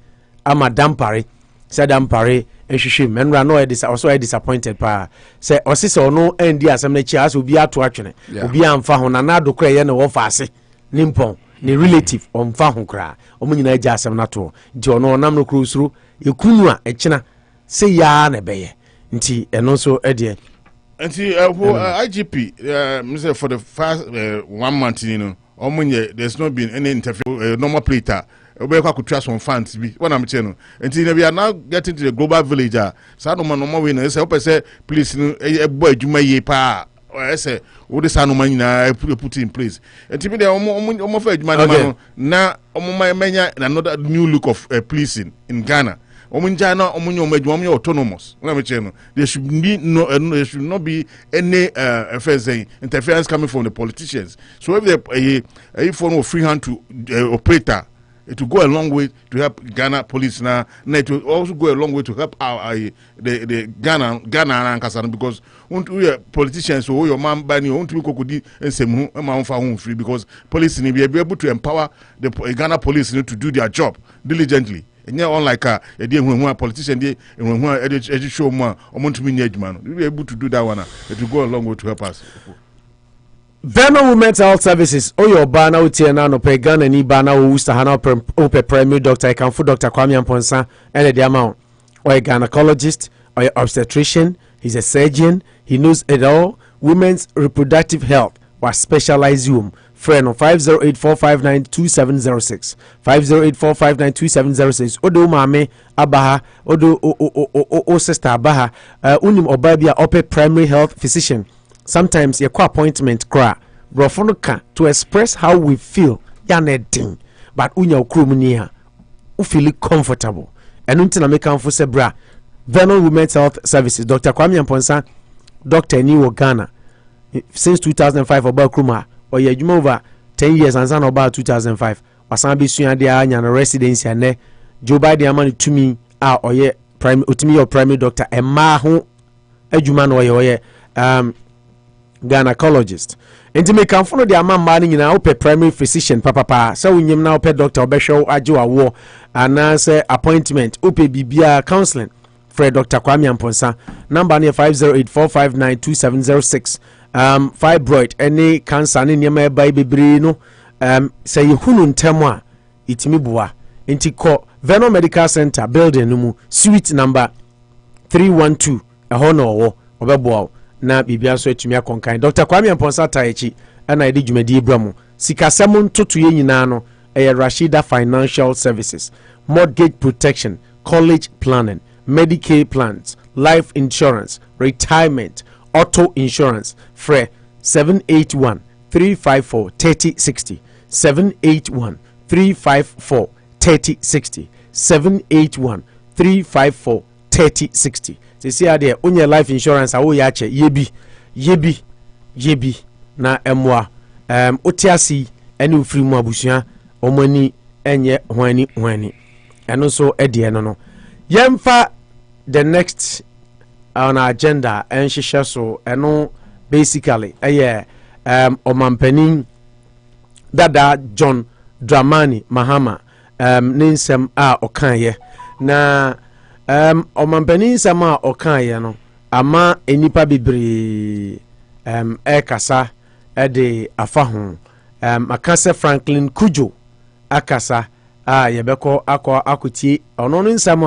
ama Dampare said Dampare ehwehwe menra no e also disappointed pa say osise ono endi asem na chi as obi ato atwene obi amfa ho na na adokra ye na wo fa ase nimpon ni relative omfa ho kra omunyina agya asem na to nti ono nam no krusuru ekunu a ekina se ya na beye nti eno so ede nti IGP say for the first 1 month you know omunye there's not been any interview normal plater obekwa kutwa some funds bi when am cheno enti we are now getting to the global village sa no man we no say ope say police no ebo adwuma ye pa say wo de sa no man nyina put in place enti me dey omo fa adwuma no na omo manya another new look of policing in Ghana. Autonomous. There should be there should not be any interference coming from the politicians. So if a form of free hand to operator, it will go a long way to help Ghana police now. It will also go a long way to help the Ghana and because we politicians who your man bani won't be kokudi and say free because police will be able to empower the Ghana police to do their job diligently. And yeah, unlike a politician, show more or to be able to do that one. It will go a long way to help us. Venom Women's Health Services, your banner with Tiana, Pagan and Ibana, Worcester, Ope Primary Doctor, I can for Dr. Kwame Amponsa, and the amount, or a gynecologist, or an obstetrician, he's a surgeon, he knows it all. Women's reproductive health was specialized room. Friend on 508-459-2706 508-459-2706 Odo Mame Abaha Odo sister Abaha Unim Obabia Ope Primary Health Physician. Sometimes your appointment cry Brofonoka to express how we feel yaneding but unya ukrumunia u feel comfortable and until make am for sebra Venom Women's Health Services Dr. Kwame Amponsa Dr. Niwo Ghana since 2005 about Kruma or ye over 10 years and about 2005 wasan be suya dia anya no residency ane Joe Biden amani to me or ye primary utimi your primary doctor emma ho adwuma no ye gynecologist enti me kan follow the amamba ni nyina ope primary physician papa so unyim na ope doctor obehwe agye awo ana say appointment ope bibia counseling for Dr. Kwame Amponsa number near 508-459-2706 fibroid any cancer ni nyama bai bebre no say hunu ntemo a itimi boa enti ko Venom Medical Center building no mu suite number 312 eho no wo obeboa na bibia so atumi akonkan Dr. Kwame Amponsa Taichi ana edi dwumadi ebramu sikasem ntoto ye nyina no Rashida Financial Services mortgage protection college planning Medicaid plans, life insurance, retirement, auto insurance. Free 781-354-3060. 781-354-3060. 781-354-3060. They say there on your life insurance. Awo yache yebi na emwa otiasi eni ufiri mu abusuya omani enye hwani eno so edie no yemfa the next on our agenda and she so eno basically omampanin dada John Dramani Mahama ninsem a okanye na omampanin nsem a okanye no ama enipa bebre kasa de afa ho akase Franklin Cudjoe akasa yebeko akotie ono nsem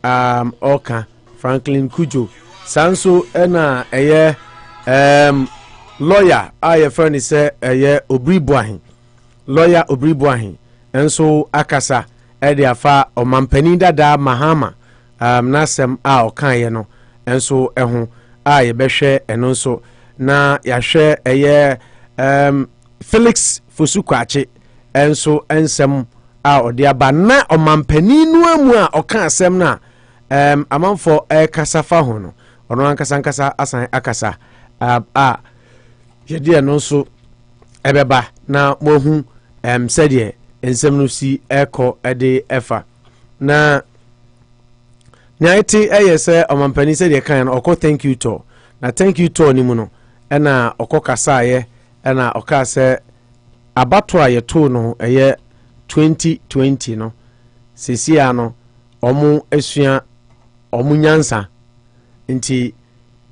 a oka Franklin Cudjoe sanso na lawyer your friend is Obiri Boahen lawyer Obiri Boahen enso akasa de afa omampanin dada Mahama nasem a oka ye no enso eho yebehwe eno nso na yahwe Felix Fosukwache enso ensem ode aba na omampanin no amu a oka asem na amanfo kasa fa ho no ono ankasa asan akasa yede no so ebeba na mohu sede ensem no si eko ede efa na nyaiti se omampanin sede kan oko thank you to na thank you to ni mu no na oko kasa ye na oka se abato ayeto no 2020 no sesia no omu esua omu nyansa nti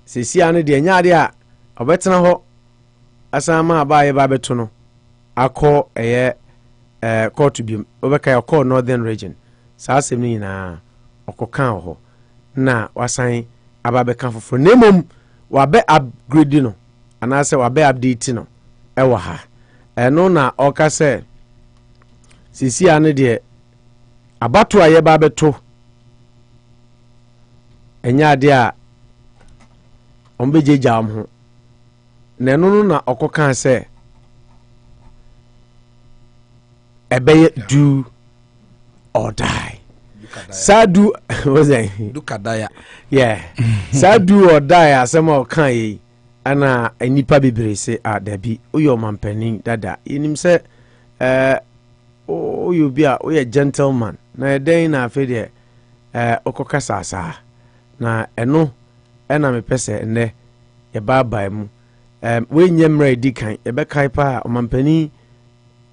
sesia no de nyaade a obetena ho asama abaye ba beto no akọ court bi obeka akọ northern region saasem ni na okokan ho na wasan ababeka fofo nemom wabe upgrade no anase wabe update no ewa ha eno na okase sesia no de abato aye ba beto enya ade a ombejeja ho na eno na okoka se ebeye do or die. Sadu was it? Dukadaya. Yeah. Sadu or die asema okan ana enipa bebre se adabi uyo mampani dada inim se uyo bia uyo gentleman na den na afi de okoka sasa na eno ena mepese ene ye baba mu we nyemra dikan ye be kai pa mampani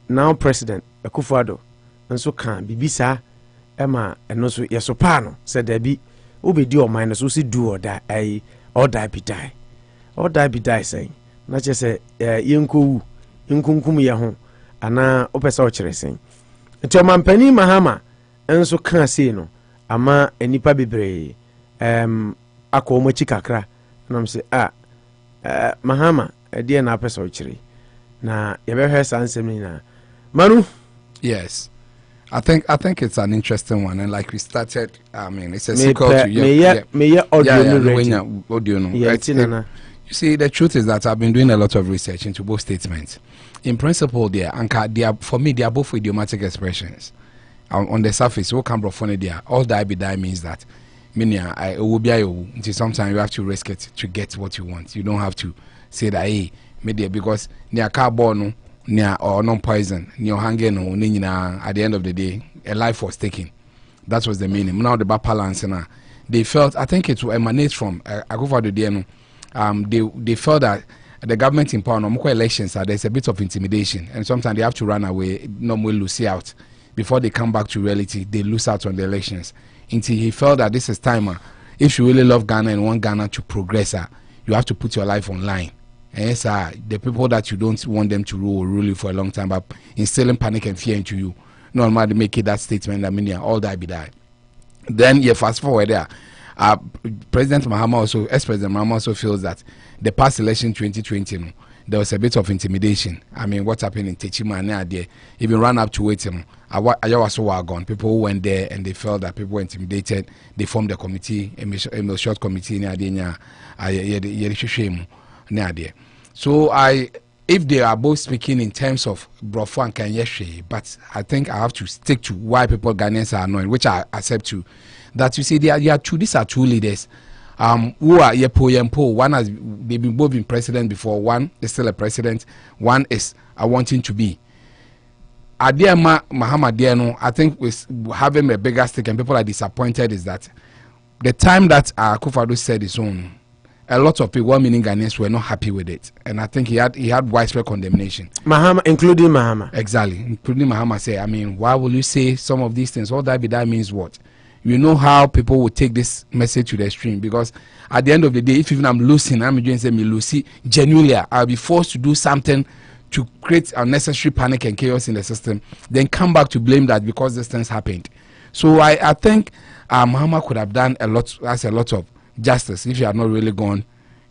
now president Akufo-Addo nso kan bibisa ema eno so yesopa no se dabi obedi o man so si do or die or die be die or die be die say na che se yenkowu nkunkum ye ho ana opesa o kire sen enti o mampani Mahama nso kan sei no ama enipa bebre akọ mo chikakra na mse Mahama die na opesa o kire na ye be hwe sansem ni na Manu. Yes, I think it's an interesting one, and like we started, I mean, it's a sequel to audio. You see, the truth is that I've been doing a lot of research into both statements. In principle, for me, they are both idiomatic expressions. On the surface, what can be there? All die be die means that, sometimes you have to risk it to get what you want. You don't have to say that, hey, media because near carbon. Or non-poison, hanging on at the end of the day, a life was taken. That was the meaning. Now the balance they felt, I think it emanates from Akufo-Addo. They felt that the government in power, no elections, there's a bit of intimidation, and sometimes they have to run away, normally lose out before they come back to reality. They lose out on the elections. Until he felt that this is time. If you really love Ghana and want Ghana to progress, you have to put your life online. Yes, the people that you don't want them to rule you for a long time, but instilling panic and fear into you. No matter make it that statement that all die be die. Then you fast forward there. President Mahama also, ex-President Mahama also feels that the past election 2020, there was a bit of intimidation. I mean, what happened in Techima and there, even ran up to waiting. Ayawaso were gone. People who went there and they felt that people were intimidated. They formed a committee, a short committee near so if they are both speaking in terms of Brofo and Kanyeshe, but I think I have to stick to why people Ghanaians are annoyed, which I accept to. That you see, these are two leaders who are Yempo. One has they've been both been president before. One is still a president. One is wanting to be. Mahama Diano, I think with having a bigger stake and people are disappointed is that the time that Akufo-Addo said his own. A lot of people, meaning Ghanaians, were not happy with it, and I think he had widespread condemnation. Mahama, including Mahama, exactly, including Mahama. Say, I mean, why will you say some of these things? All that be that means what? You know how people will take this message to the extreme, because at the end of the day, if even I'm losing, I'm doing say me losing genuinely, I'll be forced to do something to create unnecessary panic and chaos in the system, then come back to blame that because these things happened. So I think Mahama could have done a lot of justice if he had not really gone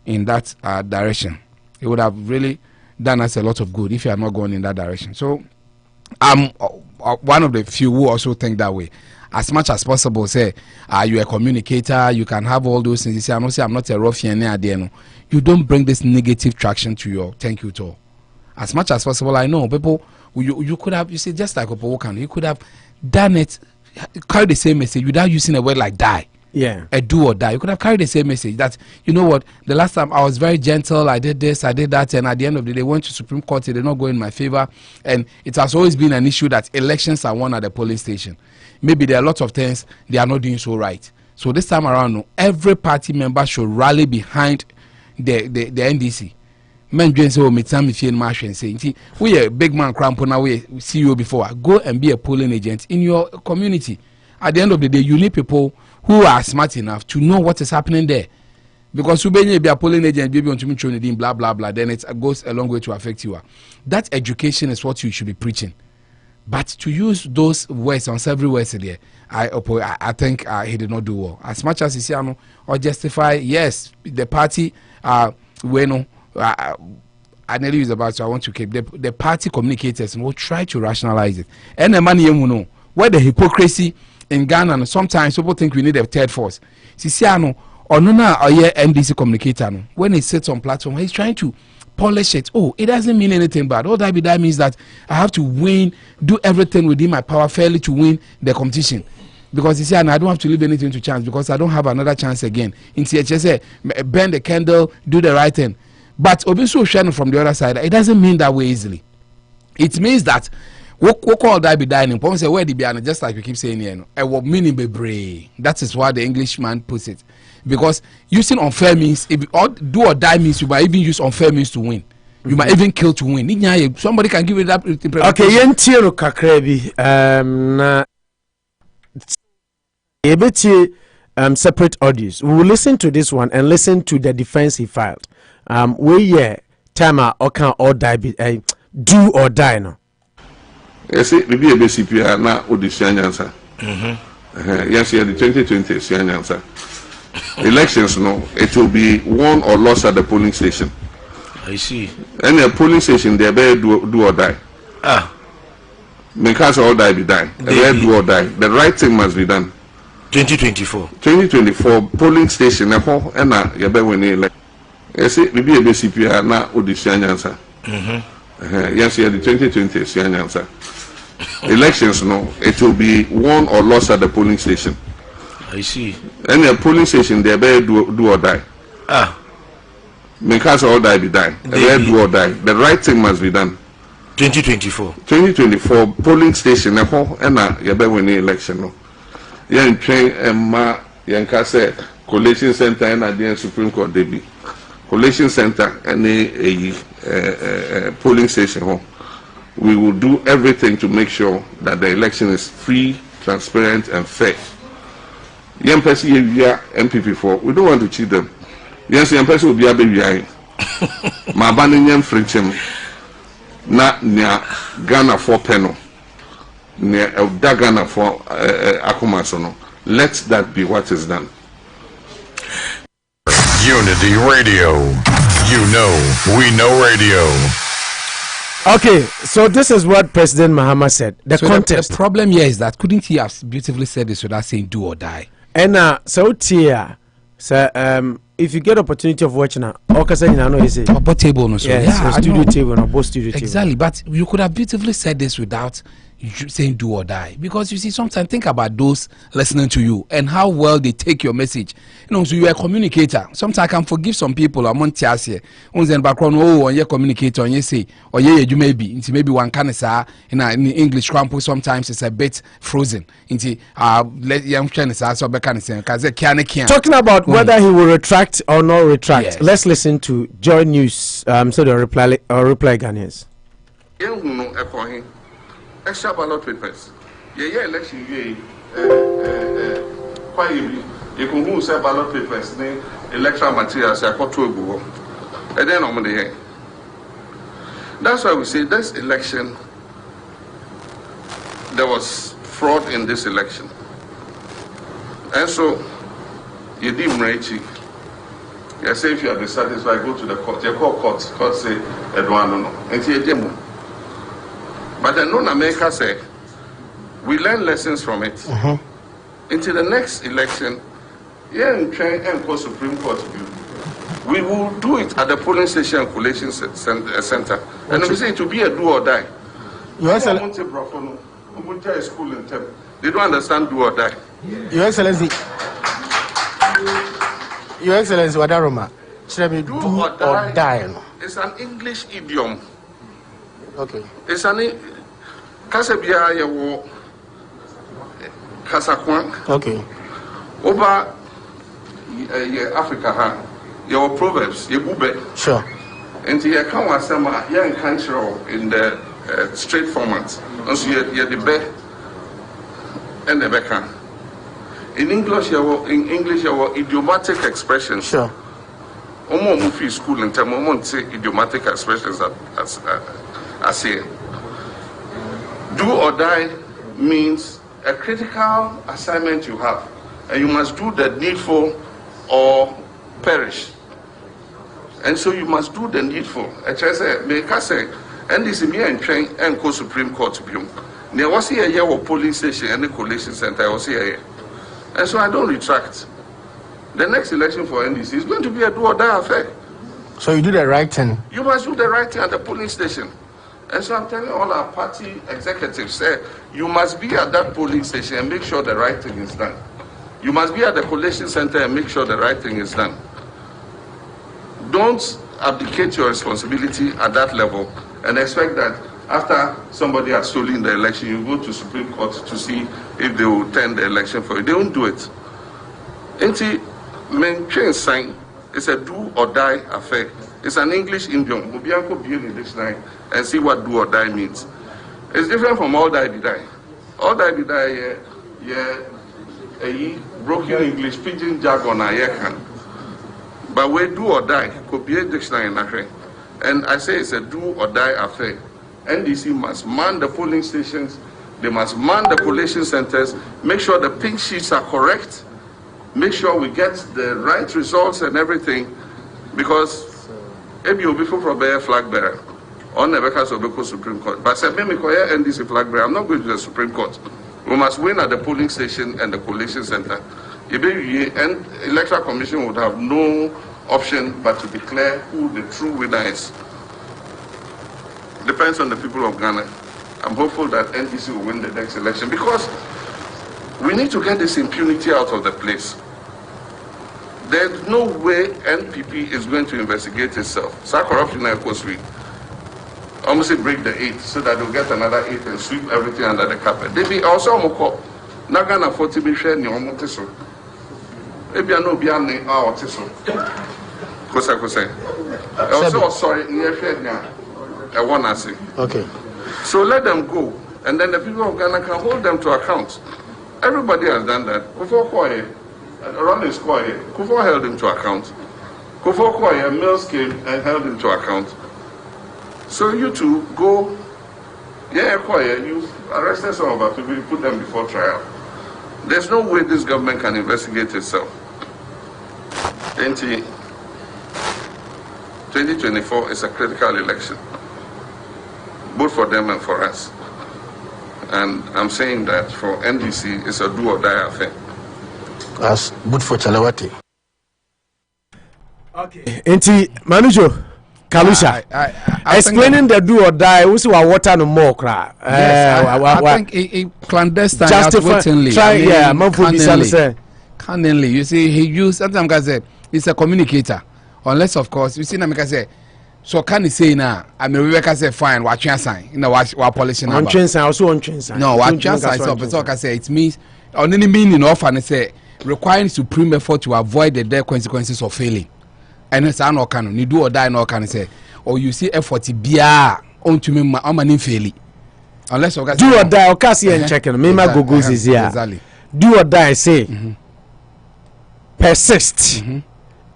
in that direction. It would have really done us a lot of good if he had not gone in that direction. So I'm one of the few who also think that way. As much as possible, say you're a communicator, you can have all those things. You say, I'm not a ruffian. You don't bring this negative traction to your thank you to. As much as possible, I know people you could have, you see, just like Opowokan, you could have done it, carry the same message without using a word like die. Yeah, a do or die. You could have carried the same message that, you know what, the last time I was very gentle, I did this, I did that, and at the end of the day, went to Supreme Court, they did not go in my favor. And it has always been an issue that elections are won at the polling station. Maybe there are lots of things they are not doing so right. So this time around, every party member should rally behind the NDC. Men say, oh, if you and say, we a big man crampon, we see you before. Go and be a polling agent in your community. At the end of the day, you need people who are smart enough to know what is happening there. Because you be a polling agent, be on to blah blah blah, then it goes a long way to affect you. That education is what you should be preaching. But to use those words on several words there, I think he did not do well. As much as he said or justify, yes, the party I nearly use about, so I want to keep the party communicators will try to rationalize it. And the money, where the hypocrisy in Ghana, sometimes people think we need a third force. Sisiano or Nuna or NDC communicator. When he sits on platform, he's trying to polish it. Oh, it doesn't mean anything bad. All that means that I have to win, do everything within my power fairly to win the competition. Because you see, I don't have to leave anything to chance because I don't have another chance again. In CHS, bend the candle, do the right thing. But Obiso Shannon from the other side, it doesn't mean that way easily. It means that we call that be dining. People say where the be just like we keep saying here. Meaning be brave. That is why the Englishman puts it. Because using unfair means, if do or die means, you might even use unfair means to win. You might even kill to win. Somebody can give it that. Okay, yentiro kakrebi. Na separate audios. We will listen to this one and listen to the defense he filed. Timer or can or die do or die no. Yes, it will be a BCP now audition answer. Yes, the 2020 answer. Elections, no, it will be won or lost at the polling station. I see. Any polling station, they better do or die. Because all die be done. Do or die. The right thing must be done. 2024 polling station, and you better win the election. Yes, it will be a BCP now audition answer. Yes, the 2020 answer. Elections, no, it will be won or lost at the polling station. I see. Any polling station, they better do or die. Because all die be done. They better do or die. The right thing must be done. 2024 polling station, and you better win the election. No, you train Emma Yankase Collation Center and at the Supreme Court Debbie Collation Center and a polling station. We will do everything to make sure that the election is free, transparent, and fair. Young person here, MPP for we don't want to cheat them. Yes, young person will be a baby. My banning friction. Na near Ghana for Peno, near Ghana for Akumasono. Let that be what is done. Unity Radio. You know, we know radio. Okay, so this is what President Mahama said. The contest. The problem here is that couldn't he have beautifully said this without saying do or die? And so Tia, if you get opportunity of watching now, you know, he say about table no so. Yeah, so studio table no both studio table. Exactly, but you could have beautifully said this without saying do or die, because you see sometimes think about those listening to you and how well they take your message. You know, so you are a communicator. Sometimes I can forgive some people. I'm on here. On background, on your communicator, on you say, or you maybe one can say in English campus sometimes it's a bit frozen. Let young Chinese so talking about whether he will retract or not retract. Yes. Let's listen to Joy News. So the reply Ghanaians. Extra ballot papers. Yeah, election quite you can who say ballot papers, electoral materials, I got to a book. And then on the end. That's why we say this election, there was fraud in this election. And so, you didn't write it. You say if you are dissatisfied, go to the court. You call court say, Eduardo, no. And see a demo. But then non-America said, we learn lessons from it. Into the next election, Supreme Court, we will do it at the polling station and collation center. And we say it will be a do or die. They don't understand do or die. Your Excellency, Wadaroma, do or die. It's an English idiom. Okay. It's an Kasabia Yawo Kasakwan. Okay. Over Africa, your proverbs, your bube. Sure. And you come with some young country in the straight format. Also, you're the best and the becker. In English, your idiomatic expressions. Sure. Omo movie school in terms of say idiomatic expressions as here. Do or die means a critical assignment you have, and you must do the needful or perish. And so you must do the needful. I say, make us say, and this is me and train and go Supreme Court to be. There was here a year of polling station and the collation center. I was here. And so I don't retract. The next election for NDC is going to be a do or die affair. So you do the right thing. You must do the right thing at the polling station. And so I'm telling all our party executives, say, you must be at that polling station and make sure the right thing is done. You must be at the collation center and make sure the right thing is done. Don't abdicate your responsibility at that level and expect that after somebody has stolen the election, you go to Supreme Court to see if they will turn the election for you. They won't do it. Maintain sign. It's a do or die affair. It's an English idiom. Mubianko be in the dictionary and see what do or die means. It's different from all die be die. All die be die, broken English, pidgin jargon, can. But we do or die could be a dictionary in affair. And I say it's a do or die affair. NDC must man the polling stations. They must man the collation centers. Make sure the pink sheets are correct. Make sure we get the right results and everything, because if you before from a flag bearer, on the because of the Supreme Court. But say me NDC flag bearer, I'm not going to the Supreme Court. We must win at the polling station and the collation center. And Electoral Commission would have no option but to declare who the true winner is. Depends on the people of Ghana. I'm hopeful that NDC will win the next election because we need to get this impunity out of the place. There's no way NPP is going to investigate itself. So corruption, of course, we almost break the 8 so that they'll get another 8 and sweep everything under the carpet. They be also moko. Nagana 40 be share ni omoteso. Maybe I know beyond our teso. Kosa. Also sorry, near share now. I want to say. Okay. So let them go, and then the people of Ghana can hold them to account. Everybody has done that. Kufo Koye, around his Koye, Kufo held him to account. Kufo Koye, Mills came and held him to account. So you two go, Koye, you arrested some of our people, you put them before trial. There's no way this government can investigate itself. 2024 is a critical election, both for them and for us. And I'm saying that for NDC, it's a do or die affair. That's good for Chalawati. Okay. Enti Manujo Kalusha, explaining the do or die, we see what water no more cry. I think a clandestine, justifyingly, canningly. You see, he used sometimes I say he's a communicator, unless of course you see, I say. So can he say now? I mean, Rebecca say fine. Watch your sign. You know, watch polishing. On train sign, also on train sign. No, watch your sign. So, I say it means on any meaning of and say requiring supreme effort to avoid the dire consequences of failing. And it's an organ. You do or die, no can say. Or you see effort to be on to me, I'm an infailing. Unless do or die, or Cassie and checking. Me, my Googles is here. Do or die, say persist.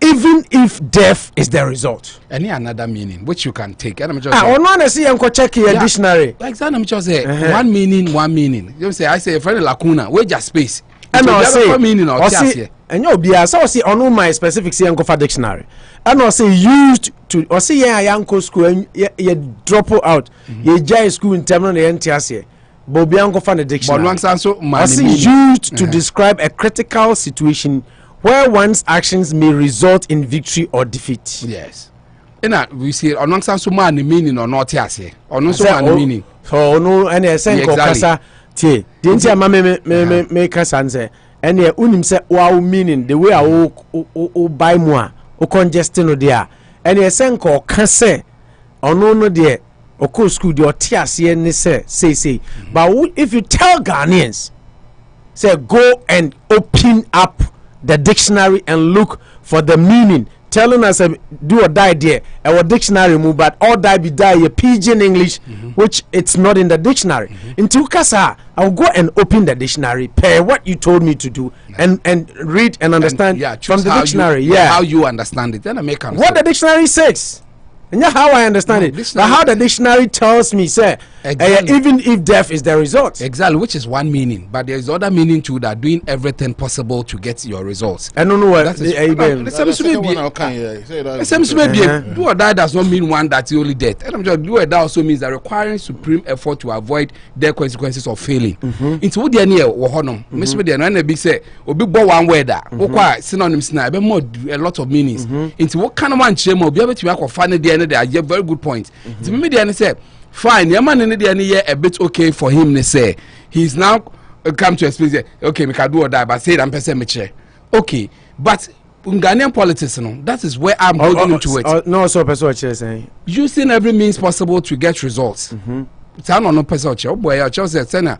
Even if death is the result. Any another meaning which you can take. And I'm just honestly, I'm check your dictionary. Like that, I'm just say one meaning. You say I say a friend lacuna. Where just space. And I say meaning or say and you be so say on my specific say for dictionary. And I say used to or say yanko school and you drop out. You jai school in terminal the NTS. But bianco for the dictionary. I say used to describe a critical situation where one's actions may result in victory or defeat. Yes. And we see on one side so man meaning or not yes. Or no so man meaning. So no any sense kasa tie. The ntia ma me kasa nse. Ene unim se wa meaning the way o buy more o congestion no there. Ene sense ko kase ono no there o ko school the otiase ne say. But if you tell Ghanaians say go and open up the dictionary and look for the meaning, telling us do or die there our dictionary move, but all die be die a pidgin English which it's not in the dictionary. Into Kasa I'll go and open the dictionary, pair what you told me to do and read and understand from the dictionary. How you understand it, then I make what the dictionary says and how I understand it. But how the dictionary tells me say Exactly. Even if death is the result. Exactly, which is one meaning, but there is other meaning too, that doing everything possible to get your results. I don't know what that is. Do or die does not mean one that's only death. And I'm just do or die also means that requiring supreme effort to avoid the consequences of failing. Into what the near Wahono, Miss Media, and be say, or be one word that synonyms now, but more a lot of meanings. Into what kind of one shame or be able to work or find the end of the very good point. To me, the say. Fine, your man in the year a bit okay for him. They say he's now come to explain. Say, okay, we can do or die, but say I'm person okay, but in Ghanaian politics, that is where I'm going into it. No, so person saying using every means possible to get results. Town on no person boy, Chelsea Senna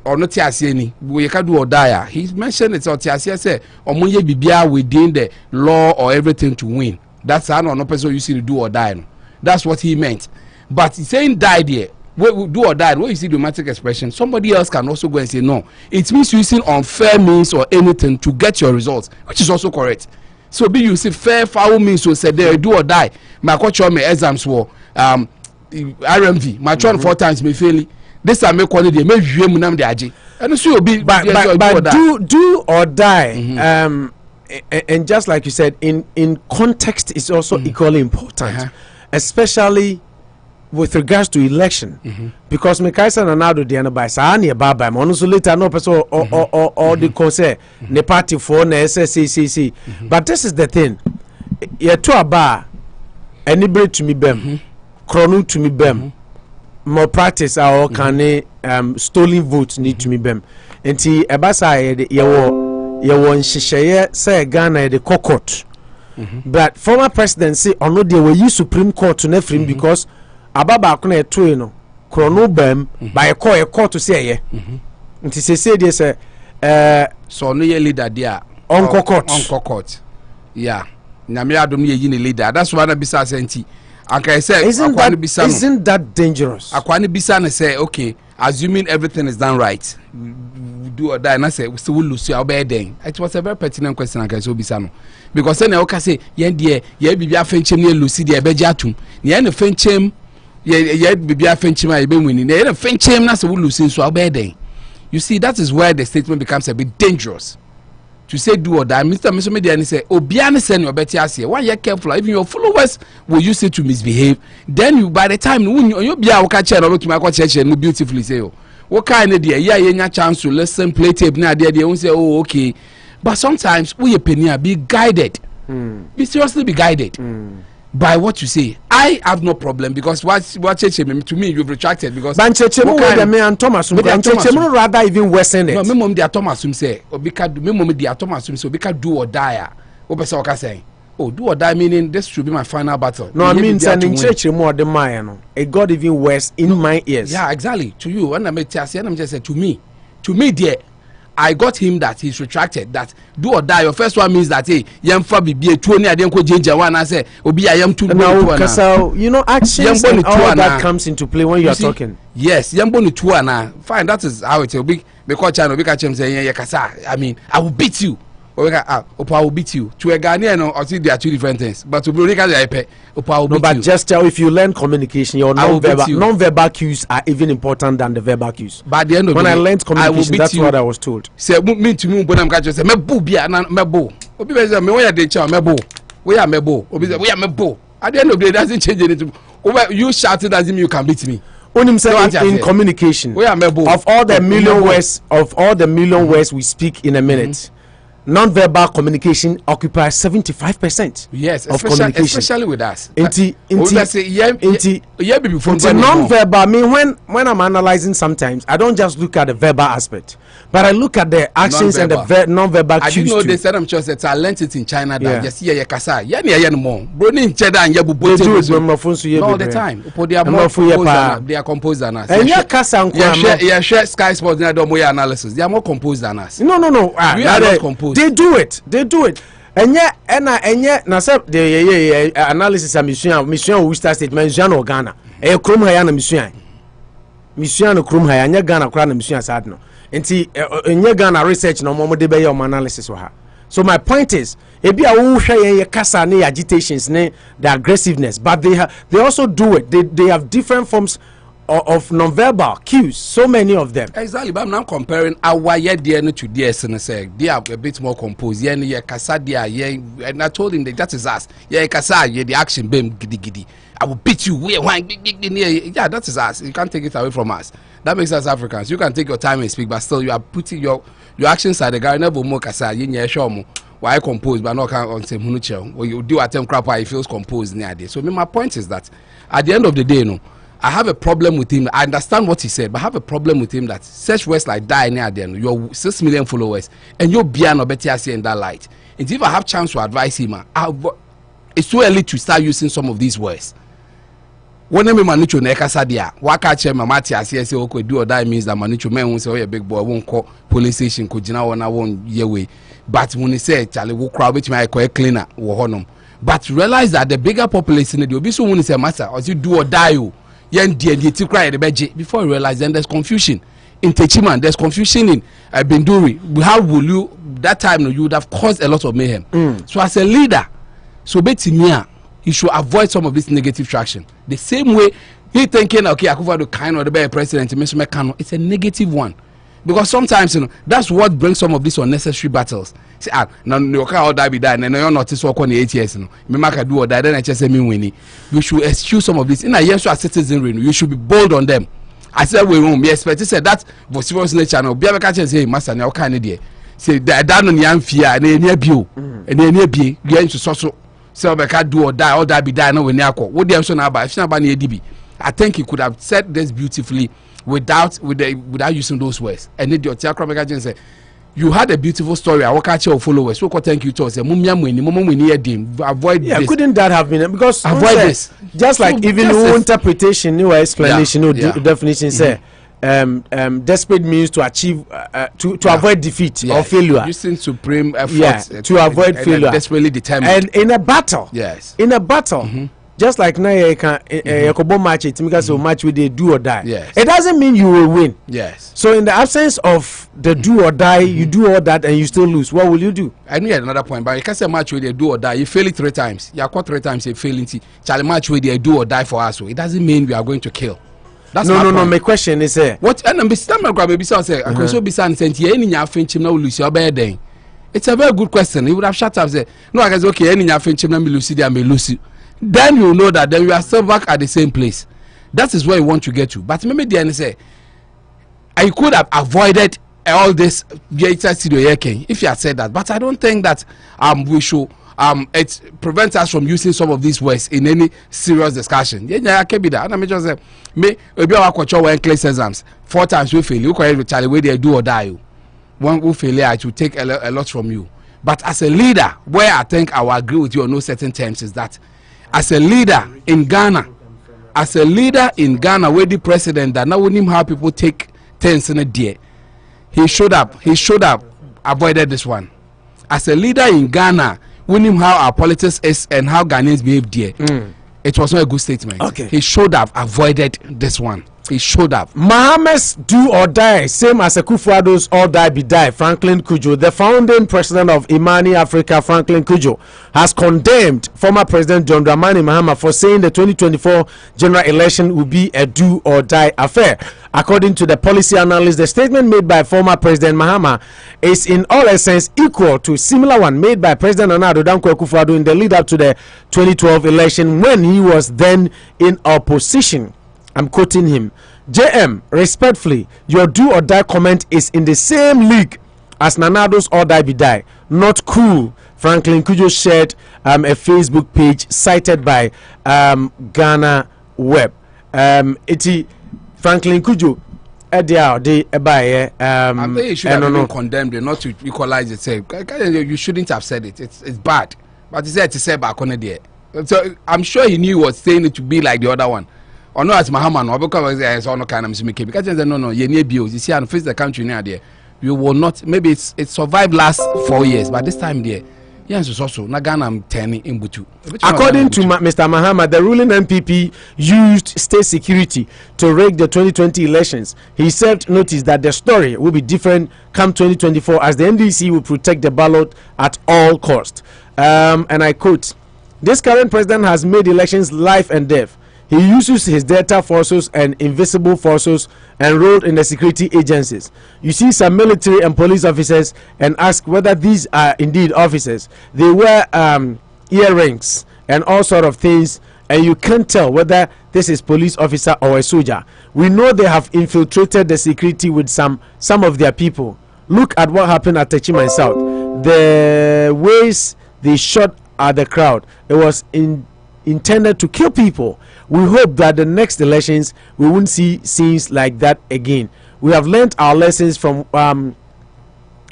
or not Tiasiani. We can do or die. He mentioned it or Tiasia say or Munye Bibia within the law or everything to win. That's how no person you see to do or die. That's what he meant. But saying died here, do or die, what you see the idiomatic expression, somebody else can also go and say no. It means using unfair means or anything to get your results, which is also correct. So be using fair, foul means to say there, do or die. My coach on my exams were RMV, my 4 times me failing. This time make quality, make you munam the aji. And so be but do or die. And just like you said, in context is also equally important, especially with regards to election, because Mekaisa Nanado Diana by Sani Baba, Monosolita no person or the concern, the party for the SSCC. But this is the thing. Ye to a bar, any bread to me bem, chrono to me bem, more practice our can stolen votes need to me bem. And T Abasa ye won Shishaye say Ghana the cockot. But former presidency or no they were use Supreme Court to nefrim because ababa akona eto no krono bam by a court to say ye nti say dey say so no ye leader there on court yeah na me adom ye yi ne leader that's why na bisa senti aka say isn't that dangerous akwa ne bisa na say okay assuming everything is done right do or die na say we still lose your bed then it was a very pertinent question aka say bisa no because say na oka say yen dey ye bibia fenchem ne lucy dey ebeja atum ne na fenchem ye bibia fenchem ebe wini ne na fenchem na say we lose so abeden. You see, that is where the statement becomes a bit dangerous. To say do or die, Mr. Media say, Obiane send your better as here. Why you careful? Even your followers will use it to misbehave. Then you, by the time you be a catch or to my church and beautifully say, oh, what kind of idea? Yeah, you chance to listen, play tape. Now they won't say, oh, okay. But sometimes we opinion be guided. Be seriously be guided by what you say. I have no problem because what church to me you've retracted because and Thomas rather even worsen it. No, me mom dey Thomas say obika do me mom dey Thomas say obika do or die. Obesa oka say oh do or die meaning this should be my final battle. No, I mean in church more the my no. It got even worse in my ears. Yeah, exactly. To you when I met Tiasi and I'm just say to me there I got him that he's retracted. That do or die. Your first one means that hey, yamfa bibi etuoni adenko jeje one. I say obi ayam tu now. You know, actions and all that comes into play when you are talking. Yes, yambo ni tuwa na. Fine, that is how it will be. Because China obi kachem say yeah kasa. I mean, I will beat you. Opa will beat you. To a Ghanaian, I see there are two different things. But to Opa will beat you. But just tell if you learn communication, your non-verbal cues are even important than the verbal cues. But at the end of when I learned communication, that's what I was told. Say me to me when I'm catching say mebo bia na mebo. Obi be say me where dey chow mebo. Where am mebo? Obi say where am mebo. At the end of the day, it doesn't change anything. Over you shouting doesn't mean you can beat me. Only say in communication, of all the million words we speak in a minute. Non-verbal communication occupies 75%. Yes, of communication, especially with us. Into non-verbal. I mean, when I'm analyzing, sometimes I don't just look at the verbal aspect, but I look at the actions and the non-verbal cues. I didn't know they said I'm just that I learned it in China. That just yeah kasa yeah more. Bro, in China and all the time. They are composed than us. And yeah, kasa yeah, share Sky Sports. They are more analysis. They are more composed than us. No. We are not composed. They do it. And yeah, na say the analysis of mission Worcester State mission or Ghana. Krum haya na mission no krum haya nya Ghana kra na mission sad no. Enti nya Ghana research no mo de be your analysis wa. So my point is, ebi a wo hwe ye kasa ne agitations ne the aggressiveness, but they also do it. They have different forms of non-verbal cues, so many of them. Exactly, but I'm not comparing our year to theirs and say they are a bit more composed. Yeah, kasa dia, and I told him that is us. Yeah, kasa, yeah, the action, bam, giddy giddy. I will beat you. Yeah, that is us. You can't take it away from us. That makes us Africans. You can take your time and speak, but still you are putting your actions at the guy. Never more kasa. You show me why compose, but not on same hunuchel. When you do attempt crap, he feels composed near there. So my point is that at the end of the day, I have a problem with him. I understand what he said, but I have a problem with him that such words like die near there. You're 6 million followers, and you're beyond or better in that light. And if I have chance to advise him, it's too early to start using some of these words. When me manicho na ekasa dia waka che mama ti ase say okay do or die means that manicho men won say oh yeah big boy won call police station ko gina won na won yewe, but when he say chale wo crowd which my call cleaner wo honom, but realize that the bigger population dey obi so when say matter or you do or die o yen die ti cry the beje before you realize then there's confusion in Techiman, there's confusion in Binduri. How will you that time you would have caused a lot of mayhem. So as a leader, so betimia he should avoid some of this negative traction. The same way he thinking, okay, Akufo-Addo kind of the better president, it's a negative one. Because sometimes, that's what brings some of these unnecessary battles. Say, now you can't die be that, and you're not this work on the 8 years. Me make do or die, then I just say me winning. You should eschew some of this. In a year, so as citizenry, you should be bold on them. I said we won't be expected. Say that for serious nature. No, be able to say, Master, now kind of there. Say that no young fear, and then near you, and then near be going to so. So I can't do or die be die. No, when you call. What the option about? If not DB, I think he could have said this beautifully without using those words. And then the Otiakra say, you had a beautiful story. I will catch your followers. So thank you to say, avoid this. Couldn't that have been because avoid this? Just like even your interpretation, your explanation, your definition say. Desperate means to achieve to avoid defeat or failure, using supreme effort to avoid failure, desperately determined. And in a battle, just like now you can match it because match with the do or die. It doesn't mean you will win. So in the absence of the do or die, you do all that and you still lose. What will you do? I knew another point, but you can't say match with the do or die. You fail it 3 times. You caught 3 times. You fail it. Challenge match with the do or die for us. So it doesn't mean we are going to kill. That's no. My question is what? And I'm say I can so be saying any finchim na lose your bed. It's a very good question. He would have shut up say no. I guess okay. Any finchim na me lose there me lose. Then you know that then we are still back at the same place. That is where you want to get to. But maybe the say I could have avoided all this if you had said that. But I don't think that we should. It prevents us from using some of these words in any serious discussion. Yeah, can be that. And I may just say, me, we be our culture when class exams 4 times we fail. You can tell where they do or die. One who fail, it will take a lot from you. But as a leader, where I think I will agree with you on no certain terms is that as a leader in Ghana, where the president that now wouldn't how people take things in a day, he should have avoided this one. As a leader in Ghana, we knew how our politics is and how Ghanaians behave there. It was not a good statement. Okay. He should have avoided this one. He should have. Mahama's do or die, same as Akufo-Addo's or die be die. Franklin Cudjoe, the founding president of Imani Africa, Franklin Cudjoe, has condemned former President John Dramani Mahama for saying the 2024 general election will be a do or die affair. According to the policy analyst, the statement made by former President Mahama is in all essence equal to similar one made by President Nana Addo Dankwa Akufo-Addo in the lead up to the 2012 election when he was then in opposition. I'm quoting him. JM, respectfully, your do or die comment is in the same league as Nanado's or die be die. Not cool. Franklin Cudjoe shared a Facebook page cited by Ghana Web. Franklin Cudjoe. I think you should have even condemned it, not to equalize it. Say, you shouldn't have said it. It's bad. But he said to say back on it. So I'm sure he knew he was saying it to be like the other one. Or no, as Mahama, no, because I saw no kind of mistake. Because no, you need bills. You see, and face the country near there. You will not. Maybe it survived last 4 years, but this time there, yes, it's also Nagana. I'm turning in Butu. According to Mr. Mahama, the ruling MPP used state security to rig the 2020 elections. He served notice that the story will be different come 2024, as the NDC will protect the ballot at all cost. And I quote: "This current president has made elections life and death. He uses his data forces and invisible forces enrolled in the security agencies. You see some military and police officers and ask whether these are indeed officers. They wear earrings and all sort of things, and you can't tell whether this is police officer or a soldier. We know they have infiltrated the security with some of their people. Look at what happened at Techiman South. The ways they shot at the crowd, it was intended to kill people. We hope that the next elections we won't see scenes like that again. We have learned our lessons from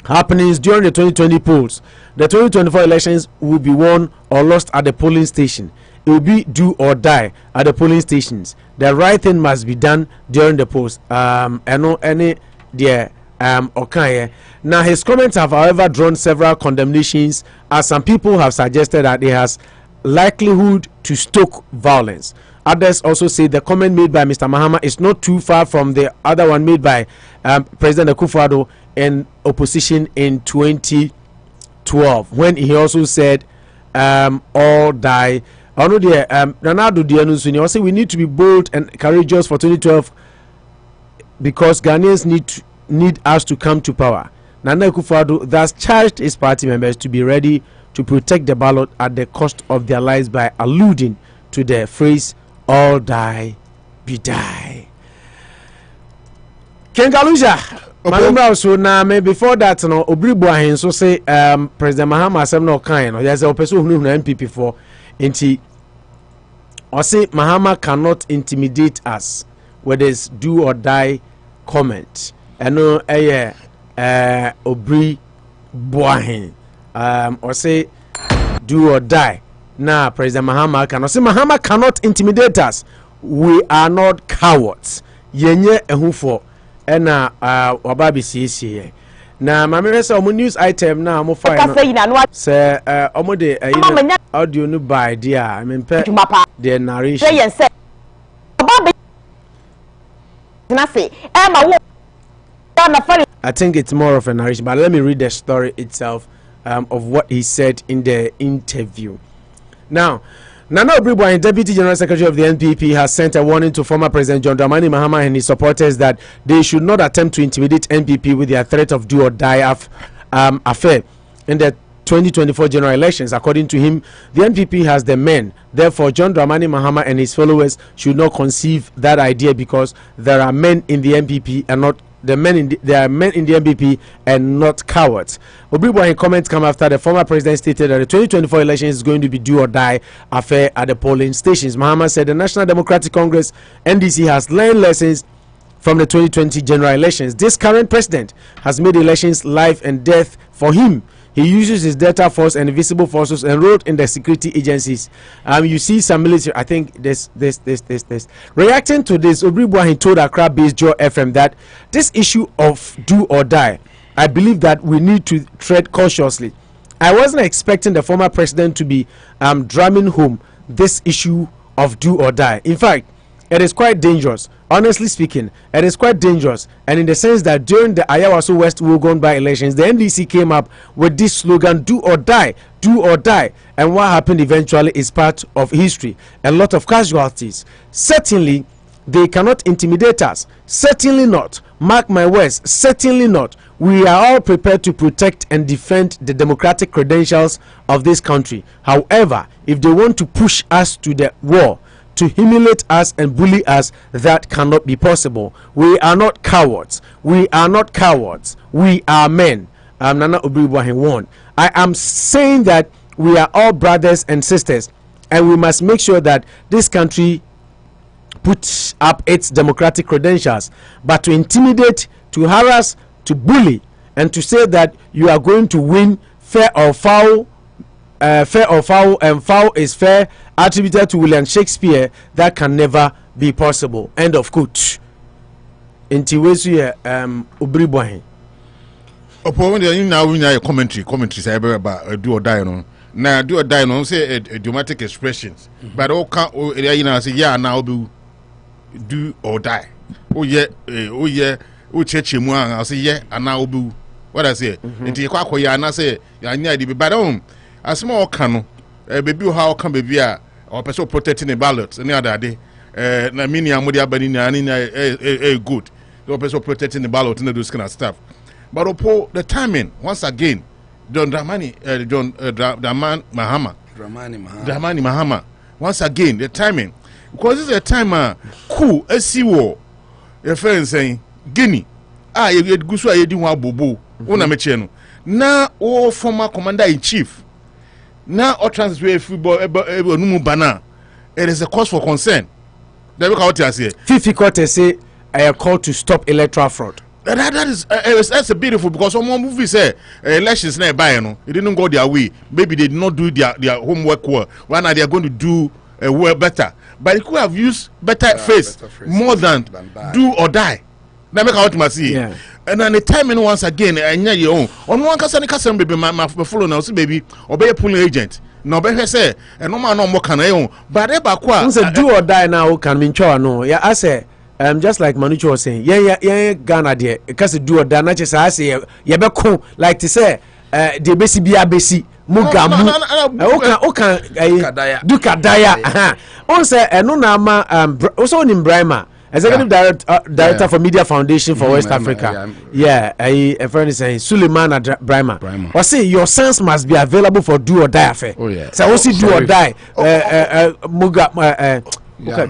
happenings during the 2020 polls. The 2024 elections will be won or lost at the polling station. It will be do or die at the polling stations. The right thing must be done during the polls. Okay. Now his comments have, however, drawn several condemnations, as some people have suggested that it has likelihood to stoke violence. Others also say the comment made by Mr. Mahama is not too far from the other one made by President Akufo-Addo in opposition in 2012, when he also said all die. I know the Ronaldo Dianusuni also we need to be bold and courageous for 2012 because Ghanaians need us to come to power. Nana Akufo-Addo thus charged his party members to be ready to protect the ballot at the cost of their lives by alluding to the phrase all die be die. Kengaluja Malumba so na me before that no Obiri Boahen so say President Mahama asem no kan no there's a person who know MPP for nti or say Mahama cannot intimidate us with his do or die comment. Eno Obiri Boahen or say do or die. Now President Mahama cannot say Mahama cannot intimidate us. We are not cowards. Yenye ehufo ena wababi sisi. Na mamere say omo news item na omo fine say omo de audio no by dia I mean pe the narration I think it's more of a narration, but let me read the story itself of what he said in the interview. Now, Nana Obiri Boahen, Deputy General Secretary of the NPP, has sent a warning to former President John Dramani Mahama and his supporters that they should not attempt to intimidate NPP with their threat of do or die affair in the 2024 general elections. According to him, the NPP has the men. Therefore, John Dramani Mahama and his followers should not conceive that idea because there are men in the NPP and not there are men in the NPP and not cowards. Obiri Boahen comments come after the former president stated that the 2024 election is going to be do or die affair at the polling stations. Mahama said the National Democratic Congress (NDC) has learned lessons from the 2020 general elections. This current president has made elections life and death for him. He uses his data force and invisible forces enrolled in the security agencies. You see some military. I think this. Reacting to this, Obiri Boahen told Accra-based Joy FM that this issue of do or die, I believe that we need to tread cautiously. I wasn't expecting the former president to be drumming home this issue of do or die. In fact, it is quite dangerous. Honestly speaking, it is quite dangerous, and in the sense that during the Ayawaso West Wuogon by elections, the NDC came up with this slogan, do or die, do or die. And what happened eventually is part of history. A lot of casualties. Certainly, they cannot intimidate us. Certainly not. Mark my words, certainly not. We are all prepared to protect and defend the democratic credentials of this country. However, if they want to push us to the war, to humiliate us and bully us, that cannot be possible. We are not cowards. We are not cowards. We are men. Nana Obiri Boahen won. I am saying that we are all brothers and sisters, and we must make sure that this country puts up its democratic credentials. But to intimidate, to harass, to bully, and to say that you are going to win fair or foul, and foul is fair, attributed to William Shakespeare, that can never be possible. End of quote. Inti wesu Obiri Boahen. Opo when you now win your commentary say about do or die no. Now do or die no say idiomatic expressions. But all can you know say yeah now be do or die. Oh yeah o cheche mu an say yeah and now be what I say. Inti kwa koya na say ya nya di be but asema o kan no baby how can baby a or person protecting the ballot any other day na mini amudi abani na ni good. The person protecting the ballot and those kind of stuff. But Opo, the timing once again, Dramani Mahama. Once again, the timing because it's a time cool SC war. Your friend saying Guinea. You go so you do wa bobo. Una mecheno. Na o former commander in chief. Now, all transfer football, bana. It is a cause for concern. Fifi Court say a call to stop electoral fraud. That's a beautiful because some movies say elections nearby. It didn't go their way. Maybe they did not do their homework well. Why now they are going to do well better? But they could have used better phrase more than do or die. Now make out my see. And then the timing once again, and your own. On one case, baby, my follow now, baby, obey a pulling agent. No, better say, and no man no more can I own. But Ablakwa, do or die now can mean no. Yeah, I say, just like Manucho was saying, yeah, Ghana dear, because do or die, not just I say, yeah, be cool, like to say, the basic BABC, Mugamu, Dukadaya, also, and no nama, also in Brahma. Executive Director for Media Foundation for West Africa. A friend is saying Suleiman Brahma. Or say your sons must be available for do or die affair. Oh yeah. So also do or die.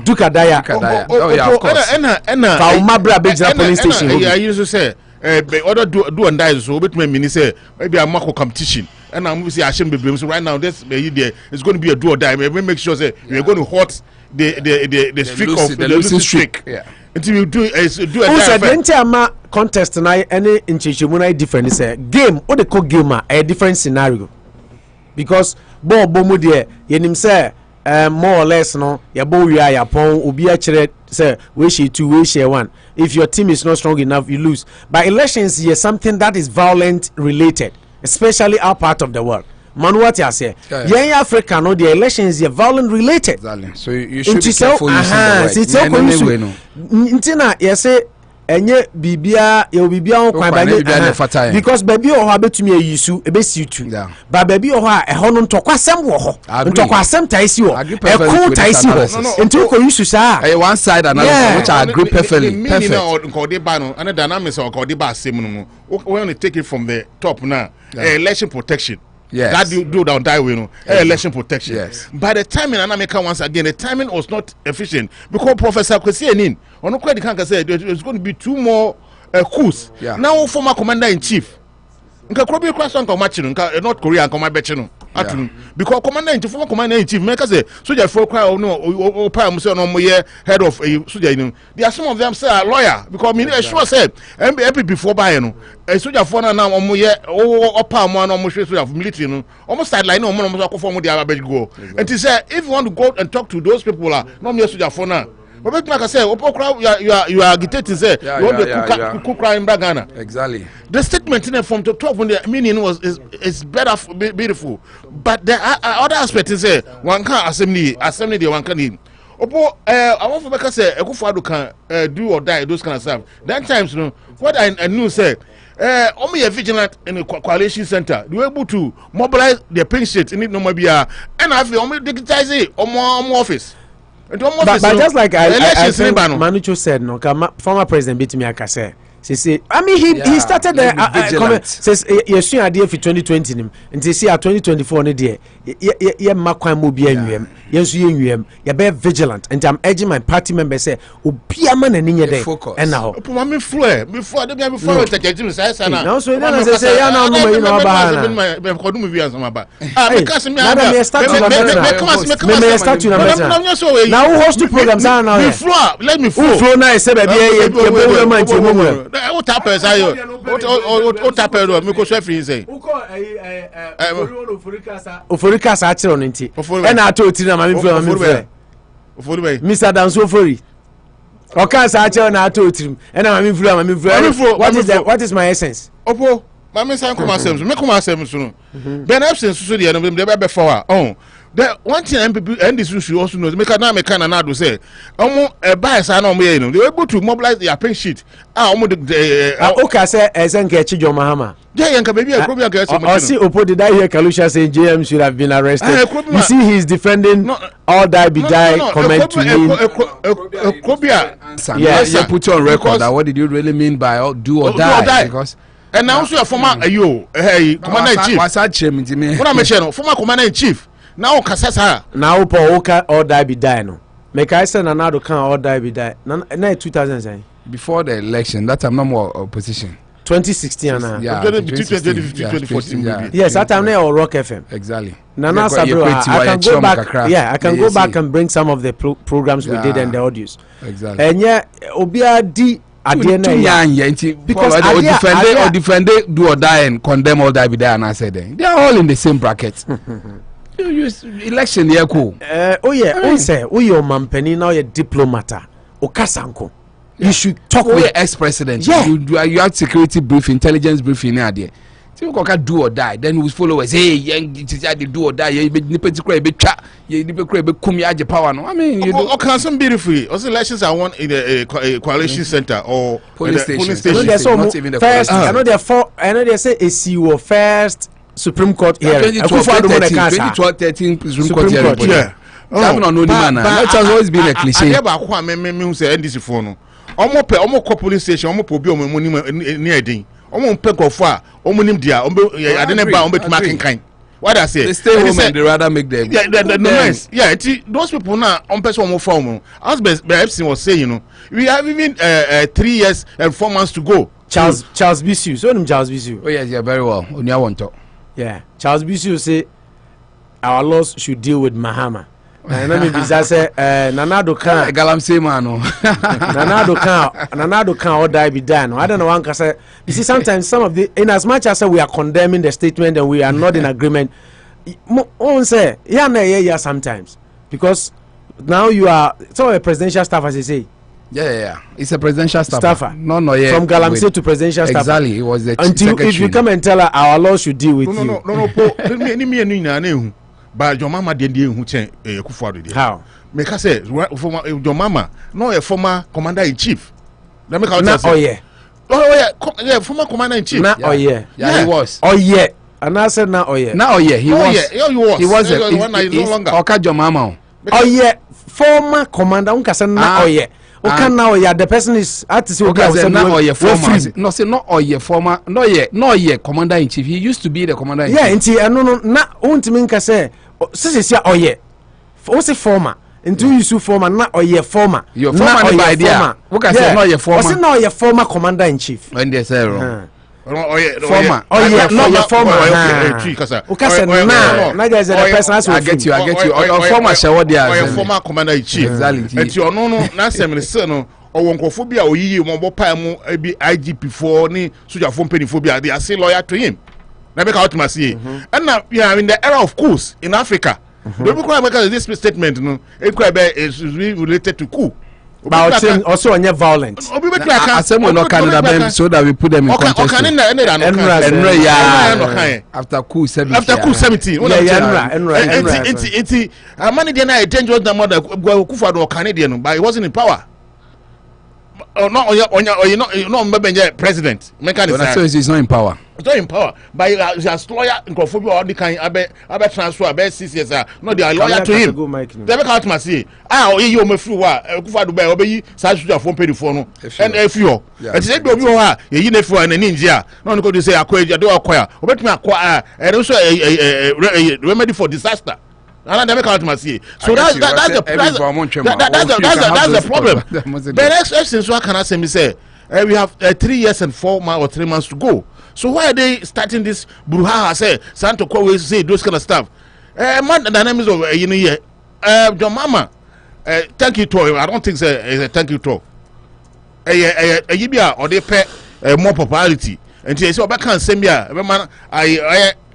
Dukadaya. Oh yeah, of course. Mabra Bejana police station. I used to say, other do and die so between me say maybe a Marco competition. And I'm say I shouldn't be blamed. So right now this it's going to be a do or die. We make sure that we're going to hurt the streak of the losing streak. Yeah. Until you do a the entire contest and any in Chichimuna different is a game or the code game a different scenario. Because Bomu dear yenim say more or less no ya bo wi ya pon obi a kire say we share 2 we share 1. If your team is not strong enough you lose. But elections is something that is violent related, especially our part of the world. Man, what you say? Young Africa, no, the elections are violent related. Exactly. So you should be careful using the right. Intina, you say, enye bibia, you bibia on kwamba because baby or ha betumi ayisu ebesi tu. But baby or ha ehon ntokwa asem wo ho. Ntokwa asem taisi wo. Cool taisi wo. Nti ko yisu sa. One side another which I agree perfectly. Perfect. Nkode ba no, and the dynamics of nkode ba asem no. When you take it from the top now, election protection. Yes. That do down die way, election protection. Yes. By the timing, and America once again, the timing was not efficient because Professor Kwesi on the credit can say there's going to be 2 more coups. Now, former commander in chief. Nka Krobi question come match nka North Korea come match no atun because commander in chief former commander in chief make say soldier for cry no pay say no mo head of soldier you know there are some of them say are lawyer because me sure say MPP before buy no soldier for na mo ye opa mo na mo hwe soldier military no almost sideline no mo so akofo mo dia abeg go and he say if you want to go and talk to those people no me soldier for na but like I say, you are agitating. Say you want to cook crime in Ghana. Exactly. The statement from the top when the meaning is better, beautiful. But the other aspect is one can assembly the one can need. Opo, I want to make say Akufo-Addo can do or die those kind of stuff. That times, you know, what I knew said. Only a vigilant in the coalition center. They were able to mobilize their pensions in it no more be and I feel only digitize it or more office. But just like I think Manucho said, no, former president beat me akase. Say, I mean, he started the comment. Says, yes, you idea for 2020 and they see 2024 on the day. Yeah, Makwan will be a yes, you be vigilant. And I'm urging my party members say, be a man and in your day. And now, I'm before the judgment says, and now, so they say, yeah, no, you know about movie as my back. Now, host two programs are now. Let me flow now. What happens? What happened? Me go free say. Ofurika sa achiro nti. E na ato oti na ma me frɛ. Mr. Danso Ofori. Oka sa achiro na ato oti. E na ma me frɛ. What is my essence? Opo, ma me say come asem. Me come asem so no. Ben Ephson so dey no be for oh. The one thing MPP and this should also know, make a now say, bias I know me, they were able to mobilize their pen sheet. Okay, say as Cudjoe Mahama. Yeah, maybe a problem. I see Opo did I hear Kalusha say JM should have been arrested. You see, he's defending all die be die comment to me. Yes, you put you on record. What did you really mean by do or die? Because and now also a former hey commander in chief. What's that chairman to me? What I'm saying, former commander in chief. Now Kasasa. Now Opo all die be die no. Make I say Nanado can all die be die. Na 2000 before the election, that time no more opposition. 2016 yeah, 2014. Yes, that time there or Rock FM. Exactly. Nana Sabro, I can go back. Yeah, I can go back and bring some of the programs we did and the audios. Exactly. And yeah, Obia D because or defend do or die and condemn all die be there and I said they are all in the same bracket. You use election here cool. Oh yeah, oh say, oh your mampeni now your diplomata. Okasanko. You should talk with the ex-president. Yeah. You had security brief, intelligence briefing there. So you can do or die. Then we follow us. Hey, young, do or die. You need to create a chat. You need to create a kumya power. No, I mean, you do. Okay, some beautifully. Also, elections I want in a coalition center or police station. Not even the first. I know there four. I know they say a CEO first Supreme Court hearing. 2012-13 Supreme Court hearing. Yeah. That has always been a cliche. I never say NDC phone. Omo police station, omo pobi omo ni edin. Omo pe go for omo nim dia, I didn't buy omo to marking kind. What I say? They stay home and they rather make them. Yeah, the noise. Yeah, those people now on person omo form. As Ephson was saying, you know, we have even 3 years and 4 months to go. Charles Bisu. So him Charles Bisu. Oh yes, yeah, very well. Onya want to. Yeah, Charles Bisu say our laws should deal with Mahama. And let me be say Nanado can galamsey man no. Nanado can all die be done. I don't know one can say. You see, sometimes some of the in as much as we are condemning the statement and we are not in agreement. On say yeah sometimes because now you are so a presidential staff as they say. Yeah. It's a presidential staffer. No, yeah. From Galamsey to presidential staffer. Exactly. It was the until if you come and tell her our law should deal with you. No. But your mama didn't who change Akufo-Addo. How? Make us say your mama, no a former commander in chief. Let me former commander in chief. Yeah, he was. Oh yeah. And I said he was. He was no longer. Cudjoe mama. Oh yeah, former commander. Okay, now the person is at former commander in chief. He used to be the commander in chief. Yeah, no say what's a former? Until you sue former, not former. Your former idea. What can say? Not your former. What's not your former commander in chief? When they say wrong. Former. I get you. Or former Shawadi. Former commander in chief. Exactly. And you no. Or wonkophobia or ye mo pamo IGP for ni suja phone penny phobia. They are still loyal to him. And now we are in the era of coups in Africa. This statement, is related to coup. But also on your violence. So that we put them in context. After coup 17. After coup 17. It's dangerous Akufo-Addo Canadian, but he wasn't in power. President. He's not in power. He's not in power. But he has lawyer in Kofobi or the kind of transfer, about 6 years. No, they are lawyer to him. They make out to say, you me flew Akufo-Addo obey Sajuja phone pay the phone. And if you and say, you never and ninja. No, go to say, acquire, do acquire. Obey me acquire, and also a remedy for disaster. So that's the problem. The next essence, what can I say? We have 3 years and 4 months or 3 months to go. So why are they starting this brouhaha? Say Santo Kowe say those kind of stuff. Man, the name is over. Your mama. Thank you to him. I don't think it's a thank you to. Or they pay more popularity. And so I can't say me. Man,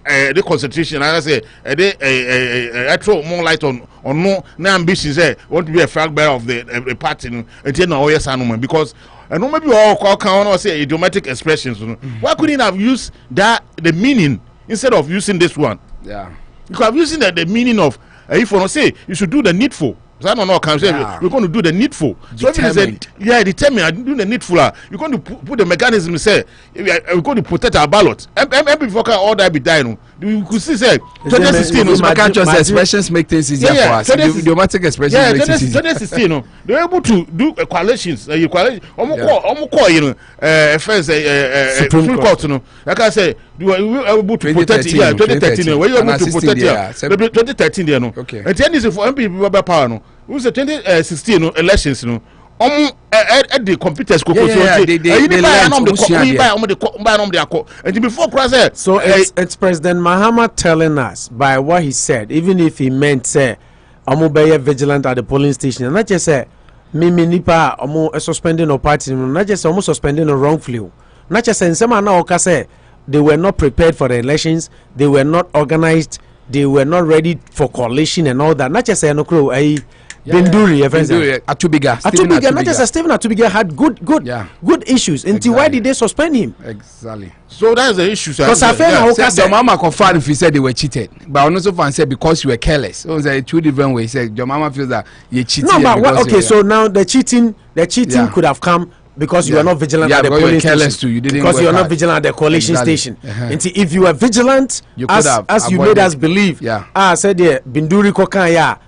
the concentration, I say, I throw more light on no ambitions. Want to be a flag bearer of the party until now, yes, because no maybe all can say idiomatic expressions. Why couldn't have used the meaning instead of using this one? Yeah, you could have using the meaning of if you say you should do the needful. So I don't know. Can say we're going to do the needful. So if you say, determined, I do the needful. You're going to put the mechanism. Say we're going to protect our ballot. Before all that be dying. You could see say 2016. Expressions make things easier for us. Idiomatic expressions. Yeah, 2016. They were able to do coalitions. Coalition. Supreme Court. Like I say, we were able to protect. 2013. Were you able to protect? 2013. Okay. And then is for MP power. No. Who's the 2016 elections? No. At the computers, so it's President Mahama telling us by what he said, even if he meant say be vigilant at the polling station, and not just say nipa suspending or party, not just almost suspending or wrongfully, not just saying some say they were not prepared for the elections, they were not organized, they were not ready for coalition and all that. Not just say no crow Binduri, Atubiga, not just Stephen Atubiga had good issues. Until why did they suspend him? Exactly. So that's the issue. Because I felt the mama confirmed if he said they were cheated, but also fan said because you were careless. It was two different ways. Said your mama feels that you cheated. No, but okay, so now the cheating could have come because you were not vigilant at the polling station. Because you were not vigilant at the coalition station. And if you were vigilant, as you made us believe, I said Binduri Kokaya,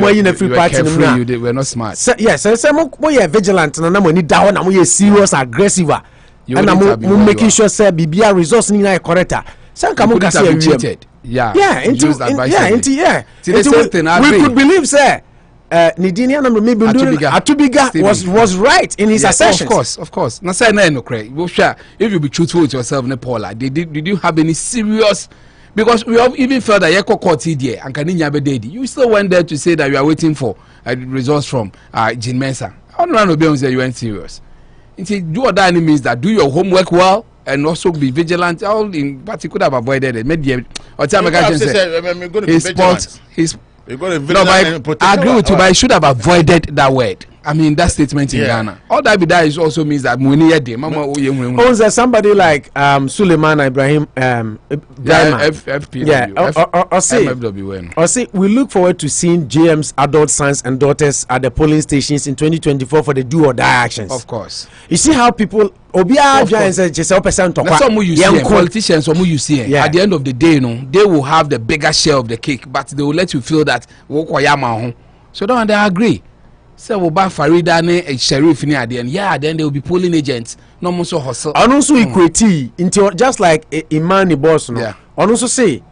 more in a free party. They were not smart. Yes, so more vigilant and I'm down and we serious, aggressive. And I'm making sure say BBR resource in a corrector. Some come cheated. We could believe, sir. Atubiga was right in his assertions. Of course. Now say no cray. If you be truthful with yourself, Paula, did you have any serious? Because we have even felt that Yeko court here and Kaninya Bededi. You still went there to say that you are waiting for results from Jean Mensa. I don't know if you weren't serious. Do what that means that do your homework well and also be vigilant. All in but he could have avoided it. Maybe or time his no, but I agree with you, but I should have avoided that word. I mean, that statement in Ghana. All that be that is also means that there's somebody like Suleiman Ibrahim FPW. We look forward to seeing GM's adult sons and daughters at the polling stations in 2024 for the do or die actions. Of course. You see how people politicians at the end of the day, they will have the bigger share of the cake, but they will let you feel that so don't they agree. So we buy Farida and Sheriff in the end. Then they will be polling agents. No more so hustle. And also equity into just like Imani boss. And also say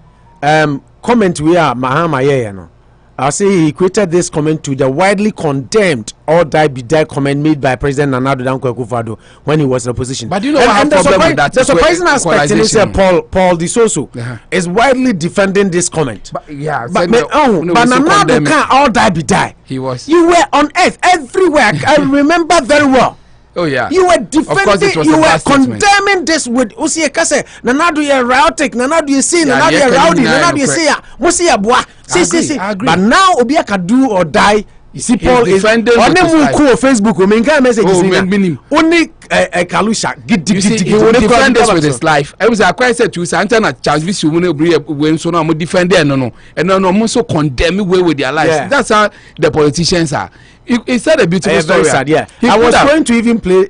comment we are Mahama I say he equated this comment to the widely condemned or die be die comment made by President Nana Addo Akufo-Addo when he was in opposition. But you know what the problem with that? The surprising aspect is that Paul Disoso is widely defending this comment. But Nana Addo can't all die be die. He was. You were on earth everywhere. I remember very well. Oh yeah. You were defending. You were condemning this with Usie Kase. Nana Addo you rowdy. Nana Addo you see. Nana Addo you rowdy. Nana Addo you see ya. Musi ya boa. See. But now Obi can do or die. You see, Paul is on Facebook. Only Kalusha. He will defend this with his life. I was quite said to Santana Charles Visu when so now defend them no and no so condemn away with their lives. That's how the politicians are. He said a beautiful story. Sad, I was going to even play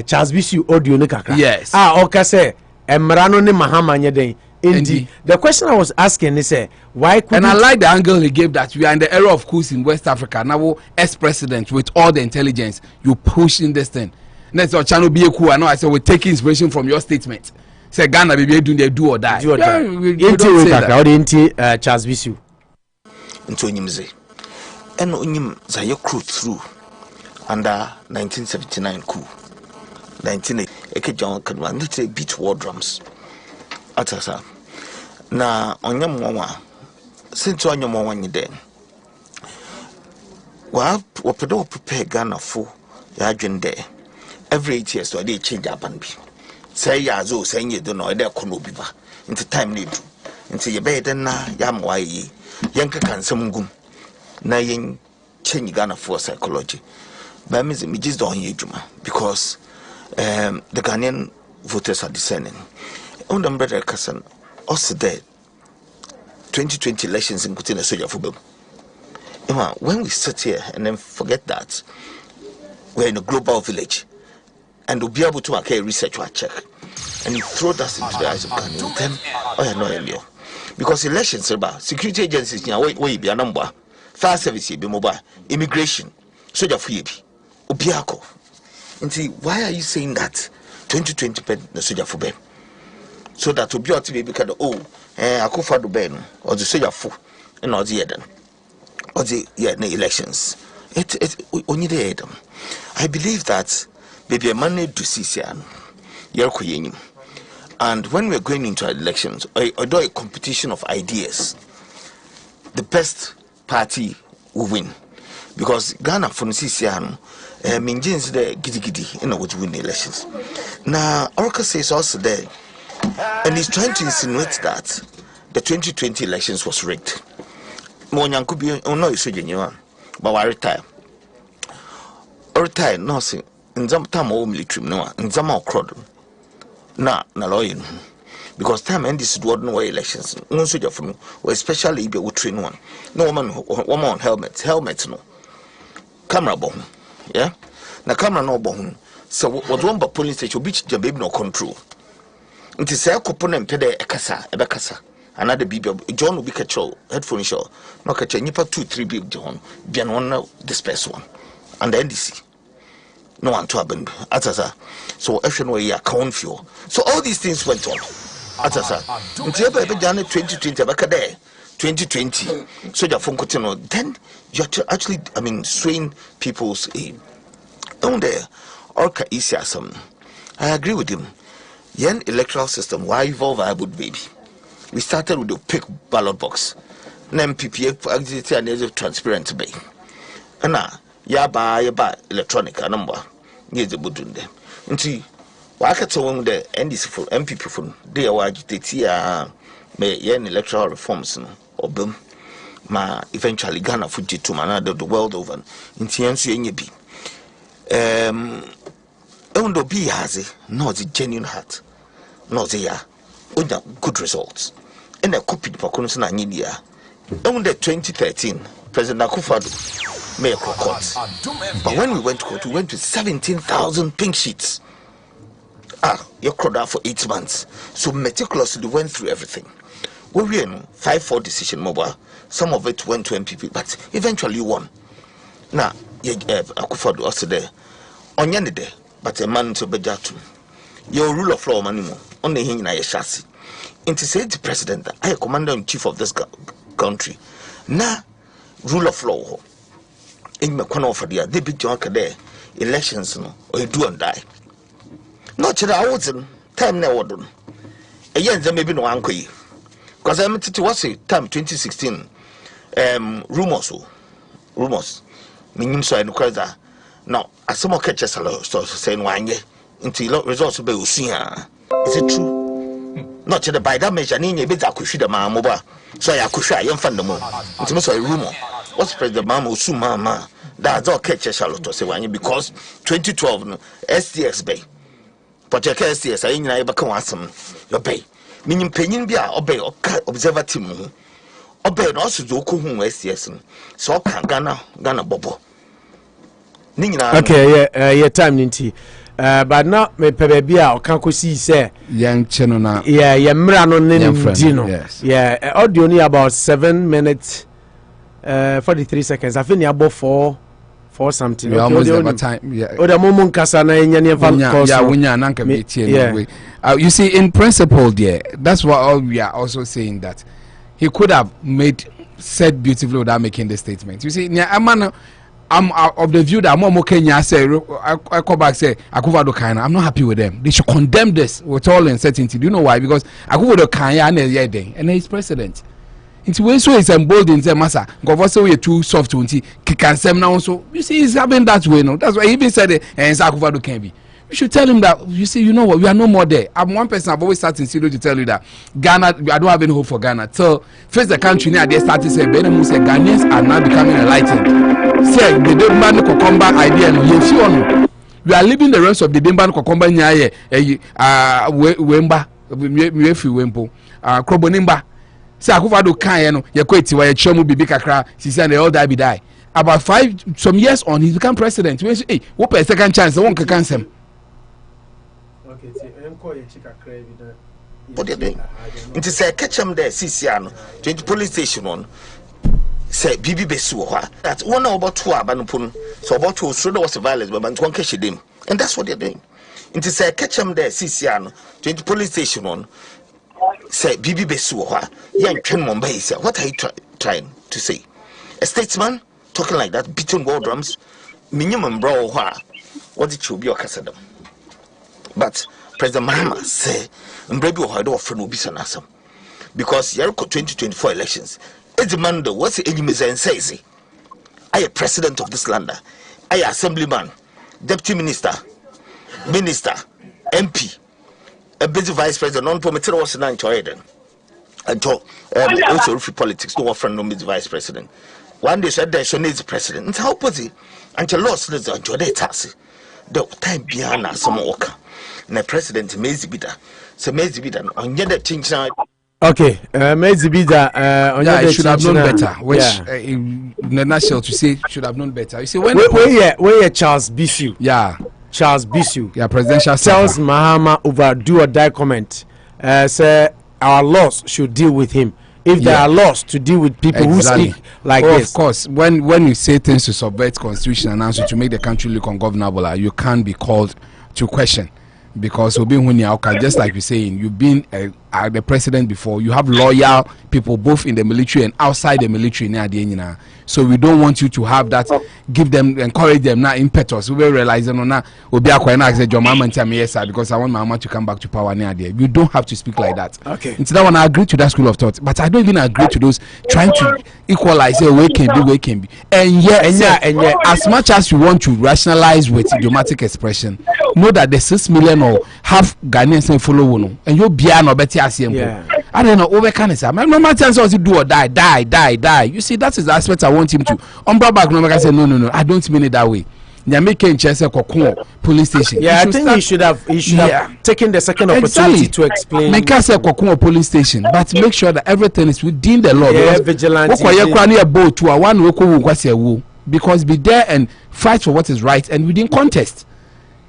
Charles Visu audio. Yes. Okay, Emrano ne Mahama nyeden. Indeed. The question I was asking is why couldn't... And I like the angle he gave that we are in the era of coups in West Africa. Now, ex-president with all the intelligence, you pushing this thing. Next, our channel be a coup. I know I said we're taking inspiration from your statement. Say Ghana be doing the do or die. We don't say that. Charles Visu. Into Nimze. And Unim Zayo crew through under 1979 coup. 1980 John Kadwan beat war drums. Atasa na onyam mwa since onyam mwa ni den wa pedo prepare Ghana for ya adwende every 8 years so dey change aban bi say ya zo say nye do no dey kono bi ba into time need into ye be den na ya mwa yi yenka kansam ngum na yen change Ghana for psychology by me just don't hear juma because the Ghanaian voters are discerning. On the brother cousin, also dead 2020 elections in Kutina Soja Fubem. When we sit here and then forget that we're in a global village and we'll be able to make a research or check and you throw that into the eyes of Ghanaians, then no, because elections are about security agencies, way be a number, fire service, be mobile, immigration, Soja Fuyebi, Obiako. And see, why are you saying that 2020 the Soja Fubem? So that will be able to be because Akufo-Addo Ben or the Soja Fu and all the other. Or the elections. Only the Adam. I believe that baby a man need to see and when we're going into elections, although a competition of ideas, the best party will win. Because Ghana from Sisiano means the giddy would win the elections. Now Orca says also there, and he's trying to insinuate that the 2020 elections was rigged. Monyan could be no is genuine, but I retire. No, see, in some time, military, no, in some more crowd. Na lawyer, because time and this would no elections, no soldier for no, or especially be would train one. No woman on helmets, no. Camera bomb, yeah? Na camera no bomb. So what one but police station beach the baby no control. It is a component pede ekasa. Another baby John will be catch headphone show. No catch nipa 2-3 big John. Bian one disperse one. And the NDC. No one to happen. Atasa. So every way account for. So all these things went on. Atasa. Until every January 2020 back there. 2020. So your phone continue. Then you're actually swaying people's down there. Orca Isiasam. I agree with him. Yen electoral system, why evolve I would baby? We started with the pick ballot box. Then PPA activity and is transparent bay. And now, yaba electronic number. Yes, the boot there. And see, why can't someone the NDC for MPP for they are agitated may yen electoral reforms or boom. Ma eventually Ghana Fuji to another the world over. In TNC be. Ondo B has it, not the genuine heart, not the good results. And I copied for Kunsan and India. Only 2013, President Akufo-Addo made a court. But when we went to court, we went to 17,000 pink sheets. You crowd out for 8 months. So meticulously went through everything. We were in 5-4 decision mobile. Some of it went to MPP, but eventually won. Now, Akufo-Addo also there. On day, but a man to Bejatu. Your rule of law, Manimo, only him in a chassis. And to say the president, I am commander in chief of this country. Now, rule of law. In my corner for the big junk there, elections, or you do and die. Not that I wasn't time now. A year there may be no uncle. Because I meant to was it time 2016. Rumors. Meaning so I know that. Now, as some catches a lot of saying one year until results will be seen. Is it true? Not to the by that measure, any bit I could shoot a man mobile. So I could try and find the moon. It's also a rumor. What's President Mahama soon, Mama? That's all catches a lot of say one year because 2012 SDS Bay. But your SDS, I ain't never come awesome. Your bay. Meaning penning be obey or observer team. Obey also do whom SDS. So can Ghana Bobo. Okay, yeah, time ninti. But now me pebebia o kan ko si say young cheno na yeah mra no nino. Yes. Yeah, audio ni about 7 minutes 43 seconds. I think ni about 4 something. We almost have time. Yeah. O da momon kasa na enya ne fa cause. Yeah, wunya na nka be tie anyway. You see, in principle there, that's what all we are also saying that he could have said beautifully without making the statement. You see, I'm of the view that more Kenya say I come back say Akufo-Addo kind. I'm not happy with them. They should condemn this with all uncertainty. Do you know why? Because Akufo-Addo kind and he's president. It's way so it's emboldened them massa. Govt say we too soft to can say now so. You see, he's having that way no. That's why he even said it and Akufo-Addo can be. We should tell him that you see, you know what, we are no more there. I'm one person I've always started in studio to tell you that Ghana, I don't have any hope for Ghana. So first the country now they started saying Ghanaians are now becoming enlightened. Say the Demban Kokomba idea no you see on. We are leaving the rest of the Demban Kokomba nyaye Wemba Mwefi Wempo Krobonimba. say Akufo-Addo kan no ye ko etiwa ye chemu bibi kakra sisi and they all die about 5 some years on he's become president. We say hey what a second chance won kan sem. Okay, enko ye chika kra bi na. What they doing? Nti say catch them there sisi ano 20 police station on say bibi besu ho that one about 2 abanopon so about 2 so there was violence but man catch them and that's what they're doing. Nti say catch them there sisi ano 20 police station on say bibi besu ho yan twen momba say what are you trying to say? A statesman talking like that, beating war drums, minimum bro, what did you be or Cassadam? But President Mahama say, Mbrebe or Hado for no bisanasam. Because Yerko 2024 elections, Edmando, what's the enemy and says? I am president of this land, I am assemblyman, deputy minister, MP, a busy vice president, non promoted was an anchored. And also for politics, no friend, no vice president. One day said there needs president. And how was it? Until lost is enjoy the taxi. The time behind us some worker. And the president Mezibida. So Mezibida on the things now. Okay, Mezibida yeah, should have known better. Which in the nutshell to say should have known better. You see when where Charles Bisu. Yeah. Charles Bisu. Yeah, presidential tells Mahama over do or die comment. Say our laws should deal with him. If there are laws to deal with people who speak like this. Of course, when you say things to subvert constitution and also to make the country look ungovernable, you can't be called to question. Because just like you're saying, you've been the president before, you have loyal people both in the military and outside the military. So we don't want you to have that, give them, encourage them, not impetus. We will realize because I want Mama to come back to power. You don't have to speak like that. Okay. It's that one I agree to that school of thought, but I don't even agree to those trying to equalize where can be. And yet, as much as you want to rationalize with idiomatic expression, know that the 6 million or half Ghanaians follow and you'll be an obeti. Yeah. I don't know. Over can say, no matter what you do or die. You see, that is the aspect I want him to. Back, no, say no. I don't mean it that way. They're making Chester Kokun police station. Yeah, I think he should have taken the second opportunity to explain. Make us say Kokun police station, but make sure that everything is within the law. Yeah, vigilante. Because be there and fight for what is right and within contest.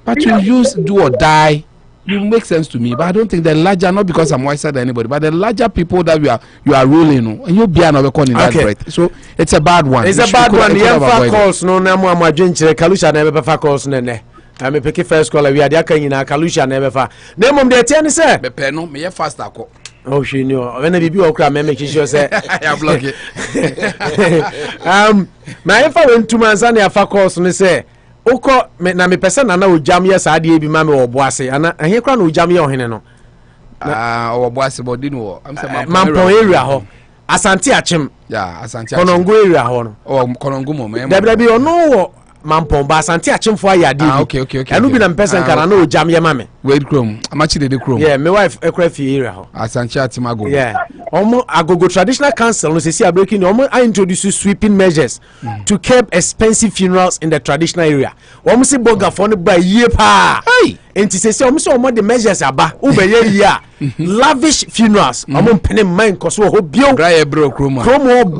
But you use do or die. You make sense to me, but I don't think the larger, not because I'm wiser than anybody, but the larger people that you are ruling, and you'll be another con in that breath. So it's a bad one. It's a bad one. The Yamfa calls no namu amajinche Kalusha never fa calls nene. I'm a picky first caller. We are the Akanyina Kalusha never fa. Name of the 10 say. Bepeno, me fast ako. Oh, she knew. When I be okra, me make sure say. I block it. My if I went to Manzania fa calls and say. Oko na me pese na ojam yes ade bi ma me oboase ana ehia kra na ojam ye ohene no oboase body no am say Mampon area ho Asante Achim Asante Konongo area ho no Konongo mo me bi ono wo Mampon ba Asante Achim fo aya ade okay enu bi na pese nka na ojam ye ma me wait chrome amachi de chrome yeah my wife ekra fi area ho Asante Achim agogo yeah omo agogo traditional council no sesi abreaking omo I introduce sweeping measures to curb expensive funerals in the traditional area omo si boga for no ba yie pa hey enti sesi omo so omo the measures aba ubeye yia lavish funerals omo mpene man koso ho bio graye bro chrome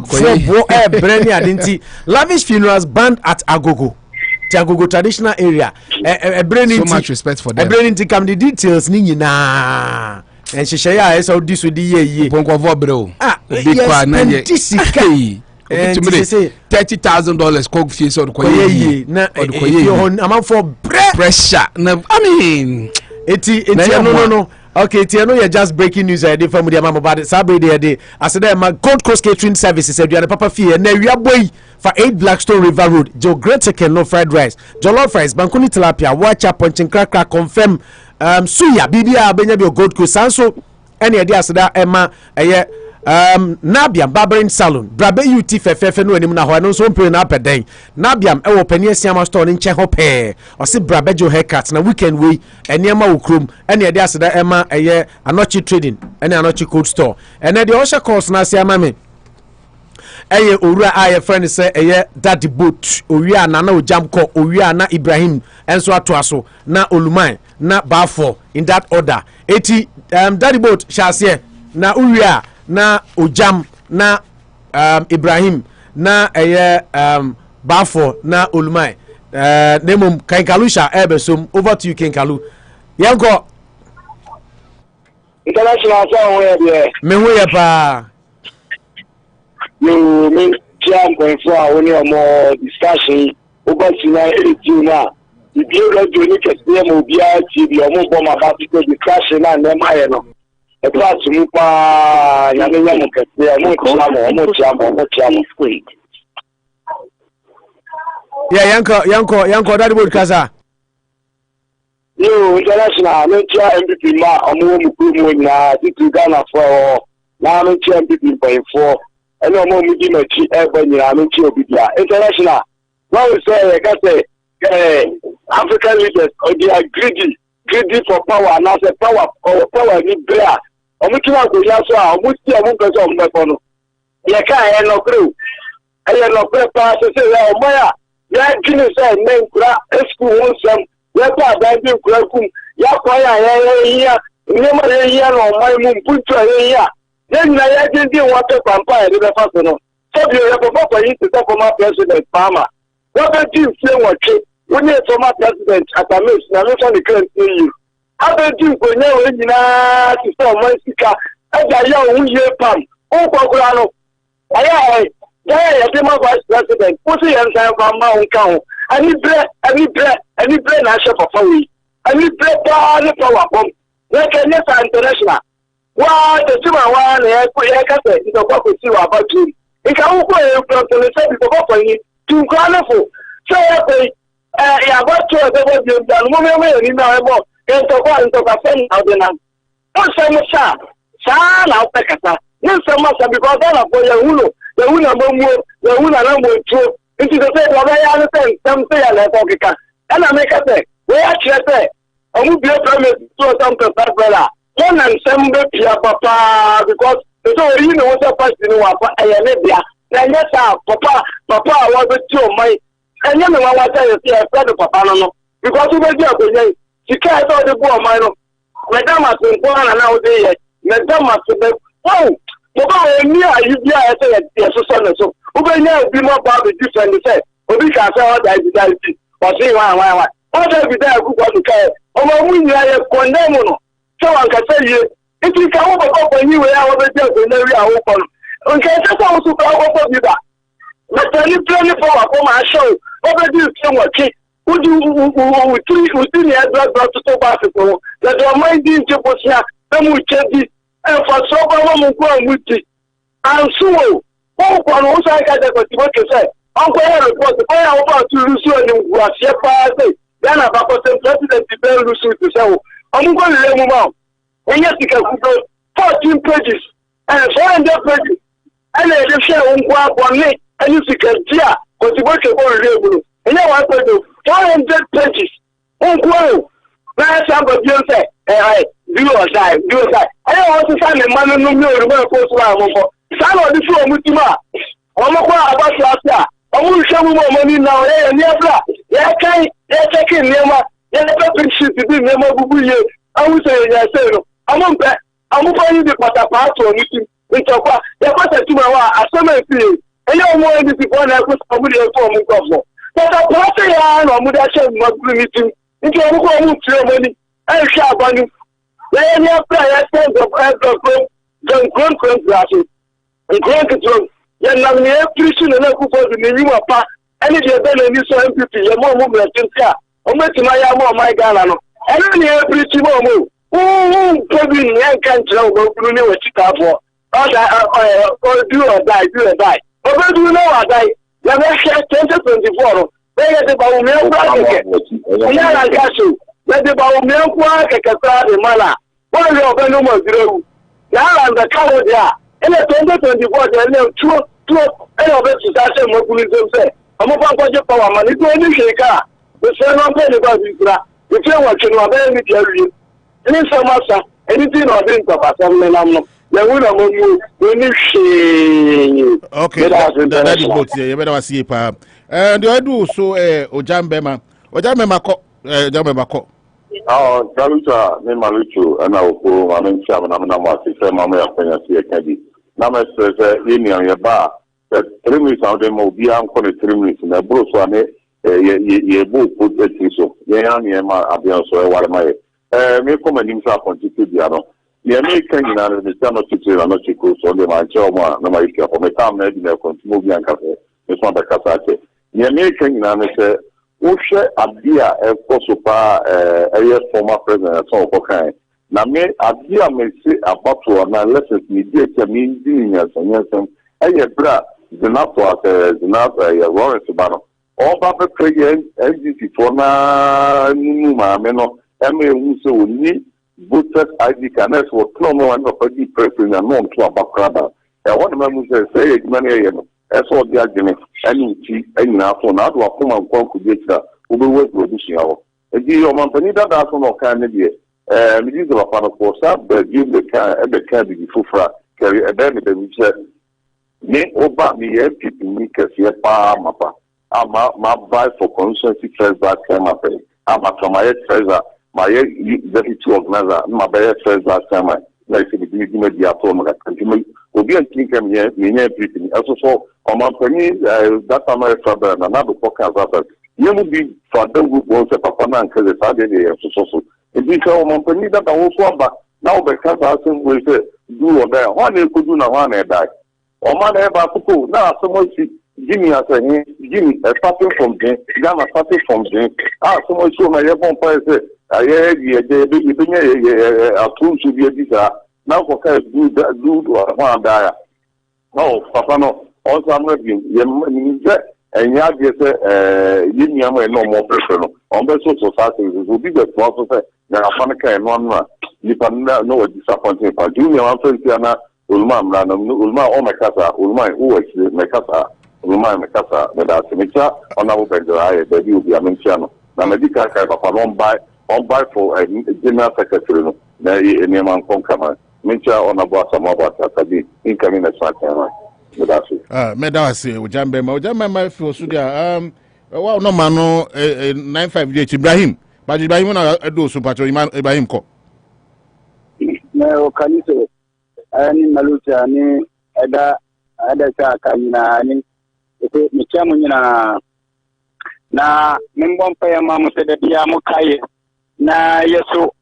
for bo brand identity lavish funerals banned at agogo Tiagogo traditional area so much respect for them come the details ni nyina and she share so this with the ye ponko bro big kwa na ye $30,000 coke fee so ko ye na amount for pressure na I mean no okay tiano you just breaking news I did from the mama about Saturday day I said my Gold Coast catering services said you are papa fee na we boy for 8 Blackstone River Road Joe Great Chicken no fried rice jollof rice bankuni tilapia wacha punching crack confirm suya bibia benya bi Gold Coast sanso any idea asada ema Nabiam Barbering Salon Brabe UT fefe no anim na ho no so mpre na apeden Nabiam e wo pani asiama store nche ho pe o se Brabe jo haircut na weekend we eniema wo krom ene de aseda ema Anochi trading ene Anochi cold store ene de osha course na asiama me owura aye friend say daddy boat owia na ojam ko owia na Ibrahim enso atoaso na Oluman na Bafo in that order daddy boat shall say na owia na Ojam na Ibrahim na Bafo na Olumai nemum Kankalusha Ebesom. Over to you, Kankalu. Yanko international song where me we pa you mean jam going for only more discussion over tonight 18 now. If you go to any name will be TV or more bomb about the discussion and them I know. A class mupa yamenya mukete mo chamo yeah yanko that would kaza yo international no chia MVP ma omo mu na titu Ghana for na no chia MVP point 4 and omo mu di machi e banyira no chia obidia international what we say ka say African leaders they are greedy for power and as a power ni brea omo tuma ko ya so a omo ti omo pese omo be kono ye ka e no crew e no prepare so say omo ya gini say men kura school won some ya pa da bi kura kum ya ko ya ni ma ya no mai mu punto ya na ya gidi won pe pampa e be fa so no so bi ya papa ko yi to former president Mahama what do you say what when you former president at a miss na no the current you how do you go now we nyina ti so mo sika e ga ya ohun ye pam o ko kura no aya ya dey my vice president who say yan say fa ma on kan ani bre na chef of we ani bre pa le power bomb we can yes international wa the tuma wa na ya ka say ndo ko si wa ba tu e ka wo ko e pro to le say bi ko fa yin tu ka na fo so ya pe ya ba to e bo bi ndan mo me ni na e bo e to ka fen na de na o se mo sa na o pe kasa ni se mo sa because na for ya hulo the winner momo the winner na mo tro nti se say baba ya no say dem say ya le ko kika e na make say we ya kire say omu bi promise to some to start brother one and some be pia papa because so you know what pass ni wa pa e ne bia na nya sa papa wa be ti o mai enya me wa ta ye say e do papa no because we be akonya sika e do de bu o mai no madam atunko na o de ye madam atube wow mo ba ni ayi bia e say ye so ubenya obi mo ba be different say obi ka say o da identity o say wa o da bi da ku ko ka o mo mu ni aye condemn no so an ka say ye iti ka wo ba ko ni we ya wo be je ko na ri awo ko no nke se so so ka wo ko bi da na tani plan for wa ko ma show o be di se wo ki udu uti ni adra to ba se ko da do mind di je bo sia e mu chedi e fa so ba mo ko amuti ansuwo o ko no so ka de ko ti bo ke se on ko ya report ko ya wo ba tu rusu ni ngwa se pa se Ghana ba ko president be rusu to se o on ko le mu ma onye tika ku 14 pages and 400 pages and e share on ko abonne and sika dia ko ti bo ke ko re egulu enye wa ko 400 pages on ko na somebody say do or die I want to find a man no me o ko so am ko sa no di fu omutima o mo ko abasi asia o mu hwe mu mo ni na o ye ni abra ye kai ye take nema ye le pe shit di nema bubu ye awu se ye se no amompe amufa yi di patapa to ni ti ntokwa ye ko se tuma wa asema fi enye o mo ni ti fo na ko so mu de ko mu ko fo patapa se ya no mu da che mu gru ni ti nti o ko mu tire mo ni e hwe abani ye ni abra ye se go don glasses increment ye na me prison na ku fo ni ni wa pa any de be na ni so MPP ye mo mu bretintia o metima ya mo my Ghana no any ni prison mo Toby and can't tell what you know what you have for. Do or die. But do you know what I never share 2024? They get about me. Yeah, I got you. Let about me a cacata mana. One of your venomous grew. Now I'm the coward there. In the 2024, there are two of it to start more police. I'm a bunch power money to any shaker. The same on penny about this. If you want to know, then you any so much anything or drink of assembly no the winner mo ni she okay that is both you better see pa and you do so ojambema ko Galuta ni maluchu ana opo mamencha na mo ase se mama ya kwanya se ekadi na me say union ye ba 3 minutes out dem obi an ko 3 minutes na bro so ane ye bo put it so ye yan ye ma abian so e ware ma ye me ko manim sa continue dia no ye me kan na ne sta no titira no chiko so de ma che o ma na ma ike ko me tam na di na continue bi an ka se me so da ka sa che ye me kan na ne se o hwe abia e ko so pa eye former president so ko kan na me abia me se abato na lessons me dey ke me ndi nya sanyasem eye bra zinato zinato ye Lawrence Bano oba be prayer NGC for na nunu ma me no eme hu se oni voters ID connect for no one of the president na no to abakraba e won ma mu se e gmane ye no e so di agene ani ti anyina so na do akoma nkon ku betira obe we production awo e di o man pani da so no kan ne die mi di zo pa no ko sa be di be ka di fufra kari e be mi se me oba mi ye people ni kese pa mapa ama ma buy for constituency first back time apa ama kama ye treasure my deputy organizer ma buy first back time like the media dia to ma continue obi an think am ye me nya people also so oma pani that time I travel na do podcast that you will be for the group won se papa na nke the side dey so e bi so oma pani that wo so aba now be can ask we say do or there one e could do na one e die Oman eba kuku na someone see Jimmy as a Jimmy starting from there, Ghana starting from there. Someone show my bon say a tool should be a visa. Now for do one die. No, Papa no, also I'm reading and ya get Jimmy am no more personal. On the social society will be the process that Afanica and one man. You can know disappointing for Junior Anthony. Ulma mrana ulma o mekasa ulma uwe mekasa ulma mekasa da simicha ona wo bedo aye da bi obi amentia no na medical kai papa on buy for general secretary no na eni man kon kama mentia ona bo asama bo atabi incoming na swatema da so medawase ojambe ma fi osu dia wa no ma no 95 day Ibrahim ba Ibrahim na do so pacho Ibrahim ko na o kanise ani maluta ni ada ta kanina ni ite michamu nyina na mimbon pa ya mamu sede biya mu kai na yeso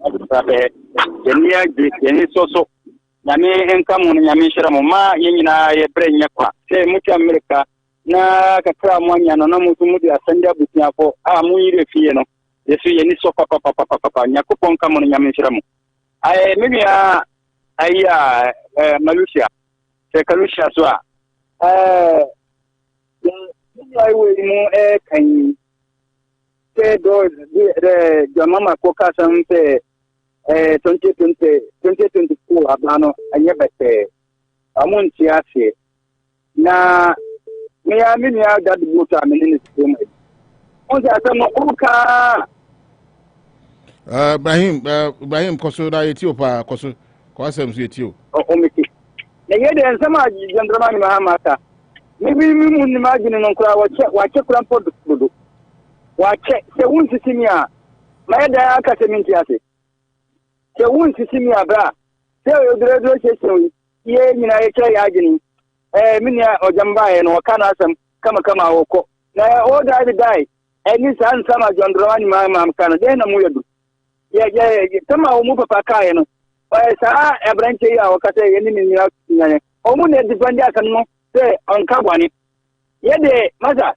abusabe yenia yeni soso na mi enkamu nya mi shira mu ma yenyina ye brenya kwa se mu America na kakra mu nya no na mutu mu dia sanja butia fo mu yire fie no yesu yeni so papa nyakopon kamo no nyame shiramu mebia aya malusia se kalusia so a I will mu kan se do de jamama ko ka san se 2024 abano anye bete amunti ase na me ya that buta menini system on sa tamo uka Ibrahim koso da Ethiopia koso ko asem su Ethiopia o meki na yede ensama jandramani Mahama ta mibi mun ma gine non kura wache kura pod dudu wache se wun sisimia ma yeda aka se minti ase se wun sisimia bra se o dredo se se ye nyina ye kya ya gine minia ojamba ye no kana asem kama woko na o da dai eni san sama jandramani Mahama kana de na mu yedu ya kama umu papa kai no sa ebranche ya wakata yeni ni nyanya omu ne defend akan no se onka gwani yede maza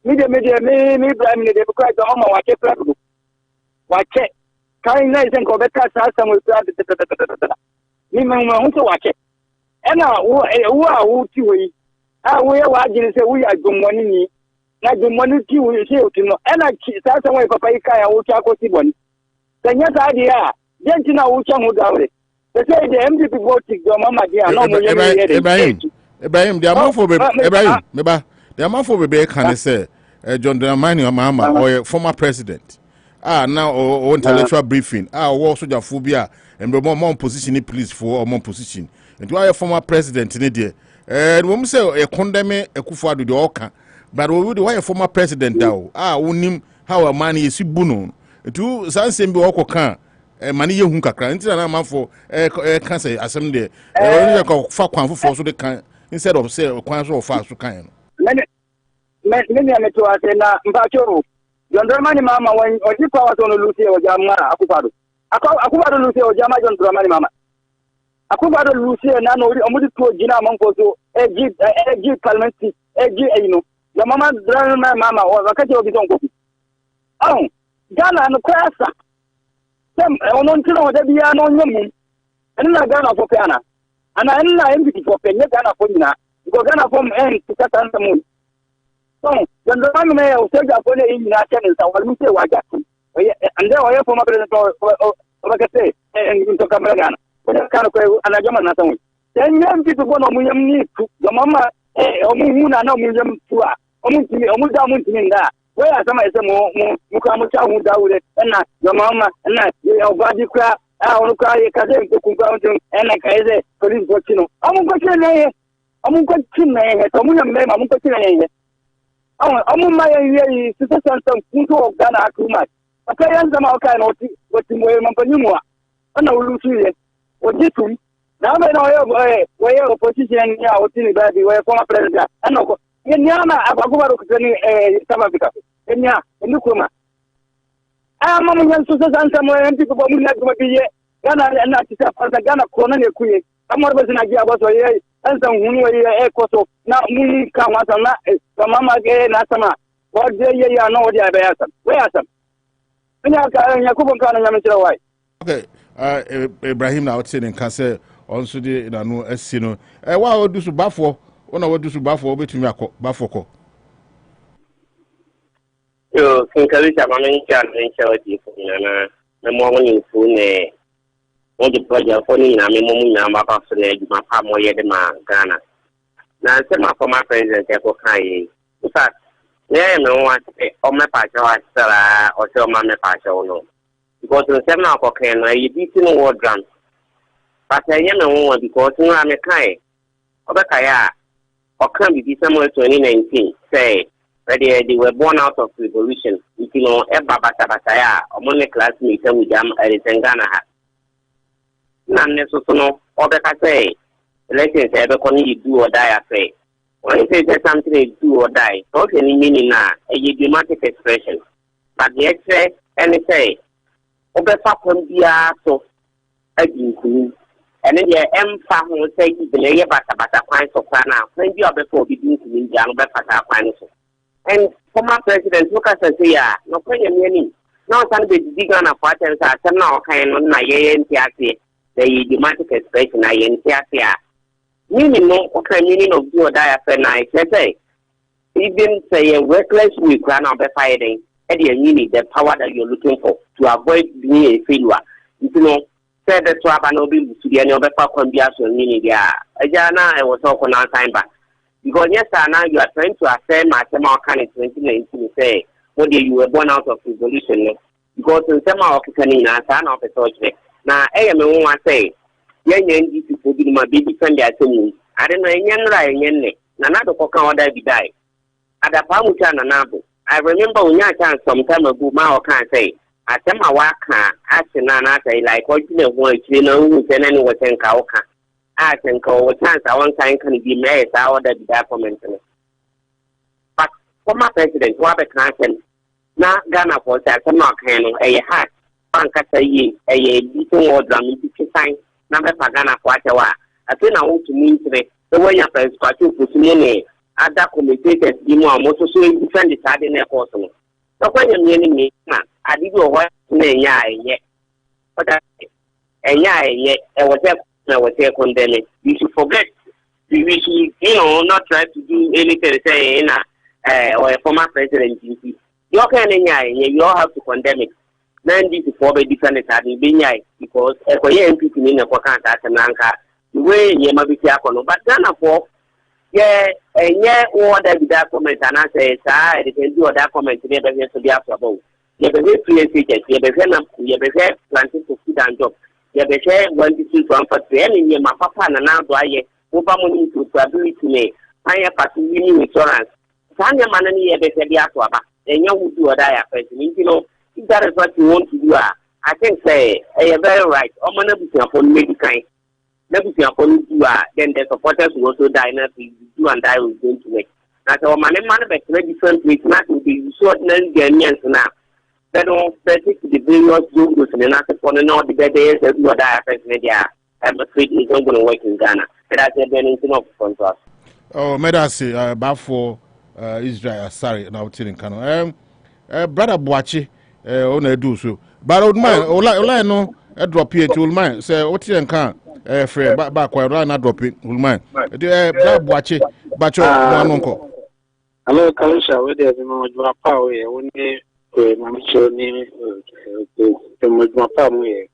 mi Ibrahim ne de ko ajo ma wache platu wache kai na isen ko beta sa samu platu ni ma hu so wache ena wo ti wi wo ya wa jini se wo ya gomwani ni na gomwani ti wo se otino ena sa samu papa kai ya wo ti akosi boni Kenya sadia jentina ucha mudawre they say the MDP voting do mama dia no mo Ibrahim the amount for Ibrahim meba the amount for be can say John Dramani Mahama or former president now or intellectual briefing war soldier phobia and be more position police for or more position and why former president in there and when say a condemn Akufo-Addo the oka but we why former president now unim how a man is buno tu sanse bi woko kan mane ye hu kakra nti na manfo kan say asem de only ko fa kwan fofo so de kan instead of say kwan so fa so kan no many ameto ase na mbacho John Mani mama when oji power so no Lucy o jama Akufo-Addo Lucy o jama John Mani mama Akufo-Addo Lucy na no omudi to jina manfo so egi parliament egi eyino ya mama drama mama o wakati obi don kofi Ghana no kwasa tem ono ntino de bia no nyemu enna Ghana for piana ana enna MVP for penye Ghana for nyina because Ghana for to kata ntamu so the man me o seja for ne nyina channel sa wal muse waja and then oye for my president o bakase into camera Ghana ko kana ko ana jama na tamu then MVP go no munyam ni tu the mama o mu na na munyam tuwa o mu da mu tini nda where some is mu ka mu cha hu daure na your mama na your body cry onu ka ye ka de ku ka on na ka eze police go chino amu ko chine amu ko chine to mu na me amu ko chine ye amu ma ye sisa santam kunto Ghana akuma aka yan zama ka na oti woti mo mampanyu mo ana ulusu ye ojitum na me na we opposition ya oti ni baby we former president ana ko Nyama Akufo-Addo kutani South Africa. Enya ndikuma. Mama nyanso sasa mo MP ko mu na biye. Ghana na tisa fanta Ghana kona ne kuye. Amor be na gi abaso ye ansa hunu ye ekoso na muni ka wasa na mama ge na sama. What day ye ya no dia be yasa. We yasa. Enya ka Yakubu kana nyamchira wai. Okay. Ibrahim na otse ne kan se onso de na no asi no. Wa odu so bafo ona wadu su bafo obetumi akọ bafo ko yo kinkali chama mencha odi na mo woni fu ne o de project fo ni na me mo nya ma ba so na ejuma pa mo ye de ma Ghana na se ma former president e ko kai in fact ne me wa o me pa cha sara o se o ma me pa cha no because se na ko kai no e bi tin wo drum but e ye me wo because no me kai o be kai a October December 2019 say they were born out of revolution. You know, Bataya, among the classmates with them at Ghana. None necessarily, or better say, elections ever can you do or die, I say. When you say there's something to do or die, not any meaning now, a idiomatic expression. But the extra, and say, Obefa from the so again. And then the M5 will say to the layer bata quite so far now. When you are before beginning to be young, but and former president look at us here, no point in any. Now, somebody big on a part and some now kind on my NTAC, the idiomatic expression I NTAC. Meaning, no, okay, meaning of do or die after night, let's say. Even say a worthless week run out the fighting, and you need the power that you're looking for to avoid being a failure. You know. Said the swap and obi to the other contribution meaning there. I was talking on time back. Because yes, now you are trying to affirm my semi can in 2019 say, what you were born out of revolution. Because in semi occasion, I stand off a torch. Now, I am one say, young people be my baby friend to me. I don't know any right yen. Nana coca order be die. At the Pamuchan and Abu. I remember when I can some time ago, my can say. I tell my work, I say, like, what you know, you know, who's any was in Kauka. I can call what chance I one time can be made, I ordered the document. But for my president, what a consent, not Ghana for that, I'm not handling a hat, Banka say, a decent or drum, sign, number for Ghana for a while. I think I want to mean today, the way your friends got you put me at that committee, you know, most of you defend the side in their person. So when you're meaning me, I did your work, yet. But yet, I was there condemning. You should forget. We should, you know, not try to do anything, say, or a former president. You can, you all have to condemn it. 94 by different having been because a Korean people in a Kokan Tatananka, the way you might be careful. But Ghana for, yeah, and yeah, or that comment, and I say, I can do that comment today, but yes, to be after about. You have a very clear features, you have a very planting to food and job. You have a share 1 to 2 for any my papa and now do I Obama to ability to me. I have a winning insurance. Sanya Manani have a Diatuaba, and you would do a die person. You know, if that is what you want to do, I think say you're very right. I'm gonna be upon medical. Never see upon do then the supporters will also die. If you and I will going to make. Now, so man, but different ways. Not to be short Ghanaians now. They don't specific the various groups and not upon and all the bad days that you are affecting media. I'm afraid it's not going to work in Ghana. But that's a very enough front us. Oh, Medasi, about for Israel, sorry, now telling Kano. Brother Boache, on do so. But old man, Ola no, a drop here to old man. Say, what you can, friend, back while I not dropping, old man. Brother Boache, but your one uncle. Hello, Kalisha, where there's no power here. Only my children, my family.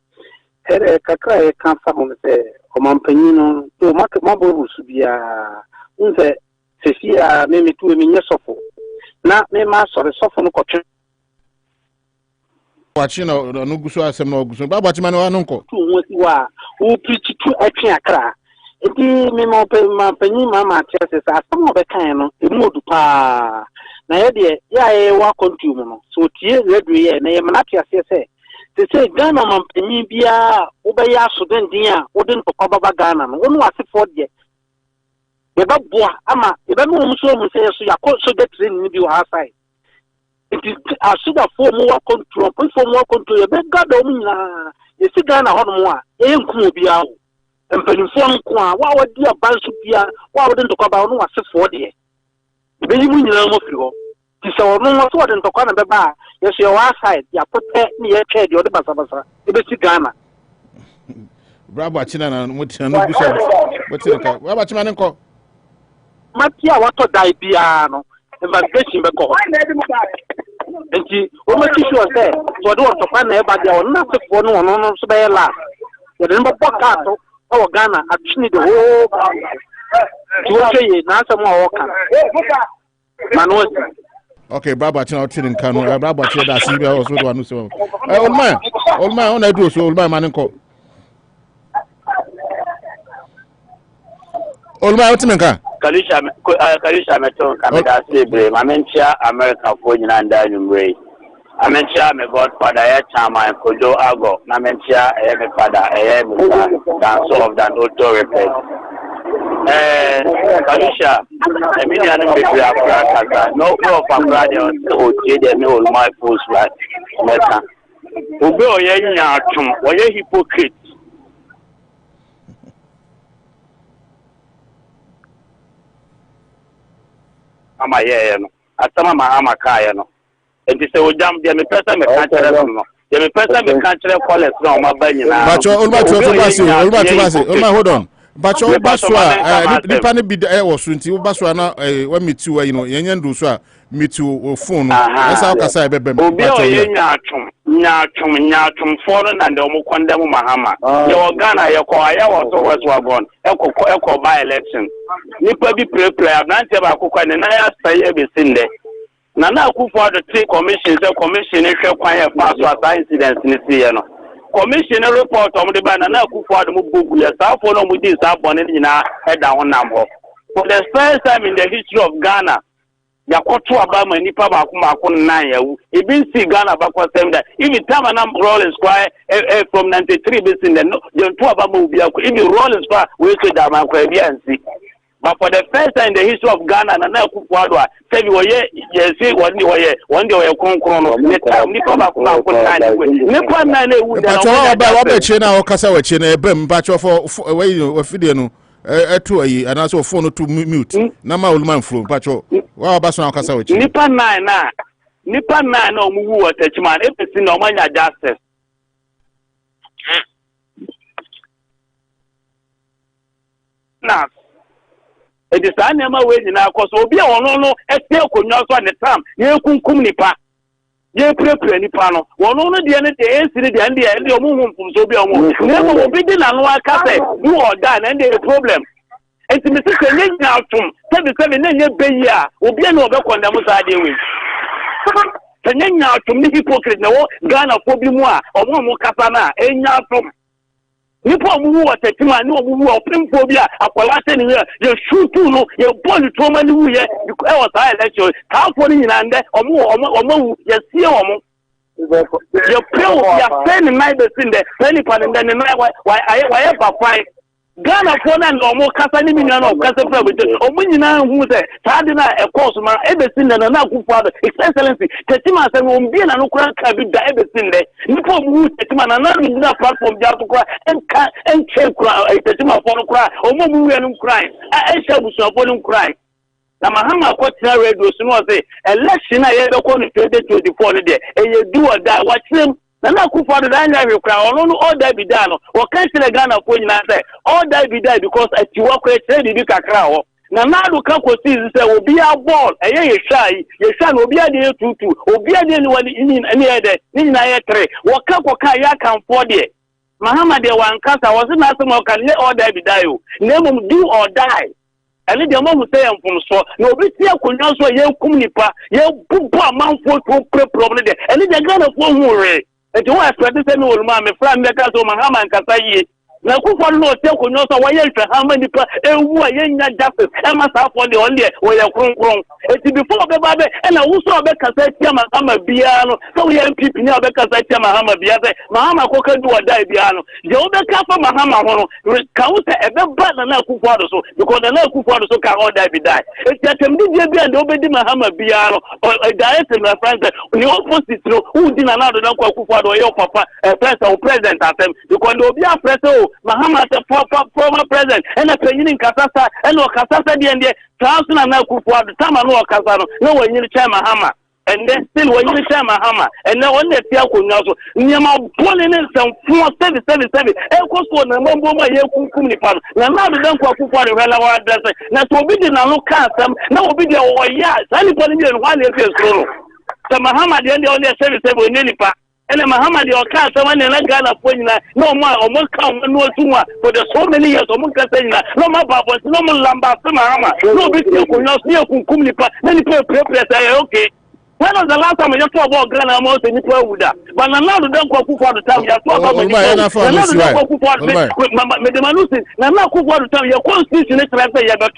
Here, Kaka can't find the Comampanino to market mobile to be a Cecilia, maybe 2 minutes of not me master, the soften coach. Watching no Gusua, some no Gusua, but Batman or uncle. Who preach to a Chiacra. It is me more penny, mamma, chesses are some of the kind of pa. Now, yeah, walk on to so tears every year, name not yes. They say Ghana man penny bia Obaya Sudan dear, wouldn't to cover Ghana, one was it for ye. The Babua, Ama, the Babu so says you are called so get in you outside. It is a should have 4 more control, put 4 more control, but God, you see Ghana on more, ain't cool be out. And Penifon, what would be a bunch of beer, what wouldn't to cover on was it for ye. The baby will know you. It's our no more than to corner the bar. Yes, your outside, you put me a chair, you're the Basabasa, the basic Ghana. Bravo, China, and what's the what about your man? Matia, what to die piano, investigation because. And she almost sure said, so I don't want to find everybody or not for no one so by a laugh. You remember Bocato, our Ghana, actually the whole. To say, not some more. Manuel. Okay, Baba China Tin Kano, Baba China Sibia also one who so. Old man, on I do so, old man and call. Old man, what's the Kalisha Meton, Kamada Sibre, Mamentia, America for United Way. Amentia, my godfather, Chama, and Cudjoe Ago, Mamentia, my father, dance of that auto repair. Kalisha, a million people are no proof of radio, so they know my post right. Meta. Ubo Yatum, or a hypocrite. Ama ye no atama Mahama kaya no enti se odam de me pesa me ka kire no de me pesa me ka kire college no ma ba nyina but olma to basi hold on but baswa nipa ne bi e wo so nti baswa na wa metu wa you know yenye ndo so a metu phone esa ka sai bebe me obi o ye nyatum for na de omo condemn Mahama ye Ghana ye ko aya wo so weswa gon e ko by election nipa bi play abnante ba akokwa ne na ya sai e be sinde na Akufo-Addo take commission say commission e hwe kwan e pass wa incidents ni see no commission report on the banana Akufo-Addo mu bogu ya sa fo no mu di sa bone nyina e da ho nam ho for the first time in the history of Ghana yakoto abama nipa ba ko nan yawu e bin see Ghana ba ko sem that if it time na roll is quite from 93 bis in the two abama ubi akọ if the roll is quite we say that man ko e bi ansi. But for the first time in the history of Ghana, na Akufo-Addo say we say one day we konkron no nipa ba ko nan we nipa nan e wu da no ba be chena o kasa we chena e bem ba cho for we ofide no eto ayi ana so phone to mute na ma olman flow ba cho wa ba so kasa we chena nipa nan na omuwu watachman e pesi na omanya justice na it is an ema we nyina akoso obi a wono no ete akonwa so ne tam ye kunkum nipa ye prepare nipa no wono no de ne de esiri de ande e omuhum so obi omo ne obi di na no aka se you or that and the problem enti me se nye nyatum se ne nye beyi a obi na obe condemn sa de we se nye nyatum ni hypocrite na wo Ghana fo bi mu a omo kasa na enyatum nipa omuwu watatima ni omuwu opimfo bia akwala se ni ye shootu no ye ball to mani wu ye e was election ka fo ni nyina nde omu ye sie omu Your prayer will be a friend in my in the penny pan and then why ever find Ghana for and almost Casani Milan of Casa President, or Winina who said, Tardina, a course, my Ephson and an Akufo-Addo, His Excellency, Tetima and won't be an Ukraine cabin, the Ephson there. Nippo Wood, Tetima, and another platform, Jatuka, and Check Tetima for a cry, or Mobu and crying. I shall be so crying. Na Mahama kwatira radio so no say election a ye be ko no 2024 there e ye do or die watch them na Akufo-Addo dan ya rekra ono no all die be die no wo kan tire Ghana ko nyina say all die be die because atiwa ko tire bi kakra ho na do ka ko see say obi a ball e ye hwa no obi a de tutu obi a de ni wani ni e de ni na ye tre wo ka ko ka ya kan for there Mahama de wan kasa wo se na se mo kan le all die be die o na mum do or die. And the moment say I'm from so no be see akonwa so ye kum nipa ye bubu amanfo to problem there and the Ghana for hu re e to wa expect say no oluma me fra me ka so Mahama nkasa yi na Akufo-Addo no te akonwa so wa ye hwe hama nipa ewu a ye nya justice e ma sa for the on there wo ye kronkron e ti before be ba be e na wo so be kasa tia Mahama bia no so ye MPP ni be kasa tia Mahama bia say Mahama ko ka du odai bia no je wo be ka fa Mahama ho no ka wo say e be ba na Akufo-Addo so because na Akufo-Addo so ka odai bi dai e ti atem di bia ndo be di Mahama bia no direct na France ni opposite no who di na do na Akufo-Addo ye papa president atem because ndo bia president Mahama the former president and a penny in Kasasa and no Kasasa the thousand and Akufo-Addo Tama no Kasano no when you chair Mahama and then still when you chair Mahama and then when they see Akunaso Nyama pulling in some 477 Elcoso and Mamboma Yakumi Pan now the Danko Akufo-Addo Hela address now to be the Nano Kasam now be the Oya anybody in 1 year solo so Mahama the only 77 in any part. And Mahama the Oka someone in Ghana for no more almost come no tuma for the so many years almost saying no more babos no more lamba Mahama no bit you could not see kumnipa then you pray okay. When was the last time you talk about Ghana most in Nipa but now the Danko Akufo-Addo time you talk about now Akufo-Addo time your constitution is right there but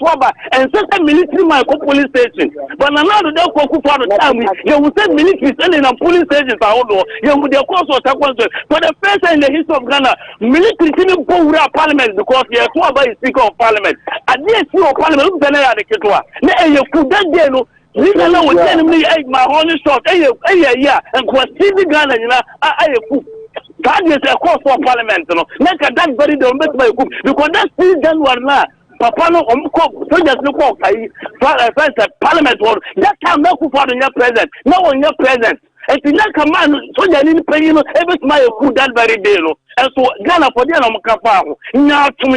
and certain military my police station but now the Danko Akufo-Addo time you will send military sending a police station you would the course of for the first time in the history of Ghana military didn't go with parliament because you are speaker of parliament at the speaker of parliament look at the Kitwa you could that no we can know what enemy my honest shot yeah and question the Ghana that is a call for parliament no make that very don't make my coup because that's still January now Papa no so just no call parliament that time no Akufo-Addo your president no one your president and in that command so you need pay you every my coup that very day no and so Ghana for them no kafa nyatum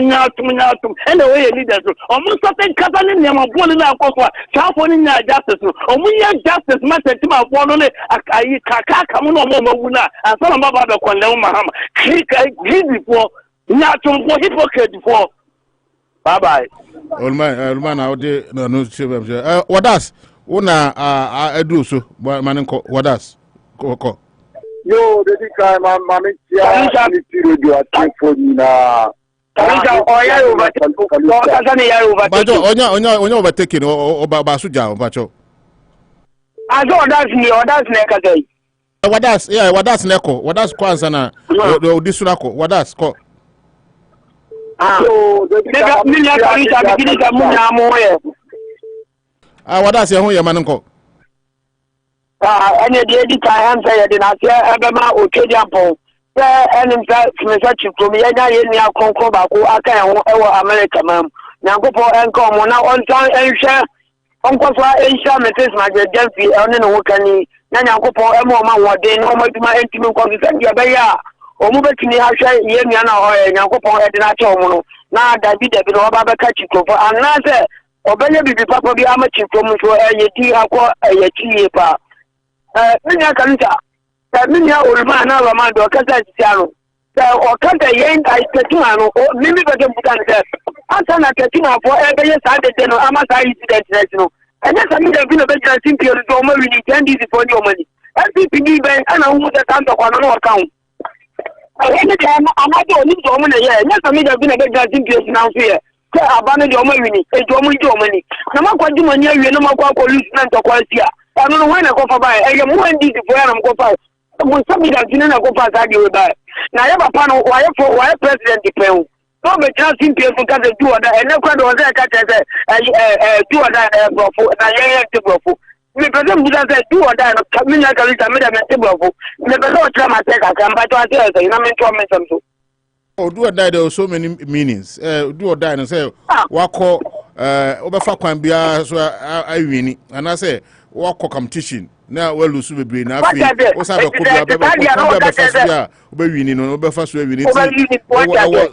and the way leaders almost something kata ni nyama bole na akoswa chafo ni nya justice no omunya justice matter tima for no ne ayi kaka kamu no mo mawuna asana baba be kwandem Mahama greedy for nyatum for hypocrite for bye bye Olman na ode no wadas una edu so manenko wadas ko yo dedi kai mama tia ni radio atfoni na oya over kasa ni ya over bajo onya overtaking ba suja bacho azo odas ne kasa wadas neko wadas kwanza na odisuna ko wadas ko so dedi ka minya karisa bikini ka munya moye wadas ye ho ye manenko any the time say the na ebema okediapo enim sa chifo me yanya ye ni akonkon ba ko aka ho ewo America mam nyankopɔ enko mo na ontan enhwe onkofa enhwa metes ma jefi one no wokani na nyankopɔ emo ma wode no maduma entimi nkofi se dia be ya omu betini ahwe ye nua na ho nyankopɔ ede na che omo no na David no oba be ka chifo ana se obenye bibi papa bi ama chifo mu so di akɔ ye pa minya kanisa minya ulma na rama do kasa tiano o kanta yen ai tetima no mimi be ke butan se asa na tetima fo ebe ye sa de no ama sa incident no anya sa mi de bi no be jira simpio do mo wi ni tendi fo ni o mani MPP ni be ana hu de tanto kwa no o kan ai ne de ama de oni do mo na ye anya sa mi de bi no be jira simpio na so ye ke abane de o mo wi ni e do mo ndi o mani na makwa di mani awie no makwa police na ntokwa sia ano no when go for buy e mo ndi di for am go for Somebody that didn't go past that you by. Now, I have a panel, why president depend. No, but just in case you can do that, and no crowd was there, do that, brofo. Me president do that, do that, coming like a little bit of brofo. Never know what I take. I can buy to others, and I'm in trouble. Oh, do or die, there are so many meanings. Do or die, and say, Wako, Oberfa can be I win it, and I say, Wako competition. Now, well, Lucy will be now. What's up?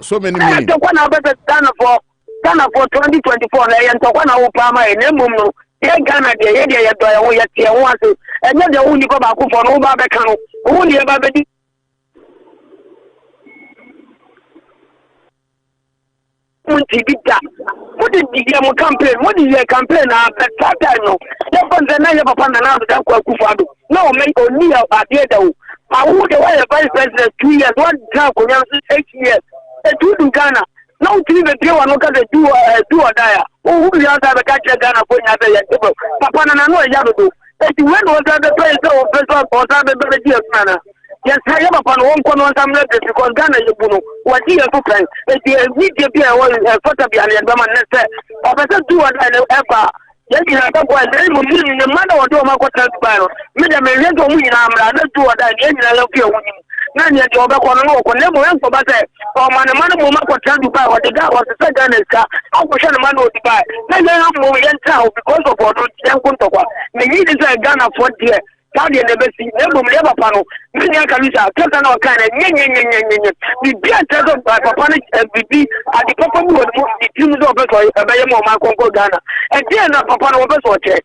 So many meanings. Ghana for 2024, and to one hour Palmer in Emuno. Ghana, the area and then the only go back for no Babacano, only about the what did the campaign? What is your campaign? That no. That was the night of Akufo-Addo. No, make only a theater. I would have vice president 2 years, one time, 8 years. Two to Ghana. No, the deal and look at the do or die. Oh, who you have a catch Ghana for another Papa and I know a do. If you went was the place of person or the deal manner. Yes, I have upon one corner some letters because Ghana is what he has to play. If you need to be a photo behind the government, or better do what I know ever. Yes, you have a point. They will mean in the matter of Doma Cotta Battle. Madame, I don't mean I'm not do what I did. I love you. None yet over on never went for better. Or man, a man of Moma Cotta to buy what the guy was the second car. I wish a man would buy. Then I am moving town because of what Yankutova. Maybe this is Ghana for dear. Saudi and the best never panel. Many Kalisa, Captain or kind of the beer test by Papanic and BB at the Papa would the teams of Bayamo Marco Ghana. And then Papa was watching.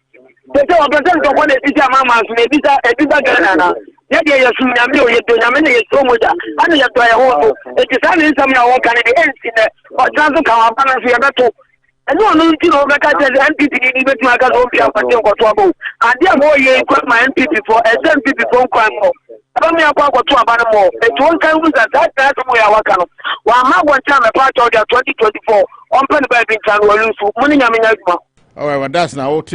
They say, I present the one that Mama maybe a bigger Ghana. Yet, you assume you do nominate so much. And you have to hold it is only some of Canada incident or Johnson come up and see about. And no one know because the MPP need to make us all be a party of trouble. And there more you equip my MPP for a MPP for crime more. I mean, about what about more. It won't come with that way I work on. While my one time a part of 2024 on Penny Baby Town will lose money. I mean, all right, well, that's now what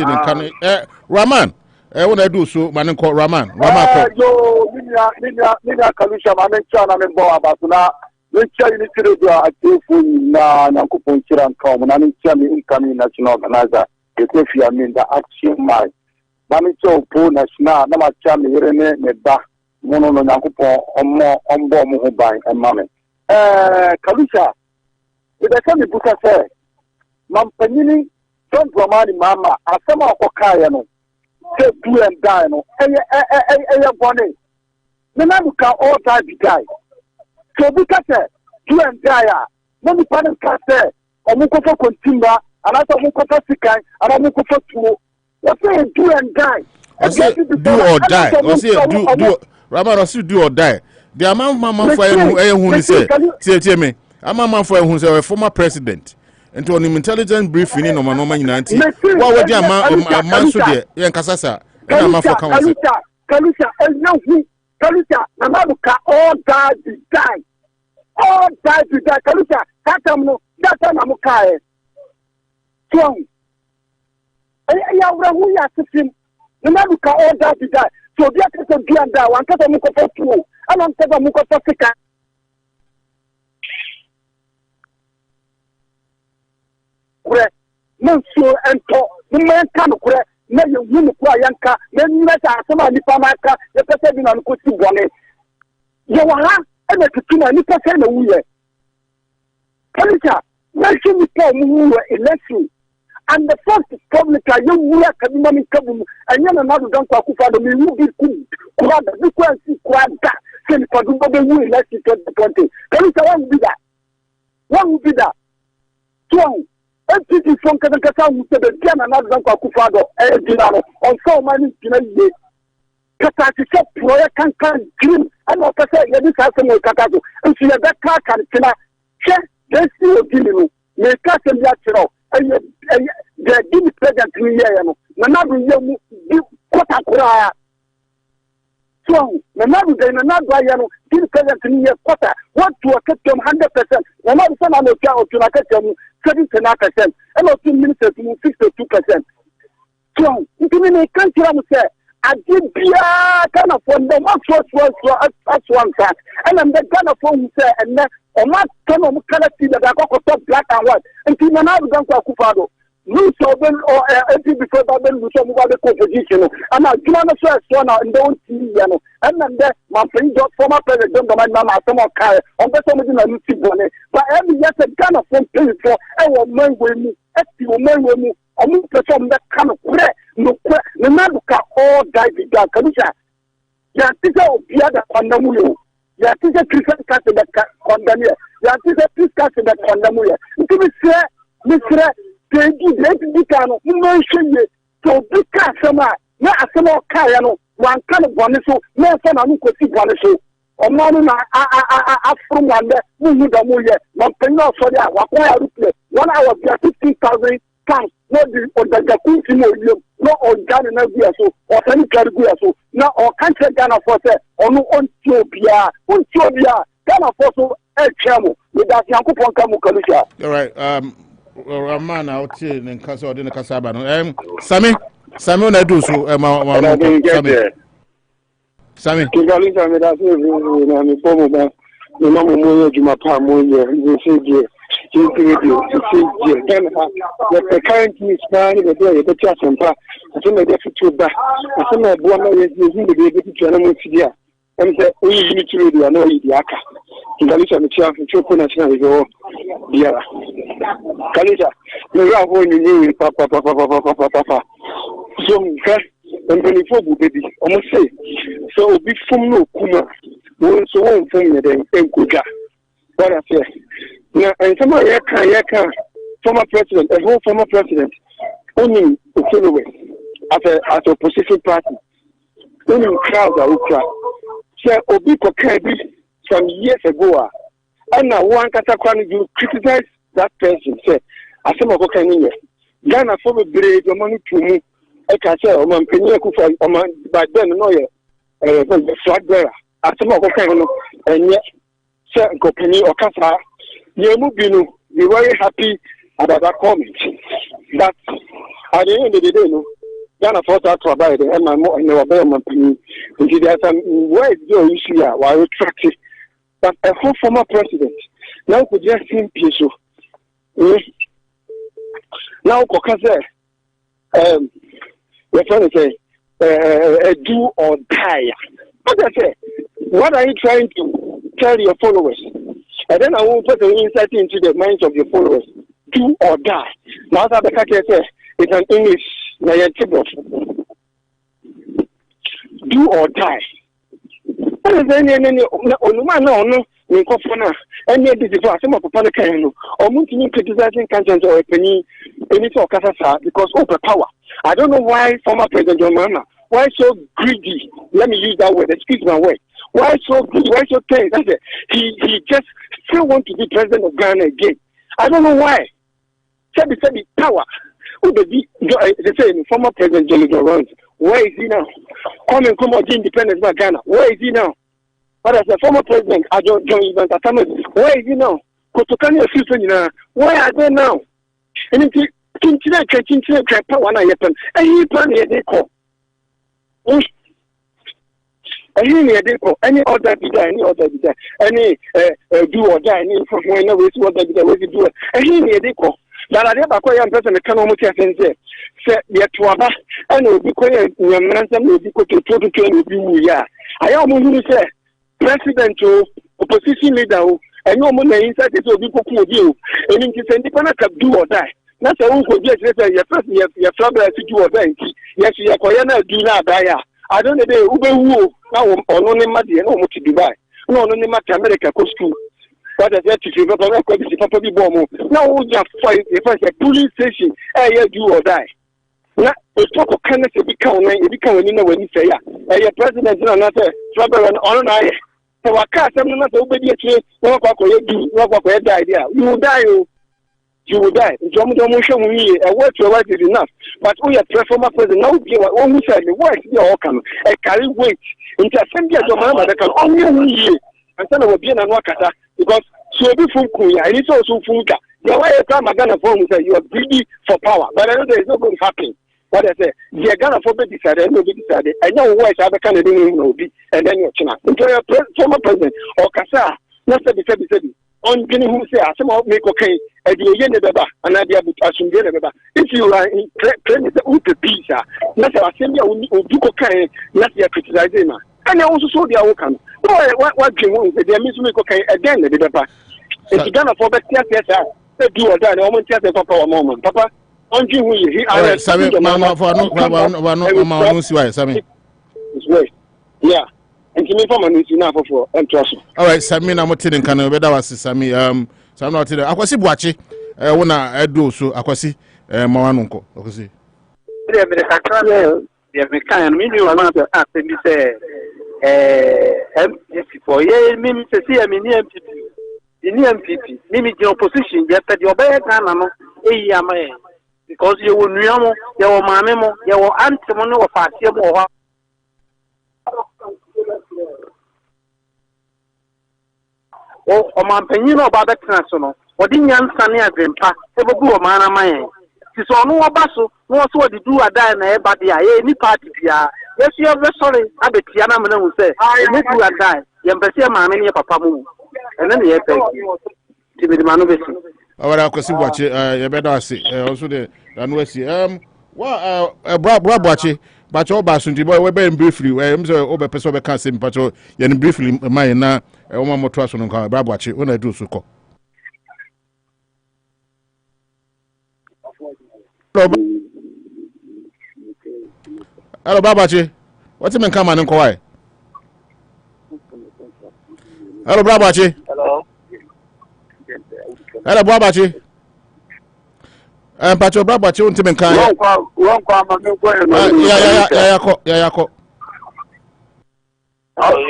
Raman. When I do so, man, call Raman. Yo, Nina Kalisha, man, and Boa Nature Unity na Nakupunchira and Common, and incoming national organizer, if you mean the action my Mamicho Po National, Namacham, Irene, Neba, Mono Nakupo, on Muhubai, and Mammy. Kalisha, if I tell you, Buka say, Mampanini, don't Romani Mama, as some of Okayano, say do and die, no, bonnet. Nanabuka all die be die. So because you and Daya, many parents can say, or Mukofo Contimba, and I thought Mukofo Sikai, and I Mukofo Tuo. What's saying do and die? I say do or die. I say do Raman, I say do or die. The amount Mama for who say, me, a Mama for who's a former president. And to an intelligence briefing in Omanoma United. What would the amount to the Yankasasa? And I'm for Kalusha, and now Kalusha, Namabuka, all died to die. All died to die. Kalusha, that time Namukai. Strong. We are sitting. Namabuka, all died to die. So the other do and die. One cut of Mukoto 2, and I'm cut of Mukoto 6. Monsieur and talk, the man can correct. Na you win kwa yanka na nyata asema nipa maka ya pese bi na nkosi bone ye wala e na tutuma nipa se na wuye kalisa na shi nipa mu election and the first public you wuya kadima mi kabu anya na na do kwa Akufo-Addo mi wu bi ku kwa da bi kwa si kwa da se ni padu be wu election 2020 kalisa one will be that so NPP from Kazakastan with the Ghana and Akufo-Addo, Dinano, on so many Dinay. Katasha Proya can dream, and what I say, this has no Katago, and she had that car can check, they still dealing, make us and natural, and the Guinea president 3 years, another young Kotakura. So, another day, another Guinea president 3 years, Kota, what to a cut them 100%, another son of the child to like 79%, and 2 minutes to 62%. So, you can country say, Adibia Ghana for the as one time. And I'm the Ghana for who say and then or not come on see that I got black and white. And see now we don't Akufo-Addo. Lose or before that lose some of the competition. And I do not say one and don't see you. And then there my friend former president my mama some of car on the somebody na lucy bonnet. But every year the Ghana from pay for our men with me, men with me. I mean, perform that kind of prayer. No, man, all die with that. Kanisha, ya teacher of the other condamuyo. Ya teacher Christian cast that condamuya. Ya teacher peace cast that condamuya. To be fair, Mr. They can mention it. So, big customer, not a small car, one kind of bonuso, no son of Nukosi bonuso. Or man, I from one day, who the Muya, not paying off for that. 1 hour, 15,000 pounds. No, the Gakuti, no, on Ghana, so, or any category, so, now, or country Ghana for say, or no, on Tobia, Ghana for so, El Chamo, with that Yankupon Kamu Kalisha. All right, Raman out here in Casa or in the Casabano. Sammy, I do so, Sammy. The number more Juma Pamoya, you say, the current is fine, the day, the church and park, I think I get to back. I think I want to be able to animal Syria. And the only military, I know the Aka. In Galicia, the chair for Choco National, go, yeah. Galicia, the Ravo in the Papa. So, and when you fall, baby, almost say, so be from no Kuma. So one thing that they could what I say. Now, and somebody can former president, a whole former president, only as a opposition party, only crowds are ukra. So Obiko Kabi some years ago, and now one Katakwan you criticize that person, say, as some of Okaniya. Ghana for the brave, your money to me, I can say, Oman Penia Kufa, Oman, but then no, the flag bearer. As some of Okano, and yet, Sir Gopini or Kasa, Yemubinu, be very happy about that comment. But at the end of the day, no, Ghana fought out to abide and my more in our government. There's some words your issue while retracted. But a whole former president now could just seem peaceful. Now, Kokase, we're trying to say, do or die. What I say, what are you trying to tell your followers? And then I will put an insight into the minds of your followers. Do or die. Now, that the say it's an English, do or die. What is any no, any disease, some of the Panacano, or multi criticizing conscience or a penny, any sort of Casa because over power. I don't know why former President John Mahama, why so greedy? Let me use that word, excuse my word. Why so greedy? Why so tense? That's it. He just still want to be president of Ghana again. I don't know why. Said power. They say former President John Mahama, where is he now? Come on, independence by Ghana. Where is he now? But as a former president, I don't join even where is he now? Kotokani Ephson, where are they now? And it's power na happen. And he plan here they call. And he near they call any other be there, any do or die, any from when no way to what they do. And he near they call. That I never quite young person can almost say yet to Abba and will be quiet when ransom will be quick to be ya. I almost say president to opposition leader and no more inside it will be you. And in this independent do or die. That's a who could just say your first your trouble to do or die. Yes, you are Koyana do not die. I don't know Ube now or no money and almost to Dubai. No, no matter America goes to. What is that to you? Now we just fight if I say police station, do or die. Now, the talk of Kennedy become when you say, your president is another trouble and on I. So I can't say not obedient to what idea. You will die. You will die. Jomotion me a word to write is enough. But we are former president now give what one said the words the outcome. I carry weight into assembly of Mahama that can only year and son of being an wakata because so be from Kuya and it's also Funka. The way I come Ghana phone say you are greedy for power, but I know there is not going to happen. What I say, the Ghana for be decided, no be decided. I know why I can do be, and then you're China. Former president or Kasa, not said, on getting who say, some of make okay, and you yen the baba, and I be able to assume the baba. If you are in training the pizza, not a senior who do okay, not your criticizing. And I also saw the outcome. No, what you want, they miss me okay again, the baba. If you Ghana for better, yes, I do or die, I won't tell the papa a moment, papa. On you, he Sammy, Mama, for no, Sammy. Yeah. And you from an enough for and trust. All right, Sammy, I'm not telling you, but that was Sammy. So I'm not telling you. I was watching. When I do so, I was see Mawanunko. I was see. Yeah, we can. Me, you are not after me say, for ye, me, say, I mean, MPP. Me, the opposition, yet that your bad animal, because you will know, you will mammo, you will answer one of our team. Oh, man, you know about that national. What didn't you understand? I dream past. Ever go, man, of mine. It's all no basso. What's what you do a die in everybody? Any party. Yes, you are sorry. I bet Tiana will say, I make you a die. You better man in your papa move. And then you thank you. To be the man of it. All right, I see watch it. You better see. Also, the Anwesi. What, Brab watch it. But all Basunti boy, we're very briefly. I'm sorry, over person can't say, but you're briefly mine now. One more trust on Brab watch it when I do so. Hello, Babachi. What's the come and inquire? Hello, Babachi. Hello. Hello, Babachi. Pacho Babachi won't even come. Yeah.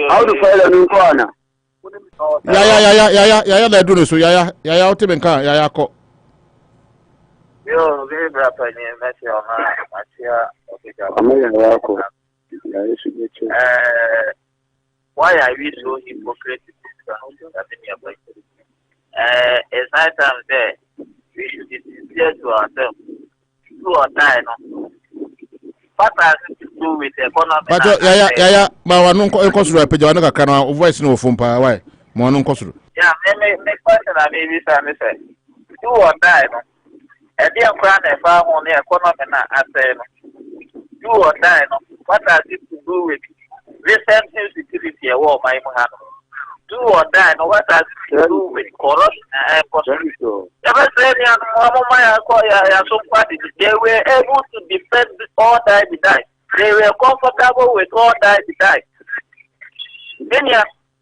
How to file a new corner? Yeah, they're doing so. Yeah, ultimate car. Yeah, co. Yo, very brave, why are we so hypocritical? It's night time there. We should be sincere to ourselves. Do or die, no. What has it to do with the economy? But yeah, Mawanun Kosru, Pejana Kana, voice no from Pawai, Mawanun Kosru. Yeah, make question I may be say. Do or die, no. And the Ukraine farm on the economy, I say, do or die, no. What has it to do with recent insecurity war, my man? Do or die, no. What has it to do with corruption and corruption? Ever said, they were able to defend all die. They were comfortable with all die. Then,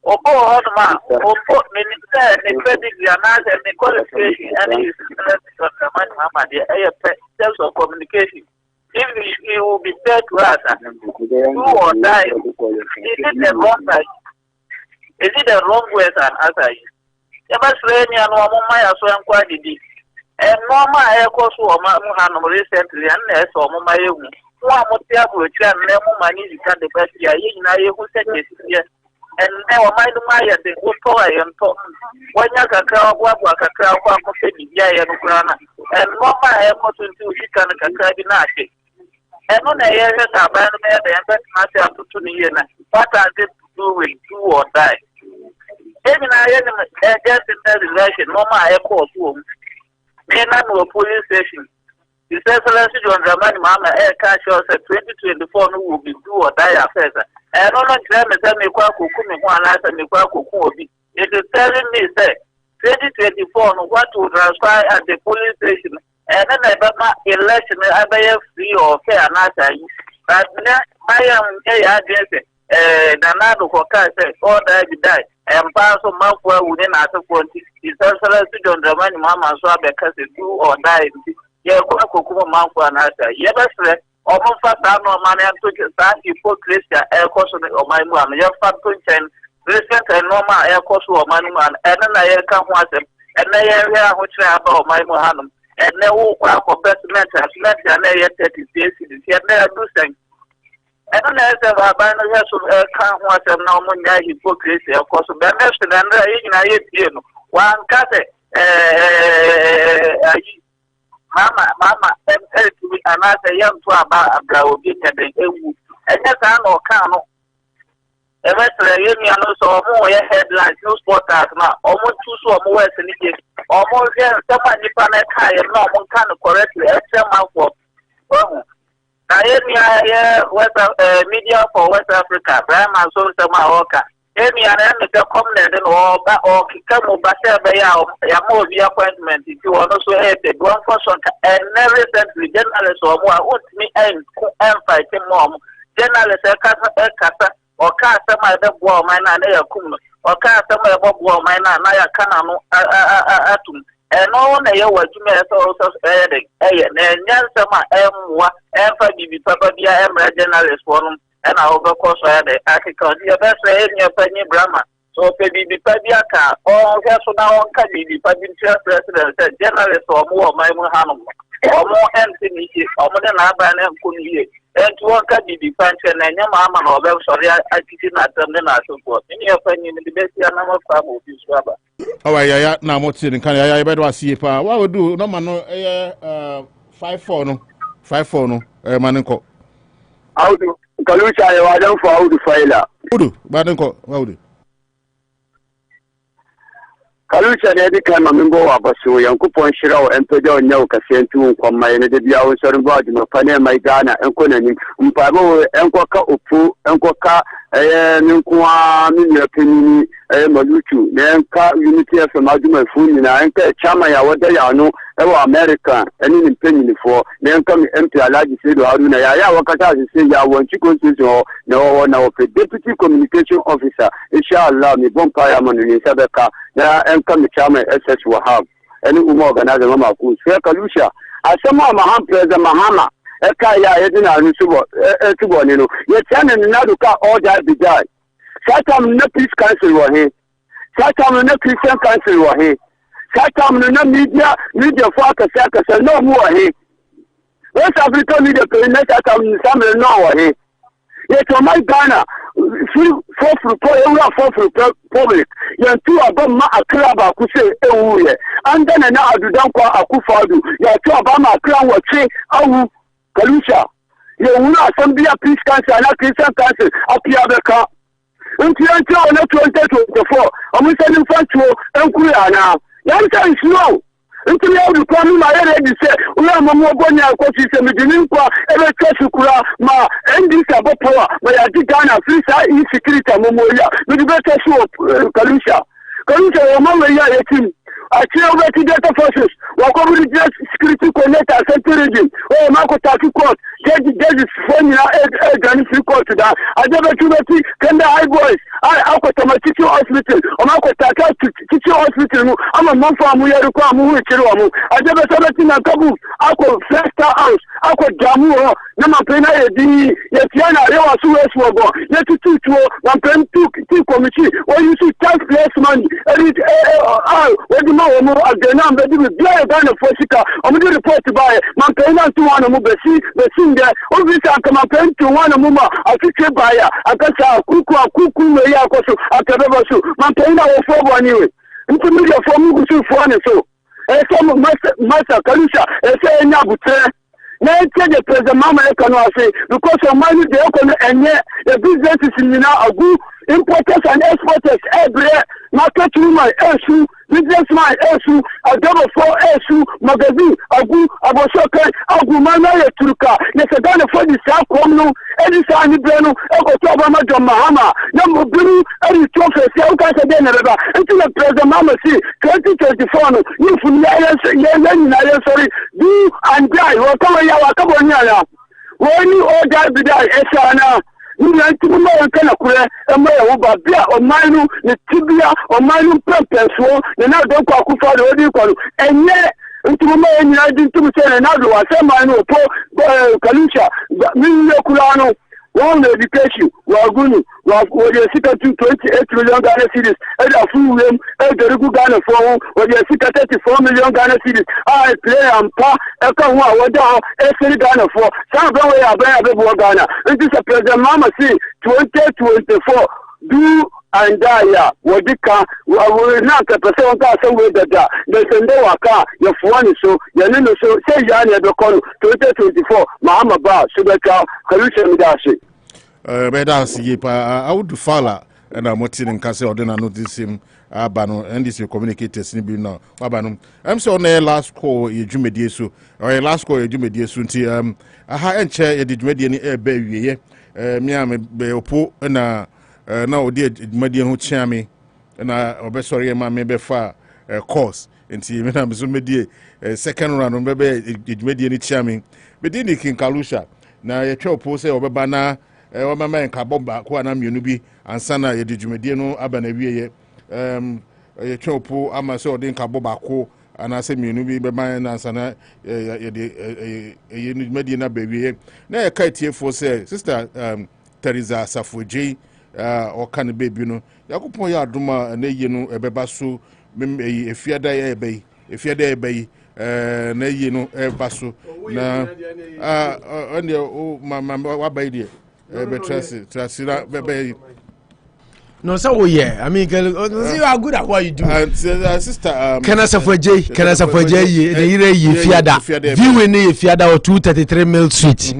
or old man, or put minister, the credit, the analysis, and the qualification, and his Mahama, the terms of communication. If you will be said to us, do or die, is it the wrong side? Is it the wrong way and answer you? Ever say, and one my so inquiry. And Mama air course or Mahama recently, and so my own. One more table, and no money you can the best year, who said this. And now my the good toy and talk. When you can crowd, what a crowd, one could be and Ukrana. And Mama air course into she can be nasty. And on the air, I ban the embassy up to the year. What has it to do with do or die? Even I just in that election, Mama air course home. Then I know a police station. The Excellency John Dramani Mahama air cash shows at 2024 will be do or die affairs. And on the time, me one last and me it is telling me, say, 2024, what to transfer at the police station. And then I got my election, I buy free or fair, not but I am a address. Nanado for car said, all die. And pass a month within after 40. The Excellency John Dramani Mahama so because they do or die. Yeah, Kokuma month for an answer. Yes, almost fast no money and took a start for Christian air course or my mom. Your fat punch recent and normal air course or my man, and then I come once and they are which I about my Mohanum. And they will work for best matters, and they yet 30 days. Yet they are do things. And then I said, I buy no yes, can't watch a normal guy hypocrisy, of course, but next to them, one cat. mama to be another young to about a brow bit and that's no can. Eventually, so more headlines, no sporters now, almost two so more than it is. Almost somebody planet high and no one can correctly extra mouth for. I media for West Africa, Brian and so Samaoka. Amy and I make a comment or Kikamu Basha Yamo the appointment if you also have the one person and never recently journalists or more would me and fighting mom. Journalists Kasa or Kasa my war mine and Ayakum or Kasa my war mine and Ayakanano Atum. And no one a year was to me also adding, and Yansama M1 and for the Papa journalist forum. And I will course I had the article. The best in your penny Brahma. So, maybe the Pabiaka, or has now on Kabi, the Pabintia president, journalist or more my Muhammad, or more Anthony, or more than Aban and Kuni, and to one Kabi, the function and your mamma or well, sorry, I did not turn the national court. In your opinion, the best number of farm of this rubber. Oh, yeah, now what's in Canada? Better see if what would do no man, 5-4 no, 5-4 no, Manenko. How do Kalusha, I don't for how to fail. Udu, Badenko, Udu. Kalusha, every time I'm in Boa Bosuo, Uncle Ponchero, and Pedro Noka, two from my Nadia, certain body, no Pane, my Ghana, and Conan, Umpabo, and Quaka Upu, and Quaka, Nunkua, Minapini, Maluchu, Nanka, Unity of Maduma Funina, and Chamaya, what they are no, American, and in penny for, then come empty a large city, Aruna, Wakata, say, I want to go to no one of a deputy communication officer, it shall allow me, Bompire, in Sabeka, and come to Chama, SS will have, any organizer, Mama, who's fair Kalusha. As some of Maham President Mahama, Ekaya, Edina, Tubonino, yet and another car all that be died. Satam no peace council were here. Satam no Christian council were here. Satam no media focus, no more here. West Africa media, Satam, some no here. Yet on my Ghana, for public, you're two about Akraba, who say, and then an Adudanko Akufo-Addo, you're two about my crown, what say, oh, Kalusha, you will not some be a peace council and a Christian council up Ablakwa. Until 2024, I'm sending funds to Nkuyana. The answer is no. Until you come my head and say, we are Mamogonia, because it's a Medinqua, every Kura, ma, and this about power, but I did Ghana, free insecurity, Momoya, with the better show, Kalusha. Kalusha, Mamma, team. I tell you data forces, walk over the just security connector, central region, oh, Marco Taki Court, get this phone, and free court to that. I never do that, can the high boys, I got my teaching hospital, or Marco Taka teaching hospital, I'm a month from where you come, I never saw that in a couple, I got Festa House, I got Jamu, Namapena, Yetiana, they were Suez for go, yet to 2, 1 pen 2 committee, or you see taxpayers money, what do again, I'm ready with Blair Ghana Fosika. I'm going to report to buy Mampena to one of the singer. All this I come up to one of Muma, a future buyer. I got a cuckoo, Yakosu, after Revasu. Mampena or 4 anyway. Intermediate for Mugusu for one so. And some master Kalusha, and say, Nabute. Now, the president Mama Ekano say, because of money they open and yet the business is in now a good importers and exporters every market woman issue, businessman issue, a double 4 issue, magazine, a good Abosoka, a good man, a Turka, yes, a gun for the South Comno, any sign of Breno, Oko Obama John Mahama, number blue, any trophy, Selkas again, until the president Mama see 2024, you from the sorry, do and die, whatever. When you all die, be die, Esana. You like to know kind of queer, and my over beer or mine, the tibia or mine purpose, the now don't call Akufo-Addo, and yet, into my man, I didn't say another one, say mine or poor Kalusha, Kulano. One education, we are going to sit at 28 million Ghana cedis, and a full room, and the Rugu Ghana phone, or the sit at 34 million Ghana cedis. I play and pa, Ekawa, what down, Ephson Ghana for some way I buy a Ghana. This is a president Mama see 2024. Do and Wadika, not a person somewhere that the Sunday waka, your phone so, your name so, say Yanni the call 2024, Mahama Ba, Subaka, Kalusha Midashi. I would follow. And I'm watching in Castle, or then I notice him. Abano, and this your communicators in now. Abano, I'm so on last call, you Jumediasu, or last call, you Jumediasu. A high chair, you did median air baby, Miami Beopo, and now dear Median who chair me, and I be sorry, my maybe far course, and see, when I'm so media, second round, maybe it made any charming. But then King Kalusha, now your chop pose or Babana, or my man Kabomba, who am Yunubi, and Sana, you did Jumediano, Abanabi. A chopo amaso din kabobako and I say me no be man ansana medina baby na kite here for say sister Teresa Safoje or can baby no yakupon ya adoma na ye no ebeba so efiada ya ebe efiada ebe na ye no eba so na on the mama wa bai dey be trust bebe. No, so yeah. I mean, you are good at what you do. Sister, can I suffer J? The Fiada. Viewing Fiada or 233 Mill Street.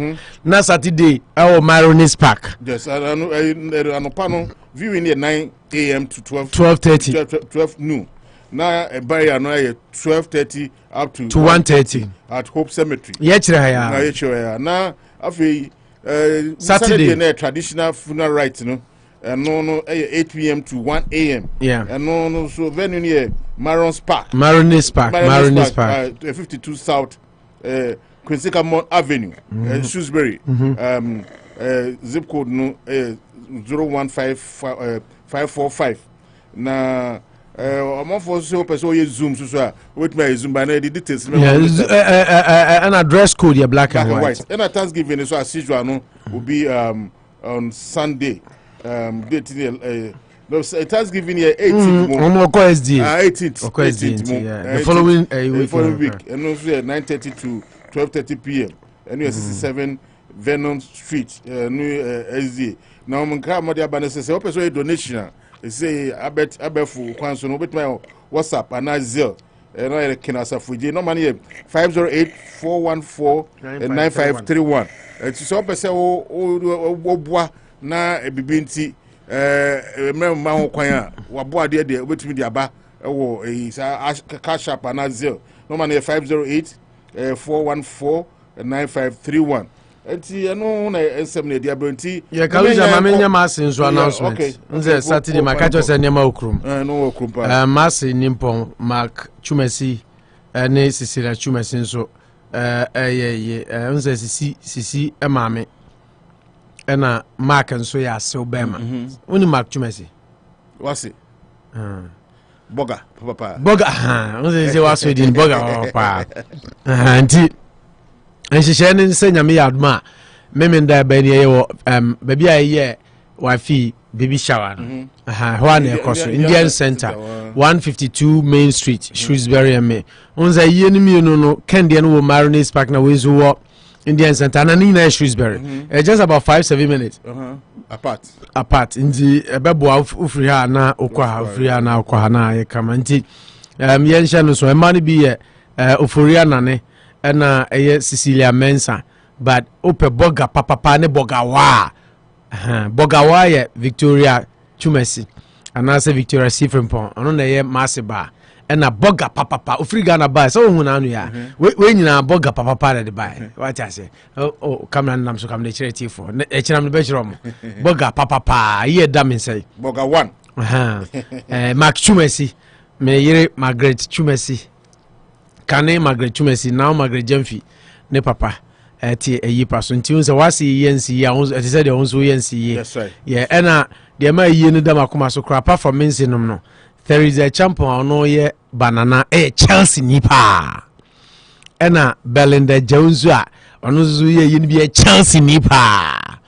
Na Saturday, our Maronis Park. Yes, I know. Anopano viewing here 9 a.m. to 12 noon. Now a barrier now 12:30 up to 1:30 at Hope Cemetery. Yeah, now after Saturday, traditional funeral rites, you know. No, 8 p.m. to 1 a.m. Yeah. And no, so venue near Maronis Park. 52 South, Quincy Mount Avenue, Shrewsbury. Zip code no 015545. Na I'm for so person Zoom so with my Zoom by the details. An address code yeah black and white. And at Thanksgiving so as usual no will be on Sunday. Thanksgiving here 18th. 18th. The following week. And also 9:30 to 12:30 p.m. And we are 67 Vernon Street, New SDA. Now, I'm going to say, open a donation. Say, I bet for Kwanso, no bet my WhatsApp and I Zelle. And I can answer for you. No money 508-414-9531. It's so open say, oh, na ebibinti remember ma ho kwan a wabo ade de obetumi de aba wo cash app na zero no man 508-414-9531 enti eno na ensem na de abranti ye Kaluja mamenya masse nso announcement nze Saturday makacho se nyama okrum no okrum pa masse nimpon Mark Chumesi ne Sisira Chumesi nso nze sisi emame ena Mark nso ya se obema oni Mark Chumesi wase boga papa nze wase din boga papa anti enhihye ne nse nyame ya aduma memenda ba ni ye baby aye wafi baby shower ho na ekoso Indian Center 152 Main Street Shrewsbury me onza ye ni mi no kende no wo Maronis Park na wezu wo Indian Center na ni na Shrewsbury just about 5-7 minutes apart ndi ebeboa ufri ha na okwa ufri ha na okwa na ye kama nti ye nhye no so e ma ni bi ye oforia nane na eye Cecilia Mensa but ope boga papa ne boga wa ye Victoria Chumesi anase Victoria Sifrempon ono na ye Masiba na boga papa ofri Ghana ba so hu na anu ya we nyina boga papa de ba what I say oh camera nam so camera chire fo e chira me be chiro mo boga papa ye da me say boga 1 Mark Chumesi me yire Margaret Chumesi kane Margaret Chumesi now Margaret Jemfi ne papa ti eyi paso nti unse wasi yensi ya unse ti say de unse yensi yes right yeah ena de ma yi ne da makoma so kra apart from mensi nom no there is a champion no ye banana Chelsea nipa ena Belinda Jones a ono zu ye yi bi Chelsea nipa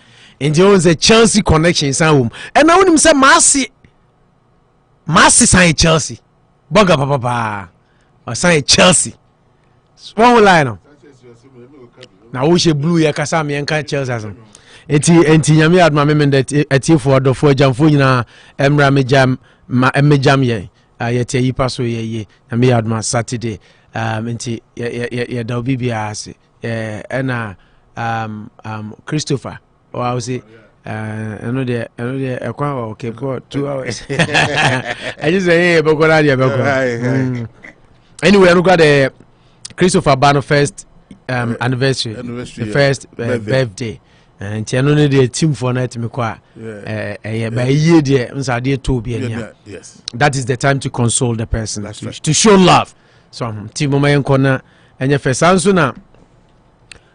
nti unse Chelsea connection san wom ena wonim say Masi san Chelsea boga papa san Chelsea small line no na wo she blue ya kasa me enka Chelsea asan enti nyame adma me mende atiefo adofo agyamfo nyina emra mejam ye yete yipa so ye nyame adma Saturday enti ye da bibia ase ena Christopher I was eno de ekwa okay for 2 hours I just say bokora dia bokora anyway I got the Christopher Bano first anniversary the first birthday and tiano ne the team for night me kwa by year there nsade to be anya. Yes, that is the time to console the person. That's right. To show love. So team mama yenko na enya first na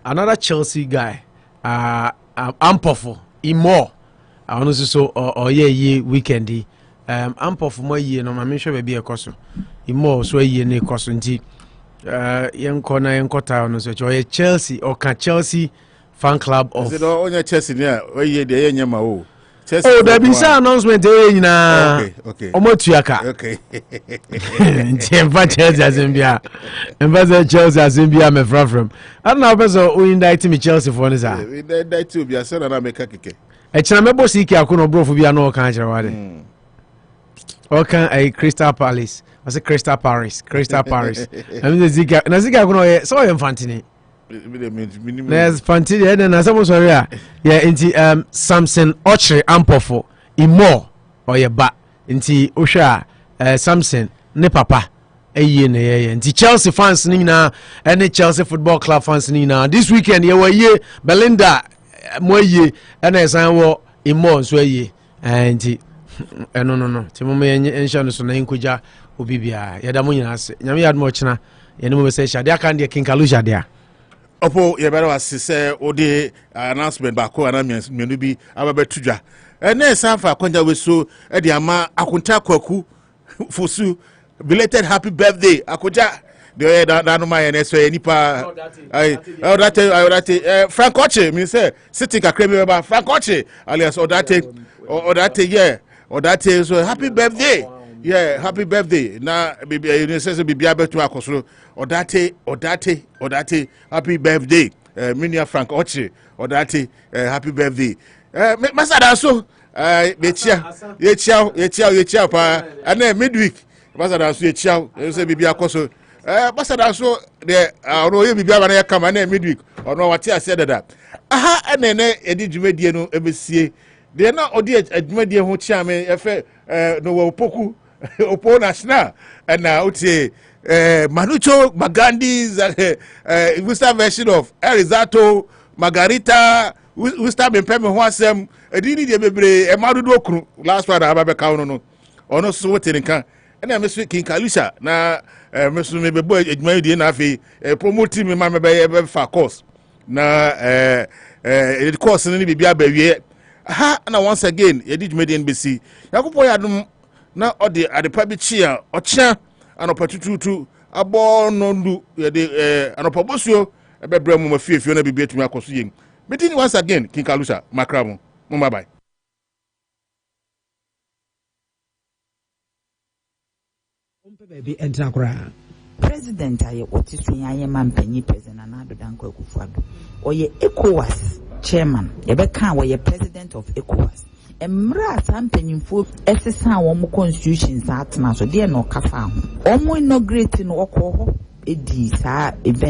another Chelsea guy ampofo imo ono so or ye weekendi ampofo mo ye no ma me hwe ba bi ekoso imo so ye ne ekoso nti yenko na yenko ta ono so Chelsea or can Chelsea fan club of is it only Chelsea near where ye dey nyama o Chelsea. Oh, there be some announcement nyina okay omotuaka okay Emfa Chelsea Azimbia Emfa Chelsea Azimbia me from I don't know person who indict me Chelsea for this we indict you be say na make keke e china me boss iki akono brofo bia na o kan kire wade o kan ai Crystal Palace I say Crystal Paris I mean zika na zika akono ye so ye mfantini there's fantini and na some sorry yeah inti Samson Ochre Ampofo imo or ye ba inti osha Samson ne papa eye ne ye inti Chelsea fans ni na any Chelsea Football Club fans ni na this weekend ye wa ye Belinda mo ye na esan wo imo so ye inti no ti mo me ensha no so na nkoja obibia ye da mo nyina ase nyame yad mo chena ye no mo be say shade aka de kinkaluja dia Opo ye better was say odi announcement ba ko ana menu bi ababetudwa na sanfa kwanja we so e de ama akunta kwaku fosu belated happy birthday akoja de da no ma ye na so nipa that Frank Oche me say sitting kakra me ba Frank Oche alias odate yeah odate so happy birthday. Yeah, happy birthday. Na you say bibi abetu akosoro. Odate happy birthday. Minia Frank Oche. Odate happy birthday. Masada so ye chia pa ana midweek. Masada so ye chia. You say bibi akoso. Masada so de ono ye bibi abana kama na midweek. Ono wate ase dada. Aha enene edi dwumadie no ebesie. De na odi adwumadie ho chia me efe no wo poku Opo national and now Manucho Magandi's Worcester version of Arizato Margarita Worcester Bempeme Wasem Edini de Bebre Emarudo last Friday Ababa no ono so wetinka and I'm speaking Kalisha na Mr. Mebebo Edmadi na fi promoting me ma be fa course na it course ni bibia ba wie ha na once again ye did media NBC Yakupo yadum na odi adepa bi chia ochia Anopa tututu abo no ndu ye Anopa Bosuo ebebre mu mafiefio na bibia tumi akoso yen meeting once again King Kalusha makramo bye bye. President aye otisu yaye mampanyi president Anado Danko Akufo-Addo oye ECOWAS chairman yebeka wo ye president of ECOWAS emra sampanyimfo esesa wo constitutions atena so de no kafa ho omo inaugurate no okọ ho edi sa event